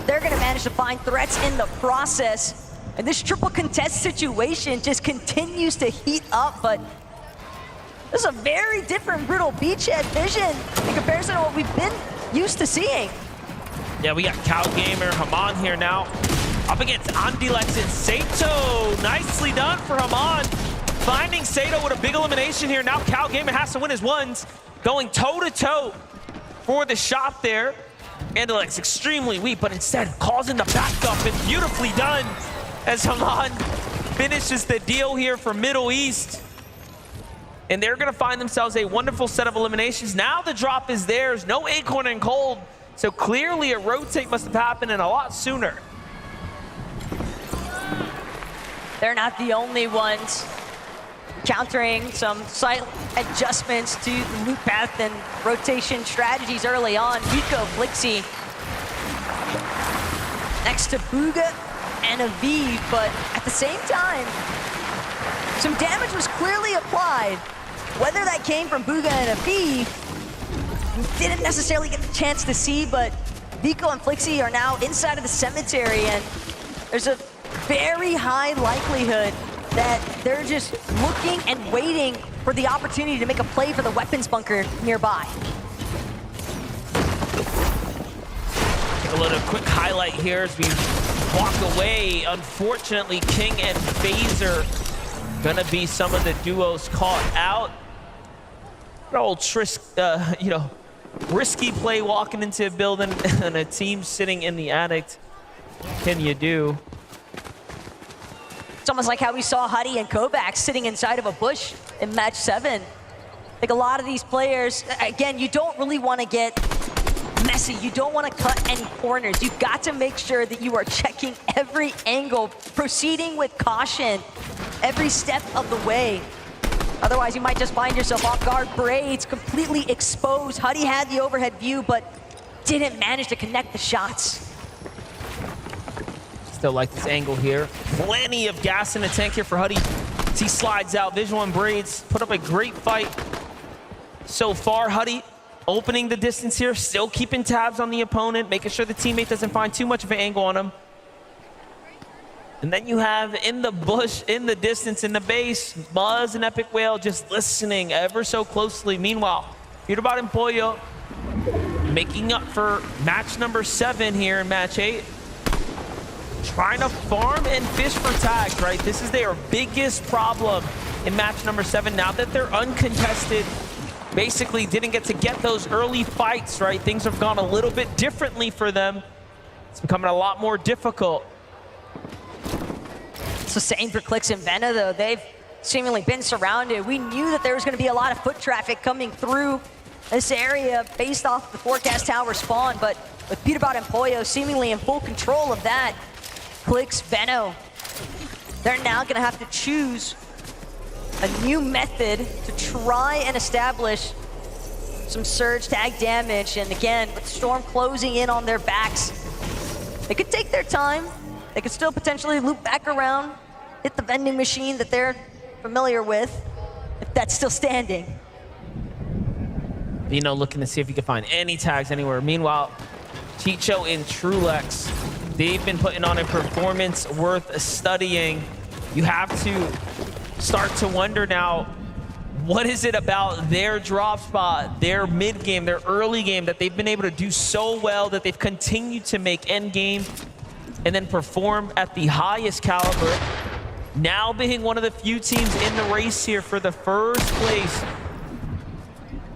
They're gonna manage to find threats in the process. And this triple contest situation just continues to heat up, but this is a very different Brutal Beachhead vision in comparison to what we've been used to seeing. Yeah, we got Cal Gamer, Haman here now, up against Andilex and Sato. Nicely done for Haman, finding Sato with a big elimination here. Now Cal Gamer has to win his ones, going toe-to-toe for the shot there. Andilex extremely weak, but instead causing the backup, and beautifully done as Haman finishes the deal here for Middle East. And they're gonna find themselves a wonderful set of eliminations. Now the drop is theirs, no Acorn and Cold. So clearly a rotate must have happened and a lot sooner. They're not the only ones countering some slight adjustments to the loop path and rotation strategies early on. Nico, Flixie next to Booga and Aviv, but at the same time, some damage was clearly applied. Whether that came from Booga and Aviv, we didn't necessarily get the chance to see, but Vico and Flixie are now inside of the cemetery, and there's a very high likelihood that they're just looking and waiting for the opportunity to make a play for the weapons bunker nearby. Take a little quick highlight here as we walk away. Unfortunately, King and Phaser gonna be some of the duos caught out. An old risky play walking into a building and a team sitting in the attic. What can you do? It's almost like how we saw Huddy and Kovacs sitting inside of a bush in match 7. I think a lot of these players, again, you don't really want to get messy. You don't want to cut any corners. You've got to make sure that you are checking every angle, proceeding with caution every step of the way. Otherwise, you might just find yourself off guard. Braids completely exposed. Huddy had the overhead view, but didn't manage to connect the shots. Still like this angle here. Plenty of gas in the tank here for Huddy. As he slides out, Visual and Braids put up a great fight so far. Huddy opening the distance here, still keeping tabs on the opponent, making sure the teammate doesn't find too much of an angle on him. And then you have in the bush, in the distance, in the base, Buzz and Epic Whale just listening ever so closely. Meanwhile, Peterbot and Pollo making up for match number 7 here in match 8. Trying to farm and fish for tags, right? This is their biggest problem in match number 7. Now that they're uncontested, basically didn't get to get those early fights, right? Things have gone a little bit differently for them. It's becoming a lot more difficult. It's the same for Clix and Vena, though. They've seemingly been surrounded. We knew that there was going to be a lot of foot traffic coming through this area based off the forecast tower spawn, but with Peterbot and Pollo seemingly in full control of that, Clix, Veno, they're now going to have to choose a new method to try and establish some surge tag damage. And again, with Storm closing in on their backs, they could take their time. They could still potentially loop back around, hit the vending machine that they're familiar with, if that's still standing. Vino looking to see if he can find any tags anywhere. Meanwhile, Chicho and Trulex, they've been putting on a performance worth studying. You have to start to wonder now, what is it about their drop spot, their mid game, their early game that they've been able to do so well that they've continued to make end game and then perform at the highest caliber? now being one of the few teams in the race here for the first place.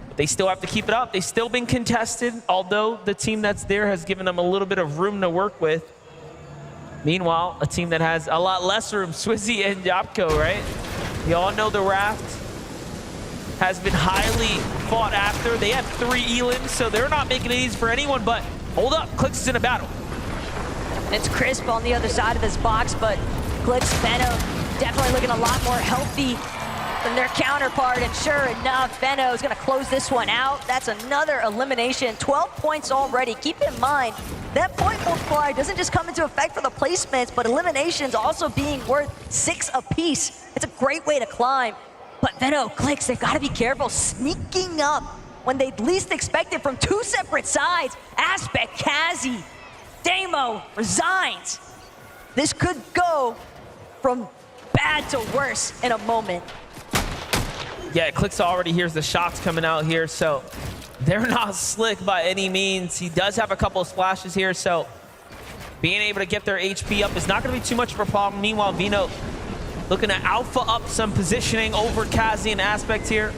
But they still have to keep it up. They've still been contested, although the team that's there has given them a little bit of room to work with. Meanwhile, a team that has a lot less room, Swizzy and Yapko, right? We all know the Raft has been highly fought after. They have 3 elims, so they're not making it easy for anyone, but hold up, Clix is in a battle. And it's Crisp on the other side of this box, but Clix, Benno definitely looking a lot more healthy than their counterpart, and sure enough, Benno is gonna close this one out. That's another elimination, 12 points already. Keep in mind, that point multiplier doesn't just come into effect for the placements, but eliminations also being worth 6 apiece. It's a great way to climb. But Benno, Clix, they've gotta be careful sneaking up when they least expect it from 2 separate sides. Aspect, Kazi, Damo resigns. This could go from bad to worse in a moment. Yeah, Clix already hears the shots coming out here, so they're not slick by any means. He does have a couple of splashes here, so being able to get their HP up is not going to be too much of a problem. Meanwhile, Vino looking to alpha up some positioning over Kazi and Aspect here.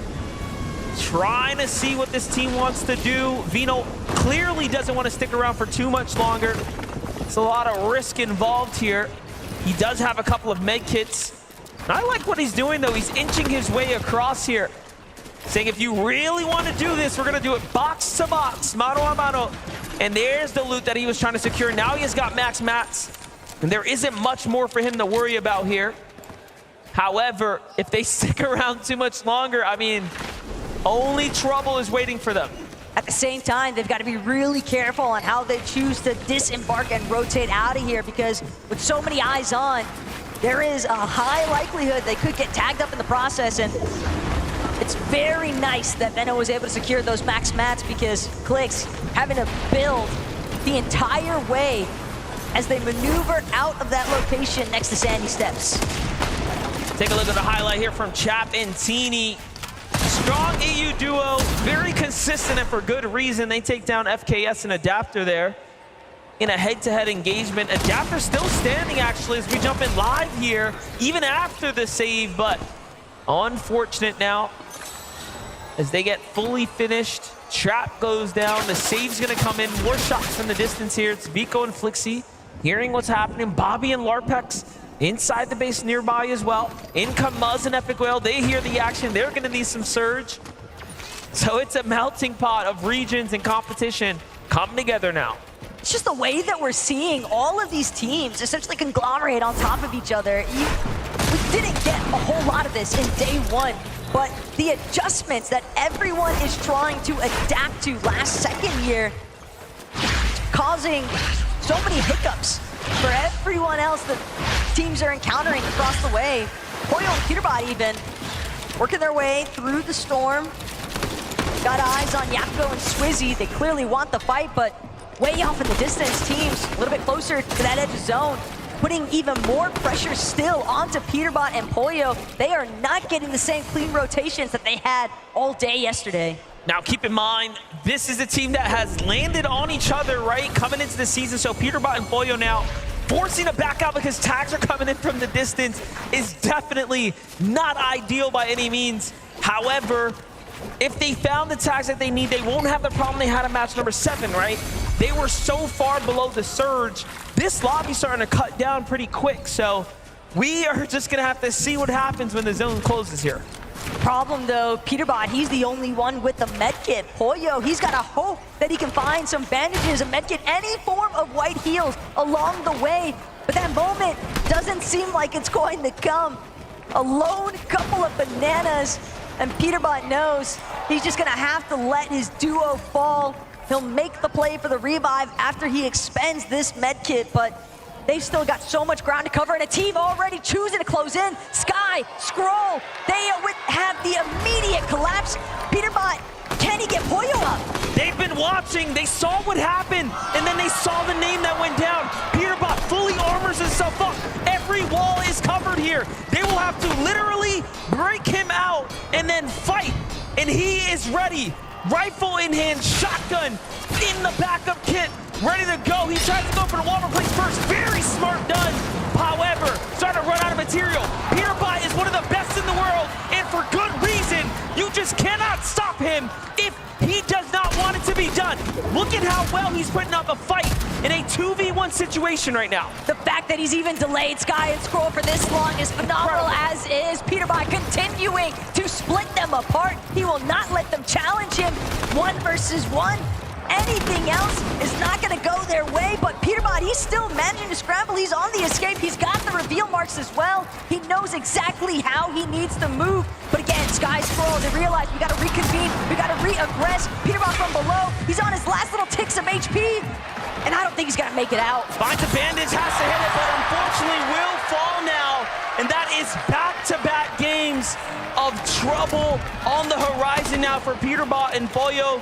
Trying to see what this team wants to do. Vino clearly doesn't want to stick around for too much longer. It's a lot of risk involved here. He does have a couple of med kits. I like what he's doing, though. He's inching his way across here, saying if you really want to do this, we're going to do it box to box, mano a mano. And there's the loot that he was trying to secure. Now he has got max mats, and there isn't much more for him to worry about here. However, if they stick around too much longer, I mean, only trouble is waiting for them. At the same time, they've got to be really careful on how they choose to disembark and rotate out of here, because with so many eyes on, there is a high likelihood they could get tagged up in the process. And it's very nice that Benno was able to secure those max mats, because Clix having to build the entire way as they maneuver out of that location next to Sandy Steps. Take a look at the highlight here from Chap and Teeny. Strong EU duo, very consistent and for good reason. They take down FKS and Adapter there in a head-to-head engagement. Adapter still standing, actually, as we jump in live here, even after the save, but unfortunate now as they get fully finished. Trap goes down, the save's gonna come in. More shots from the distance here. It's Vico and Flixie hearing what's happening. Bobby and Larpex inside the base nearby as well. In come Muzz and Epic Whale. They hear the action. They're gonna need some surge. So it's a melting pot of regions and competition coming together now. It's just the way that we're seeing all of these teams essentially conglomerate on top of each other. We didn't get a whole lot of this in day one, but the adjustments that everyone is trying to adapt to last second here, causing so many hiccups for everyone else that teams are encountering across the way. Poyo and Peterbot even working their way through the storm. Got eyes on Yapko and Swizzy. They clearly want the fight, but way off in the distance. Teams a little bit closer to that edge zone, putting even more pressure still onto Peterbot and Poyo. They are not getting the same clean rotations that they had all day yesterday. Now keep in mind, this is a team that has landed on each other, right, coming into the season. So Peterbot and Poyo now forcing a back out because tags are coming in from the distance is definitely not ideal by any means. However, if they found the tags that they need, they won't have the problem they had in match number 7, right? They were so far below the surge. This lobby's starting to cut down pretty quick, so we are just gonna have to see what happens when the zone closes here. Problem though, Peterbot, he's the only one with the medkit. Poyo, he's got to hope that he can find some bandages, a medkit, any form of white heals along the way. But that moment doesn't seem like it's going to come. A lone couple of bananas, and Peterbot knows he's just gonna have to let his duo fall. He'll make the play for the revive after he expends this medkit, but they've still got so much ground to cover, and a team already choosing to close in. Sky, Scroll, they have the immediate collapse. Peterbot, can he get Poyo up? They've been watching, they saw what happened, and then they saw the name that went down. Peterbot fully armors himself up. Every wall is covered here. They will have to literally break him out and then fight, and he is ready. Rifle in hand, shotgun in the backup kit, ready to go. He tries to go for the wall replace first. Very smart done. However, starting to run out of material. Peterbot is one of the best in the world, and for good reason. You just cannot stop him if he does not want it to be done. Look at how well he's putting up a fight in a 2v1 situation right now. The fact that he's even delayed Sky and Scroll for this long is phenomenal, as is Peterbot continuing to split them apart. He will not let them challenge him 1 versus 1. Anything else is not going to go their way, but Peterbot, he's still managing to scramble. He's on the escape. He's got the reveal marks as well. He knows exactly how he needs to move. But again, Sky Scroll, they realize we got to reconvene. We got to re-aggress. Peterbot from below. He's on his last little ticks of HP, and I don't think he's going to make it out. Finds a bandage, has to hit it, but unfortunately will fall now. And that is back-to-back games of trouble on the horizon now for Peterbot and Foyo.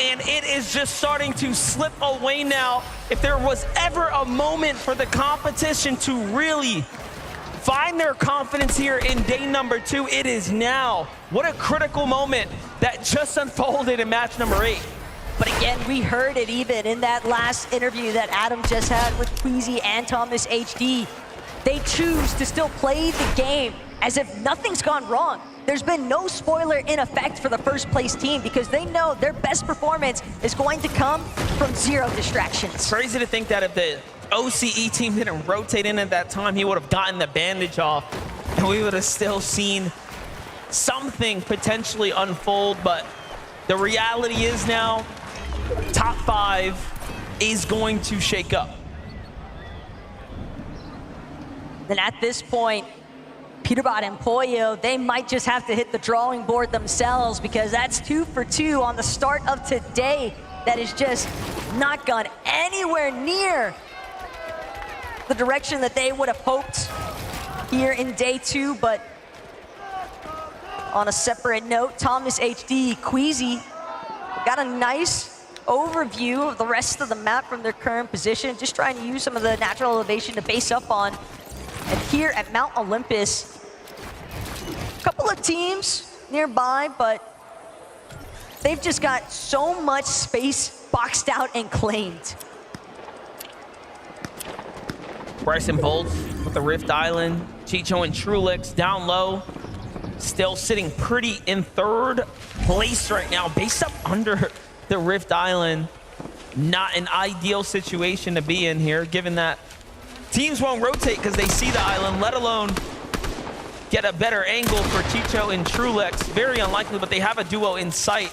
And it is just starting to slip away now. If there was ever a moment for the competition to really find their confidence here in day number 2, it is now. What a critical moment that just unfolded in match number 8. But again, we heard it even in that last interview that Adam just had with Queasy and Thomas HD. They choose to still play the game as if nothing's gone wrong. There's been no spoiler in effect for the first place team because they know their best performance is going to come from 0 distractions. It's crazy to think that if the OCE team didn't rotate in at that time, he would have gotten the bandage off and we would have still seen something potentially unfold. But the reality is now, top 5 is going to shake up. Then at this point, Peterbot and Poyo, they might just have to hit the drawing board themselves because that's 2 for 2 on the start of today. That is just not gone anywhere near the direction that they would have hoped here in day 2. But on a separate note, Thomas HD, Queasy got a nice overview of the rest of the map from their current position, just trying to use some of the natural elevation to base up on. And here at Mount Olympus, a couple of teams nearby, but they've just got so much space boxed out and claimed. Bryson Bolts with the Rift Island. Chicho and Trulix down low. Still sitting pretty in 3rd place right now, based up under the Rift Island. Not an ideal situation to be in here, given that teams won't rotate because they see the island, let alone get a better angle for Chicho and Trulix. Very unlikely, but they have a duo in sight.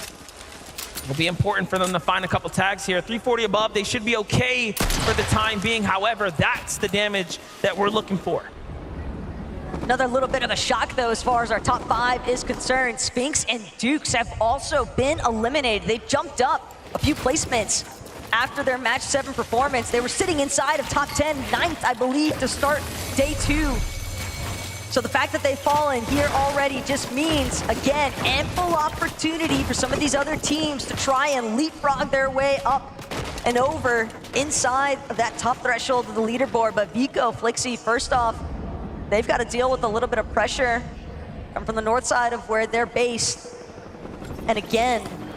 It'll be important for them to find a couple tags here. 340 above, they should be okay for the time being. However, that's the damage that we're looking for. Another little bit of a shock, though, as far as our top 5 is concerned. Spinks and Dukes have also been eliminated. They've jumped up a few placements after their match 7 performance. They were sitting inside of top 10, 9th, I believe, to start day 2. So the fact that they've fallen here already just means, again, ample opportunity for some of these other teams to try and leapfrog their way up and over inside of that top threshold of the leaderboard. But Vico, Flixie, first off, they've got to deal with a little bit of pressure coming from the north side of where they're based. And again,